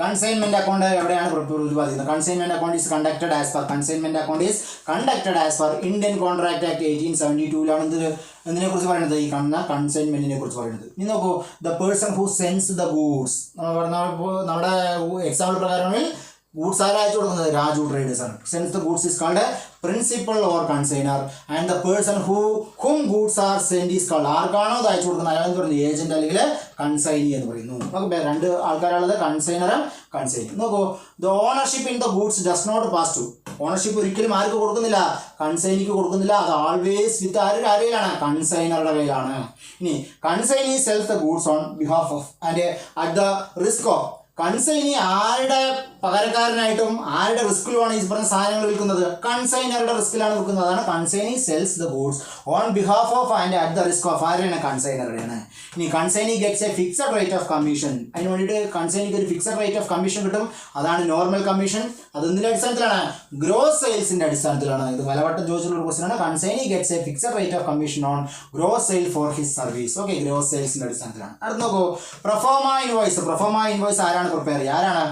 കൺസൈൻമെന്റ് അക്കൗണ്ട് എവിടെയാണ് പ്രതിപാദിക്കുന്നത്? Consignment account is conducted as per Indian contract act 1872 ഇതിനെ കുറിച്ച് പറയുന്നത്, ഈ കൺസൈൻമെന്റിനെ കുറിച്ച് പറയുന്നത്. ഇനി നോക്കൂ, the person who sends the goods. നമ്മുടെ എക്സാമ്പിൾ പ്രകാരമാണെങ്കിൽ ഗൂഡ്സ് ആരാ അയച്ചു കൊടുക്കുന്നത്, രാജു ട്രേഡേഴ്സ് ആണ്. Sends the goods is called principal or consignor and the person whom goods are send is called. ആർക്കാണോ അത് അയച്ചു കൊടുക്കുന്നത് അയാൾ എന്ന് പറയുന്നത് ഏജന്റ് അല്ലെങ്കിൽ കൺസൈനി എന്ന് പറയുന്നു. നമുക്ക് 2 ആൾക്കാരുള്ളത്, കൺസൈനറും കൺസൈനി. നോക്കൂ, the ownership in the goods does not pass to. Ownership ഒരിക്കലും ആർക്ക് കൊടുക്കുന്നില്ല, കൺസൈനിക്ക് കൊടുക്കുന്നില്ല. അത് ആൾവേസ് വിത്ത് ആരുടെ കയ്യിലാണ്, കൺസൈനറുടെ കയ്യിലാണ്. ഇനി consignee sells the goods on behalf of and at the risk of. Consignee ആരുടെ പകരക്കാരനായിട്ടും ആരുടെ റിസ്കിലുമാണ് ഈ പറഞ്ഞ സാധനങ്ങൾ വിൽക്കുന്നത്? കൺസൈനറുടെ റിസ്കിലാണ് വിൽക്കുന്നത്. അതാണ് consignee sells the goods on behalf of and at the risk of. ആരുടെയാണ്? കൺസൈനറുടെയാണ്. ഇനി consignee gets a fixed rate of commission. അതിന് വേണ്ടിയിട്ട് കൺസൈനിക്ക് ഒരു ഫിക്സഡ് റേറ്റ് ഓഫ് കമ്മീഷൻ കിട്ടും. അതാണ് നോർമൽ കമ്മീഷൻ. അത് എന്തിൻ്റെ അടിസ്ഥാനത്തിലാണ്? ഗ്രോസ് സെയിൽസിന്റെ അടിസ്ഥാനത്തിലാണ്. ഇത് പലവട്ടം ചോദിച്ചിട്ടുള്ള ഒരു ക്വസ്റ്റ്യൻ ആണ്. Consignee gets a fixed rate of commission on gross sale for his service. Okay, gross സെയിൽസിന്റെ അടിസ്ഥാനത്തിലാണ്. അടുത്ത് നോക്കൂ, പ്രൊഫോമ ഇൻവോയ്സ്. പ്രൊഫോമ ഇൻവോയ്സ് ആരാണ് പ്രിപ്പയർ ചെയ്യുക? ആരാണ്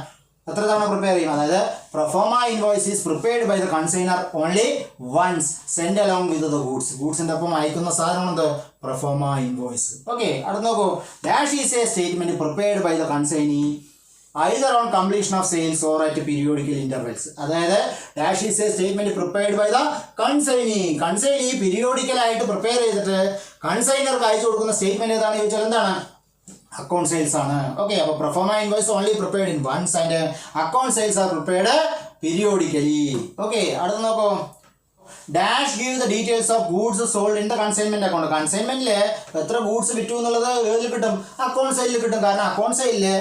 എത്ര തവണ പ്രിപ്പയർ ചെയ്യും? അതായത് proforma invoice is prepared by the consignor only once send along with the goods. ഗൂഡ്സിന്റെ ഒപ്പം അയക്കുന്ന സാധനമുണ്ട് പ്രൊഫോമ ഇൻവോയ്സ്. ഓക്കെ, അടുത്ത് നോക്കൂ, dash is a statement prepared by the consignee either on completion of sales or at periodical intervals. അതായത് dash is a statement prepared by the consignee. Consignee periodical ആയിട്ട് prepare ചെയ്തിട്ട് കൺസൈനർക്ക് അയച്ചു കൊടുക്കുന്ന statement ഏതാണ് ചോദിച്ചാൽ എന്താണ്? അക്കൗണ്ട് സെയിൽസ് ആണ്. ഓക്കെ, അപ്പോൾ proforma invoice only prepared in once and account sales are prepared periodically. Okay, അടുത്ത് നോക്കൂ, dash give the details of goods sold in the consignment account. കൺസൈൻമെന്റിൽ എത്ര ഗൂഡ്സ് വിറ്റു എന്നുള്ളത് ഏതിൽ കിട്ടും? അക്കൗണ്ട് സെയിലിൽ കിട്ടും. കാരണം അക്കൗണ്ട് സെയിലില്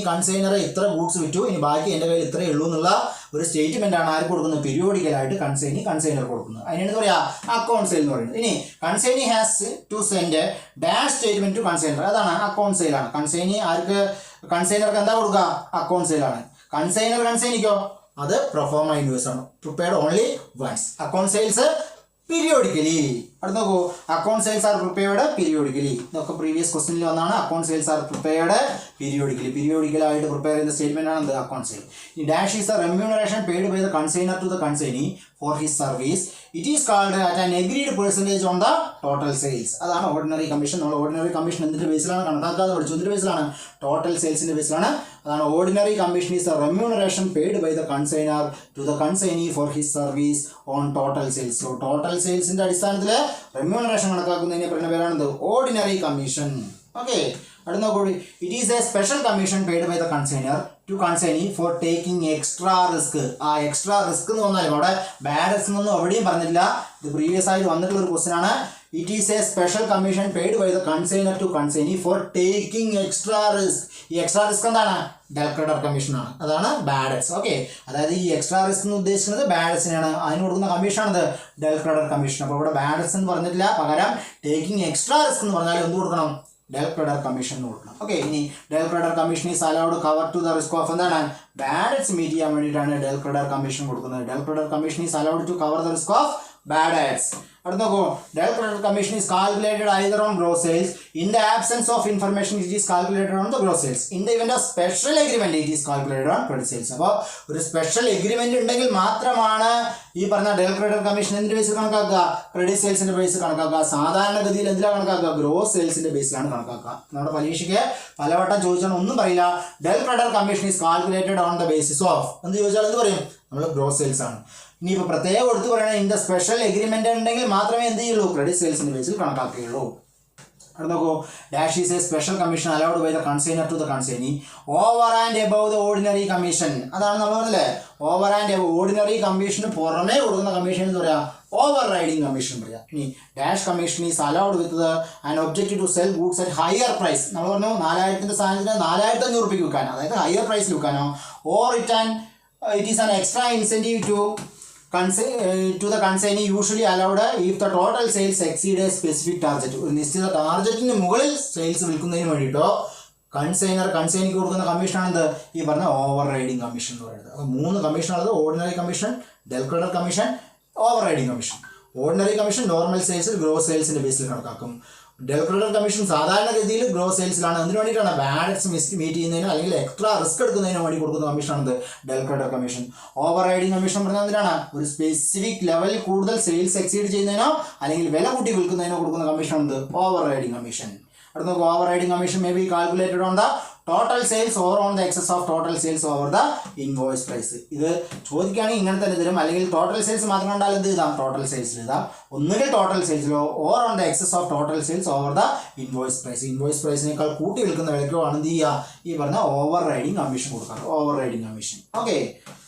കൺസൈനർ ഇത്ര ഗൂഡ്സ് വിറ്റു, ഇനി ബാക്കി എൻ്റെ കയ്യിൽ ഇത്രയേ ഉള്ളൂ എന്നുള്ള ഒരു സ്റ്റേറ്റ്മെന്റ് ആണ് ആർക്ക് കൊടുക്കുന്നത്? പീരിയോഡിക്കലായിട്ട് കൺസൈനർ കൊടുക്കുന്നത്. അതിനാണ് പറയാ അക്കൗണ്ട് സെയിൽ എന്ന് പറയുന്നത്. ഇനി consignee has to send dash statement to consignor. അതാണ് അക്കൗണ്ട് സെയിലാണ്. കൺസൈനി ആർക്ക്? കൺസൈനർക്ക് എന്താ കൊടുക്കുക? അക്കൗണ്ട് സെയിലാണ്. കൺസൈനിക്കോ അത് പ്രൊഫോമ ഇൻവോയ്സ് ആണ്, prepared only once. Account sales periodically. അടുത്ത് നോക്കൂ, account sales are prepared periodically. ഇതൊക്കെ പ്രീവിയസ് ക്വസ്റ്റനിൽ വന്നാണ്. Account sales are prepared periodically. പീരിയോഡിക്കലായിട്ട് പ്രിപ്പയർ ചെയ്യുന്ന സ്റ്റേറ്റ്മെന്റ് ആണ് എന്ത്? Account sale. ഈ dash is the remuneration paid by the consignor to the consignee for his service. It is called at an agreed percentage on the total sales. അതാണ് ordinary commission. നമ്മൾ ordinary commission എന്തിന്റെ ബേസിലാണ് കണക്കാക്കാതെ പഠിച്ചു? എന്തിന്റെ ബേസിലാണ്? Total സെയിൽസിന്റെ ബേസിലാണ്. അതാണ് ordinary commission is the remuneration paid by the consignor to the consignee for his service on total sales. So total സെയിൽസിന്റെ അടിസ്ഥാനത്തിൽ റെമ്യൂണറേഷൻ കണക്കാക്കുന്നതിനെ പറയുന്ന പേരാണ് ഓർഡിനറി കമ്മീഷൻ. ഓക്കെ, അടുത്ത നോക്കൂ, it is a special commission paid by the consignor to consignee for taking extra risk. ആ extra risk എന്ന് പറഞ്ഞാലും അവിടെ ബാഡ് റിസ്ക് എന്നൊന്നും എവിടെയും പറഞ്ഞിട്ടില്ല. ഇത് പ്രീവിയസ് ആയിട്ട് വന്നിട്ടുള്ള ഒരു ക്വസ്റ്റൻ ആണ്. It is a special commission paid by the consignor to consignee for taking extra risk. ഈ എക്സ്ട്രാ റിസ്ക് എന്താണ്? ഡെൽക്രെഡർ കമ്മീഷൻ ആണ്. അതാണ് ബാഡ്സ്. ഓക്കെ, അതായത് ഈ എക്സ്ട്രാ റിസ്ക് എന്ന് ഉദ്ദേശിക്കുന്നത് ബാഡ്സിനാണ്. അതിന് കൊടുക്കുന്ന കമ്മീഷനാണത് ഡെൽക്രെഡർ കമ്മീഷൻ. അപ്പോൾ ഇവിടെ ബാഡ്സ് എന്ന് പറഞ്ഞിട്ടില്ല, പകരം ടേക്കിംഗ് എക്സ്ട്രാ റിസ്ക് എന്ന് പറഞ്ഞാൽ എന്ത് കൊടുക്കണം? ഡെൽക്രെഡർ കമ്മീഷൻ കൊടുക്കണം. ഓക്കെ, ഇനി del credere commission is allowed cover to the risk of എന്താണ്? ബാഡ്സ് മീറ്റ് ചെയ്യാൻ വേണ്ടിയിട്ടാണ് ഡെൽക്രെഡർ കമ്മീഷൻ കൊടുക്കുന്നത്. Del credere commission is allowed to cover the risk of bad debts. അടുത്ത നോക്കൂ, del credere commission is calculated either on gross sales. In the absence of information, it is calculated on the gross sales. In the event of special agreement, it is calculated on credit sales. അപ്പോൾ ഒരു special agreement ഉണ്ടെങ്കിൽ മാത്രമാണ് ഈ പറഞ്ഞ ഡെൽക്രെഡർ commission എന്തിന്റെ ബേസിൽ കണക്കാക്കുക? Credit സെയിൽസിന്റെ ബേസിൽ കണക്കാക്കുക. സാധാരണഗതിയിൽ എന്തിനാണ് കണക്കാക്കുക? ഗ്രോസ് സെയിൽസിന്റെ ബേസിലാണ് കണക്കാക്കുക. നമ്മുടെ പരീക്ഷയ്ക്ക് പലവട്ടം ചോദിച്ചാൽ ഒന്നും പറയില്ല. Del credere commission is calculated on the basis of എന്ന് ചോദിച്ചാൽ എന്ത് പറയും? നമ്മൾ ഗ്രോസ് സെയിൽസ് ആണ്. ഇനിയിപ്പോൾ പ്രത്യേകം എടുത്ത് പറയണത് ഇൻ ദ സ്പെഷ്യൽ എഗ്രിമെന്റ് ഉണ്ടെങ്കിൽ മാത്രമേ എന്ത് ചെയ്യുള്ളൂ? ക്രെഡിറ്റ് സെയിൽസിന്റെ ബേസിൽ കണക്കാക്കുകയുള്ളൂ. അടുത്ത നോക്കൂ, dash is a special commission allowed by the consignor to the consignee over and above the ordinary commission. അതാണ് നമ്മൾ പറഞ്ഞില്ലേ, ഓവർ ആൻഡ് എബവ്. ഓർഡിനറി കമ്മീഷന് പുറമേ കൊടുക്കുന്ന കമ്മീഷൻ എന്ന് പറയാം ഓവർ റൈഡിങ് കമ്മീഷൻ പറയാം. ഇനി dash commission is allowed with and objective to sell goods at higher price. നമ്മൾ പറഞ്ഞു 4000 സാധനത്തിന് 4500 രൂപയ്ക്ക് വിൽക്കാനോ, അതായത് ഹയർ പ്രൈസിൽ വിൽക്കാനോ. Or it is an extra incentive to the consignee usually allowed if the total sales exceed a specific target. ഒരു നിശ്ചിത ടാർഗറ്റിന് മുകളിൽ സെയിൽസ് വിൽക്കുന്നതിന് വേണ്ടിയിട്ടോ കൺസൈനിക്ക് കൊടുക്കുന്ന കമ്മീഷനാണ് ഈ പറഞ്ഞ ഓവർ റൈഡിങ് കമ്മീഷൻ എന്ന് പറയുന്നത്. അപ്പോൾ 3 കമ്മീഷനാണത്: ordinary commission, del credere commission, over riding commission. Ordinary commission normal സെയിൽസിൽ ഗ്രോസ് സെയിൽസിന്റെ ബേസിൽ കണക്കാക്കും. ഡെൽക്രെഡർ കമ്മീഷൻ സാധാരണഗതിയിൽ ഗ്രോസ് സെയിൽസിലാണ്. അതിന് വേണ്ടിയിട്ടാണ് ബാഡ്സ് മീറ്റ് ചെയ്യുന്നതിനോ അല്ലെങ്കിൽ എക്സ്ട്രാ റിസ്ക് എടുക്കുന്നതിനോ വേണ്ടി കൊടുക്കുന്ന കമ്മീഷനാണ് ഡെൽക്രെഡർ കമ്മീഷൻ. ഓവർ റൈഡിങ് കമ്മീഷൻ പറഞ്ഞാൽ എന്തിനാണ്? ഒരു സ്പെസിഫിക് ലെവലിൽ കൂടുതൽ സെയിൽസ് എക്സീഡ് ചെയ്യുന്നതിനോ അല്ലെങ്കിൽ വില കൂട്ടി വിൽക്കുന്നതിനോ കൊടുക്കുന്ന കമ്മീഷനാണ് ഓവർ റൈഡിങ് കമ്മീഷൻ. അടുത്ത നോക്കുക, over riding commission may be calculated on the total sales or on the excess of total sales over the invoice price. ഇത് ചോദിക്കുകയാണെങ്കിൽ ഇങ്ങനെ തന്നെ തരും. അല്ലെങ്കിൽ ടോട്ടൽ സെയിൽസ് മാത്രം കണ്ടാൽ എന്ത് എഴുതാം? ടോട്ടൽ സെയിൽസിൽ എഴുതാം. ഒന്നുകിൽ ടോട്ടൽ സെയിൽസിലോ or on the excess of total sales over the invoice price. Invoice പ്രൈസിനേക്കാൾ കൂട്ടി വിൽക്കുന്ന വിലക്കോ ആണ് എന്ത് ചെയ്യുക? ഈ പറഞ്ഞ ഓവർ റൈഡിങ് കമ്മീഷൻ കൊടുക്കാം. Over riding commission. Okay,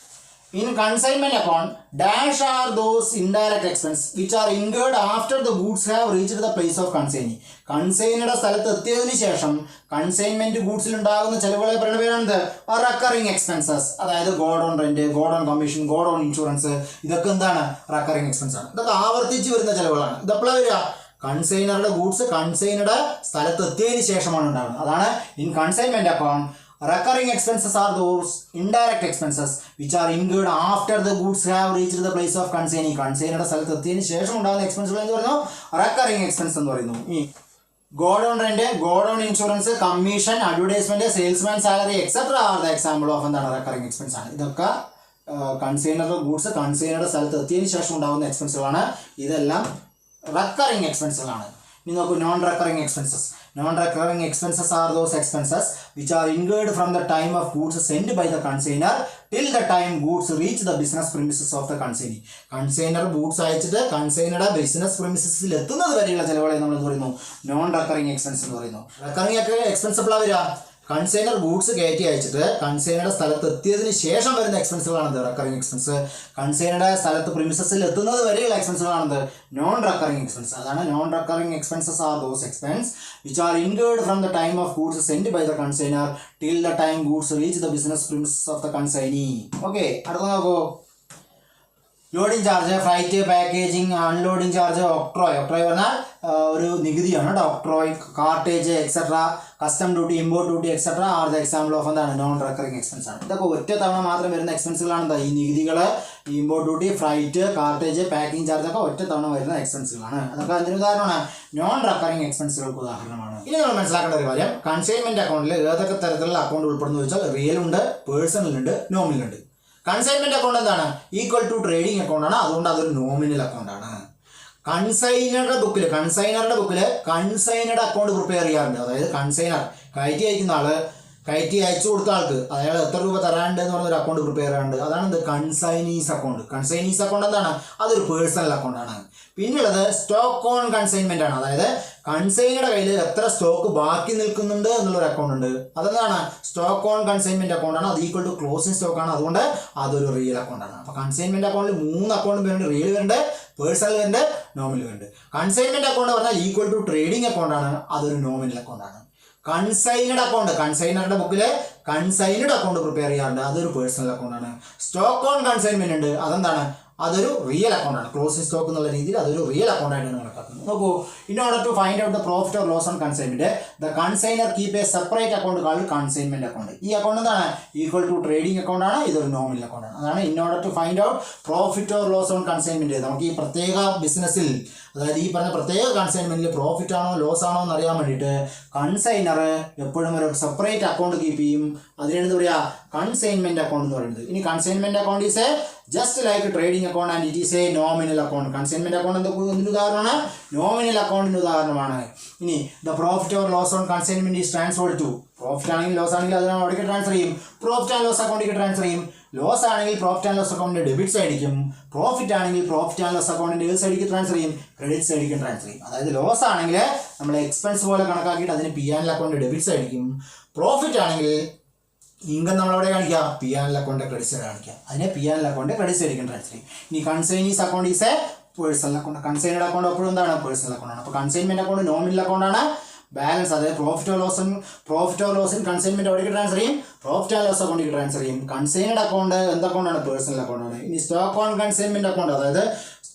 In consignment account, dash are those indirect expenses which are incurred after the goods have reached the place of consignee. കൺസൈനയുടെ സ്ഥലത്ത് എത്തിയതിനു ശേഷം കൺസൈൻമെന്റ് ഗൂഡ്സിൽ ഉണ്ടാകുന്ന ചെലവുകളെ പറയുന്ന പേരാണിത് റെക്കറിംഗ് എക്സ്പെൻസസ്. അതായത് godown rent, godown commission, godown insurance, ഇതൊക്കെ എന്താണ്? Recurring expense ആണ്. ഇതൊക്കെ ആവർത്തിച്ച് വരുന്ന ചെലവുകളാണ്. ഇതെപ്പോഴാണ് വരിക? കൺസൈനറുടെ ഗൂഡ്സ് കൺസൈനറുടെ സ്ഥലത്ത് എത്തിയതിനു ശേഷമാണ് ഉണ്ടാകുന്നത്. അതാണ് in consignment account. Recurring expenses are those indirect expenses which are incurred after the goods have reached the place of consignee. കൺസൈനറുടെ സ്ഥലത്ത് എത്തിയതിനു ശേഷം ഉണ്ടാകുന്ന എക്സ്പെൻസുകൾ എന്ന് പറയുന്നു റെക്കറിംഗ് എക്സ്പെൻസ് എന്ന് പറയുന്നു. ഈ godown rent, godown insurance, commission, advertisement, salesman salary etcetera are the example of എന്താണ്? റെക്കറിംഗ് എക്സ്പെൻസ് ആണ്. ഇതൊക്കെ കൺസൈനറുടെ ഗൂഡ്സ് കൺസൈനറുടെ സ്ഥലത്ത് എത്തിയതിനു ശേഷം ഉണ്ടാകുന്ന എക്സ്പെൻസുകളാണ്. ഇതെല്ലാം റെക്കറിംഗ് എക്സ്പെൻസുകളാണ്. ഇനി നോക്കൂ, non recurring expenses. Non-recurring expenses are those expenses which are incurred from the time of goods sent by the consignor till the time goods reach the business premises of the consignee. Consignor goods അയച്ചിട്ട് കൺസൈനറുടെ business പ്രിമിസസിൽ എത്തുന്നത് വരെയുള്ള ചിലവുകളെ നമ്മൾ പറയുന്നു non recurring expense എന്ന് പറയുന്നു. Recurring expense എപ്പോഴാണ് വരിക? Consignor goods കയറ്റി അയച്ചിട്ട് കൺസൈനറുടെ സ്ഥലത്ത് എത്തിയതിന് ശേഷം വരുന്ന എക്സ്പെൻസുകളാണത് റെക്കറിംഗ് എക്സ്പെൻസ്. കൺസൈനറുടെ സ്ഥലത്ത് പ്രിമിസസിൽ എത്തുന്നത് വരെയുള്ള എക്സ്പെൻസുകളാണത് നോൺ റെക്കറിംഗ് എക്സ്പെൻസ്. അതാണ് non recurring expenses are those expense which are incurred from the time of goods sent by the consignor till the time goods reach the business premises of the consignee. Okay, അടുത്ത നോക്കൂ. Loading charge, freight, packaging, unloading charge, octroi. Octroi പറഞ്ഞാൽ ഒരു നികുതിയാണ് കേട്ടോ. Octroi, cartage etcetera, custom duty, import duty etcetera are the example of എന്താണ്? Non recurring expense ആണ്. ഇതൊക്കെ ഒറ്റ തവണ മാത്രം വരുന്ന എക്സ്പെൻസുകളാണ്. എന്താ? ഈ നികുതികൾ, import duty, freight, cartage, packing charge ഒക്കെ ഒറ്റ തവണ വരുന്ന എക്സ്പെൻസുകളാണ്. അതൊക്കെ അതിന് ഉദാഹരണമാണ്, നോൺ റെക്കറിംഗ് എക്സ്പെൻസുകൾക്ക് ഉദാഹരണമാണ്. ഇനി നമ്മൾ മനസ്സിലാക്കേണ്ട ഒരു കാര്യം, കൺസൈൻമെന്റ് അക്കൗണ്ടിൽ ഏതൊക്കെ തരത്തിലുള്ള അക്കൗണ്ട് ഉൾപ്പെടുന്നു ചോദിച്ചാൽ റിയൽ ഉണ്ട്, പേഴ്സണൽ ഉണ്ട്, നോമിനൽ ഉണ്ട്. കൺസൈൻമെന്റ് അക്കൗണ്ട് എന്താണ്? ഈക്വൽ ടു ട്രേഡിംഗ് അക്കൗണ്ട് ആണ്. അതുകൊണ്ട് അതൊരു നോമിനൽ അക്കൗണ്ട് ആണ്. കൺസൈനറുടെ ബുക്കിൽ കൺസൈനറുടെ അക്കൗണ്ട് പ്രിപ്പയർ ചെയ്യാറുണ്ട്. അതായത് കൺസൈനർ കയറ്റി അയക്കുന്ന ആള്, കയറ്റി അയച്ചു കൊടുത്ത ആൾക്ക് അയാൾ എത്ര രൂപ തരാനുണ്ട് എന്ന് പറഞ്ഞൊരു അക്കൗണ്ട് പ്രിപ്പയർ ചെയ്യാറുണ്ട്. അതാണ് എന്ത്? കൺസൈനീസ് അക്കൗണ്ട്. കൺസൈനീസ് അക്കൗണ്ട് എന്താണ്? അതൊരു പേഴ്സണൽ അക്കൗണ്ട് ആണ്. പിന്നെയുള്ളത് സ്റ്റോക്ക് ഓൺ കൺസൈൻമെന്റ് ആണ്. അതായത് കൺസൈനറുടെ കയ്യിൽ എത്ര സ്റ്റോക്ക് ബാക്കി നിൽക്കുന്നുണ്ട് എന്നുള്ളൊരു അക്കൗണ്ട് ഉണ്ട്. അതെന്താണ്? സ്റ്റോക്ക് ഓൺ കൺസൈൻമെന്റ് അക്കൗണ്ട് ആണ്. അത് ഈക്വൽ ടു ക്ലോസിംഗ് സ്റ്റോക്ക് ആണ്. അതുകൊണ്ട് അതൊരു റിയൽ അക്കൗണ്ട് ആണ്. അപ്പോൾ കൺസൈൻമെന്റ് അക്കൗണ്ടിൽ 3 അക്കൗണ്ട് വരുന്നുണ്ട്. റിയൽ വരുന്നുണ്ട്, പേഴ്സണൽ വരുന്നുണ്ട്, നോമിനൽ വരുന്നുണ്ട്. കൺസൈൻമെന്റ് അക്കൗണ്ട് പറഞ്ഞാൽ ഈക്വൽ ടു ട്രേഡിംഗ് അക്കൗണ്ട് ആണ്. അതൊരു നോമിനൽ അക്കൗണ്ട് ആണ്. കൺസൈനഡ് അക്കൗണ്ട്, കൺസൈനറുടെ ബുക്കിൽ കൺസൈനഡ് അക്കൗണ്ട് പ്രിപ്പയർ ചെയ്യാറുണ്ട്. അതൊരു പേഴ്സണൽ അക്കൗണ്ട് ആണ്. സ്റ്റോക്ക് ഓൺ കൺസൈൻമെന്റ് ഉണ്ട്. അതെന്താണ്? അതൊരു റിയൽ അക്കൗണ്ട് ആണ്. ക്ലോസിംഗ് സ്റ്റോക്ക് എന്നുള്ള രീതിയിൽ അതൊരു റിയൽ അക്കൗണ്ട് ആയിട്ടാണ് കണക്കാക്കുന്നത്. നോക്കൂ, in order to find out the profit or loss on consignment the consignor keep a separate account called consignment account. ഈ അക്കൗണ്ട് എന്താണ്? ഈക്വൽ ടു ട്രേഡിംഗ് അക്കൗണ്ട് ആണ്. ഇതൊരു നോമിനൽ അക്കൗണ്ട് ആണ്. അതാണ് in order to find out profit or loss on consignment. നമുക്ക് ഈ പ്രത്യേക ബിസിനസ്സിൽ, അതായത് ഈ പറഞ്ഞ പ്രത്യേക കൺസൈൻമെന്റിൽ പ്രോഫിറ്റ് ആണോ ലോസ് ആണോ എന്ന് അറിയാൻ വേണ്ടിയിട്ട് കൺസൈനർ എപ്പോഴും ഒരു സെപ്പറേറ്റ് അക്കൗണ്ട് കീപ്പ് ചെയ്യും. അതിനാണ് എന്താ പറയുക? കൺസൈൻമെന്റ് അക്കൗണ്ട് എന്ന് പറയുന്നത്. ഇനി consignment account is a just like trading account and it is a nominal account. Consignment account എന്തിന് ഉദാഹരണമാണ്? നോമിനൽ അക്കൗണ്ടിന് ഉദാഹരണമാണ്. ഇനി the profit or loss on consignment is transferred to. Profit ആണെങ്കിൽ ലോസ് ആണെങ്കിൽ അതിനെ അവിടേക്ക് ട്രാൻസ്ഫർ ചെയ്യും. പ്രോഫിറ്റ് ആൻഡ് ലോസ് അക്കൗണ്ടിലേക്ക് ട്രാൻസ്ഫർ ചെയ്യും. ലോസ് ആണെങ്കിൽ പ്രോഫിറ്റ് ആൻഡ് ലോസ് അക്കൗണ്ടിന്റെ ഡെബിറ്റ് സൈഡിലേക്കും, പ്രോഫിറ്റ് ആണെങ്കിൽ പ്രോഫിറ്റ് ആൻഡ് ലോസ് അക്കൗണ്ടിന്റെ ഏത് സൈഡിലേക്ക് ട്രാൻസ്ഫർ ചെയ്യും? ക്രെഡിറ്റ് സൈഡിലേക്കും ട്രാൻസ്ഫർ ചെയ്യും. അതായത് ലോസ് ആണെങ്കിൽ നമ്മൾ എക്സ്പെൻസ് പോലെ കണക്കാക്കിയിട്ട് അതിന് പി ആൻഡ് അക്കൗണ്ടിന്റെ ഡെബിറ്റ് സൈഡിലേക്കും, പ്രോഫിറ്റ് ആണെങ്കിൽ ഇൻകം നമ്മളവിടെ കാണിക്കുക, പി ആൻഡ് അക്കൗണ്ടിന്റെ ക്രെഡിറ്റ് സൈഡ് കാണിക്കുക. അതിനെ പി ആൻഡ് അക്കൗണ്ടിന്റെ ക്രെഡിറ്റ് സൈഡിലേക്കും ട്രാൻസ്ഫർ ചെയ്യും. ഇനി consignee's account is a personal account. Consigned account എപ്പോഴും എന്താണ്? പേഴ്സണൽ അക്കൗണ്ട് ആണ്. അപ്പോൾ കൺസൈൻമെന്റ് അക്കൗണ്ട് നോമിനൽ അക്കൗണ്ട് ആണ്. ബാലൻസ്, അതായത് profit or loss in consignment അവിടേക്ക് ട്രാൻസ്ഫർ ചെയ്യും, പ്രോഫിറ്റ് ആൻഡ് ലോസ് അക്കൗണ്ടിലേക്ക് ട്രാൻസ്ഫർ ചെയ്യും. കൺസൈനഡ് അക്കൗണ്ട് എന്ത് അക്കൗണ്ടാണ്? പേഴ്സണൽ അക്കൗണ്ട് ആണ്. ഇനി സ്റ്റോക്ക് ഓൺ കൺസൈൻമെന്റ് അക്കൗണ്ട്, അതായത്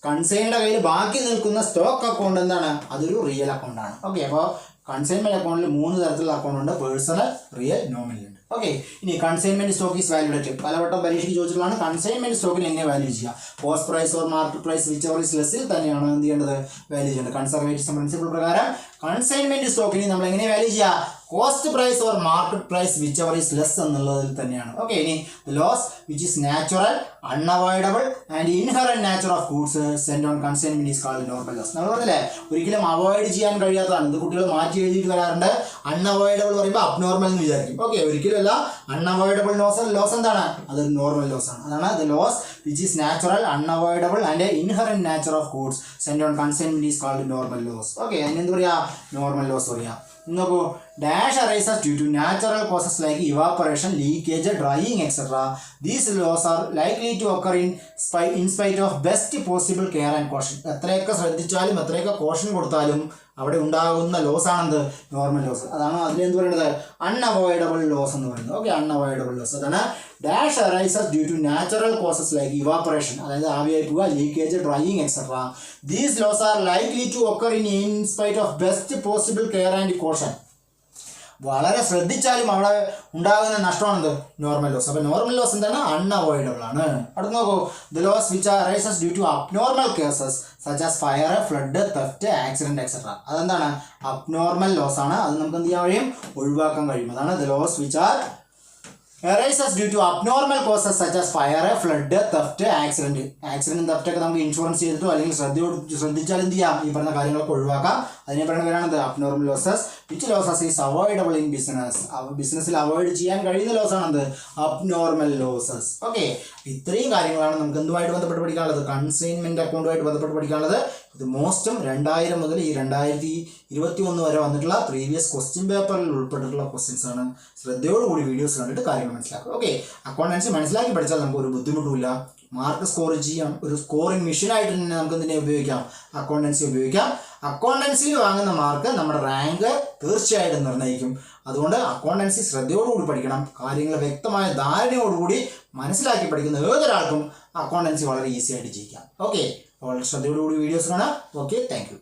കൺസൈനറുടെ കയ്യിൽ ബാക്കി നിൽക്കുന്ന സ്റ്റോക്ക് അക്കൗണ്ട് എന്താണ്? അതൊരു റിയൽ അക്കൗണ്ട് ആണ്. ഓക്കെ, അപ്പോൾ കൺസൈൻമെന്റ് അക്കൗണ്ടിൽ 3 തരത്തിലുള്ള അക്കൗണ്ട് ഉണ്ട്: പേഴ്സണൽ, റിയൽ, നോമിനൽ ഉണ്ട്. ഓക്കെ, ഇനി കൺസൈൻമെന്റ് സ്റ്റോക്ക് ഈസ് വാല്യൂഡ്. പലവട്ടം പരീക്ഷയ്ക്ക് ചോദിച്ചിട്ടുള്ളതാണ് കൺസൈൻമെന്റ് സ്റ്റോക്കിന് എങ്ങനെ വാല്യൂ ചെയ്യുക? Cost price or market price whichever is ലെസ്സിൽ തന്നെയാണ് എന്ത് ചെയ്യേണ്ടത്? വാല്യൂ ചെയ്യേണ്ടത്. കൺസർവേറ്റീവ് പ്രിൻസിപ്പിൾ പ്രകാരം കൺസൈൻമെന്റ് സ്റ്റോക്കിന് നമ്മൾ എങ്ങനെ വാല്യൂ ചെയ്യുക? Cost price or market price whichever is less എന്നുള്ളതിൽ തന്നെയാണ്. ഓക്കെ, ഇനി loss which is natural, unavoidable and inherent nature of goods send on consignment is called normal loss. നമ്മൾ പറഞ്ഞില്ലേ, ഒരിക്കലും അവോയ്ഡ് ചെയ്യാൻ കഴിയാത്തതാണ്. ഇത് കുട്ടികൾ മാറ്റി എഴുതിയിട്ട് വരാറുണ്ട്. അൺഅവോയ്ഡബിൾ പറയുമ്പോൾ അബ്നോർമൽ എന്ന് വിചാരിക്കും. ഓക്കെ, ഒരിക്കലും അല്ല. അൺഅവോയ്ഡബിൾ ലോസ് എന്താണ്? അതൊരു നോർമൽ ലോസ് ആണ്. അതാണ് the loss which is natural, unavoidable and inherent nature of goods send on consignment is called normal loss. Okay, അതിനെന്ത് പറയാ? നോർമൽ ലോസ് പറയാം. നോക്കൂ, dash arises due to natural causes like evaporation, leakage, drying, etc. These laws are likely to occur in spite of best possible care and caution. എത്രയൊക്കെ ശ്രദ്ധിച്ചാലും എത്രയൊക്കെ caution കൊടുത്താലും അവിടെ ഉണ്ടാകുന്ന loss ആണെന്ത് normal loss. അതാണ് അതിലെന്ത് പറയുന്നത് അൺഅവോയ്ഡബിൾ ലോസ് എന്ന് പറയുന്നത്. ഓക്കെ, അൺഅവോയ്ഡബിൾ ലോസ് അതാണ് dash arises due to natural causes like evaporation, അതായത് ആവിയായി പോവുക, leakage, drying etcetera. These loss are likely to occur in spite of best possible care and caution. വളരെ ശ്രദ്ധിച്ചാലും അവിടെ ഉണ്ടാകുന്ന നഷ്ടമാണെന്ത് നോർമൽ ലോസ്. അപ്പോൾ നോർമൽ ലോസ് എന്താണ് അൺഅവോയ്ഡബിൾ ആണ്. അടുത്ത് നോക്കൂ, the loss which arises due to abnormal cases such as fire, flood, theft, accident etcetera. അതെന്താണ് അബ്നോർമൽ ലോസ് ആണ്. അത് നമുക്ക് എന്ത് ചെയ്യാൻ കഴിയും, ഒഴിവാക്കാൻ കഴിയും. അതാണ് the loss which are arises due to abnormal causes such as fire, flood, theft, accident. Accident, theft ഒക്കെ നമുക്ക് ഇൻഷുറൻസ് ചെയ്തിട്ടോ അല്ലെങ്കിൽ ശ്രദ്ധിച്ചാൽ എന്ത് ചെയ്യാം, ഈ പറഞ്ഞ കാര്യങ്ങളൊക്കെ ഒഴിവാക്കാം. അതിനെ പറയുന്ന പേരാണ് abnormal losses. Which losses is avoidable in business. ബിസിനസ്സിൽ അവോയ്ഡ് ചെയ്യാൻ കഴിയുന്ന ലോസ് ആണെന്ത് അബ്നോർമൽ ലോസസ്. ഓക്കെ, ഇത്രയും കാര്യങ്ങളാണ് നമുക്ക് എന്തുമായിട്ട് ബന്ധപ്പെട്ട് പഠിക്കാനുള്ളത്, കൺസൈൻമെന്റ് അക്കൗണ്ടുമായിട്ട് ബന്ധപ്പെട്ട് പഠിക്കാനുള്ളത്. ഇത് മോസ്റ്റും 2000 മുതൽ ഈ 2021 വരെ വന്നിട്ടുള്ള പ്രീവിയസ് ക്വസ്റ്റ്യൻ പേപ്പറിൽ ഉൾപ്പെട്ടിട്ടുള്ള ക്വസ്റ്റ്യൻസ് ആണ്. ശ്രദ്ധയോടുകൂടി വീഡിയോസ് കണ്ടിട്ട് കാര്യങ്ങൾ മനസ്സിലാക്കുക. ഓക്കെ, അക്കൗണ്ടൻസി മനസ്സിലാക്കി പഠിച്ചാൽ നമുക്ക് ഒരു ബുദ്ധിമുട്ടുമില്ല. മാർക്ക് സ്കോർ ചെയ്യാം, ഒരു സ്കോറിംഗ് മെഷീനായിട്ട് തന്നെ നമുക്ക് ഇതിനെ ഉപയോഗിക്കാം, അക്കൗണ്ടൻസി ഉപയോഗിക്കാം. അക്കൗണ്ടൻസിയിൽ വാങ്ങുന്ന മാർക്ക് നമ്മുടെ റാങ്ക് തീർച്ചയായിട്ടും നിർണ്ണയിക്കും. അതുകൊണ്ട് അക്കൗണ്ടൻസി ശ്രദ്ധയോടുകൂടി പഠിക്കണം. കാര്യങ്ങൾ വ്യക്തമായ ധാരണയോടുകൂടി മനസ്സിലാക്കി പഠിക്കുന്ന ഏതൊരാൾക്കും അക്കൗണ്ടൻസി വളരെ ഈസി ആയിട്ട് ജയിക്കാം. ഓക്കെ, വളരെ ശ്രദ്ധയോടുകൂടി വീഡിയോസ് കാണാം. Okay, thank you.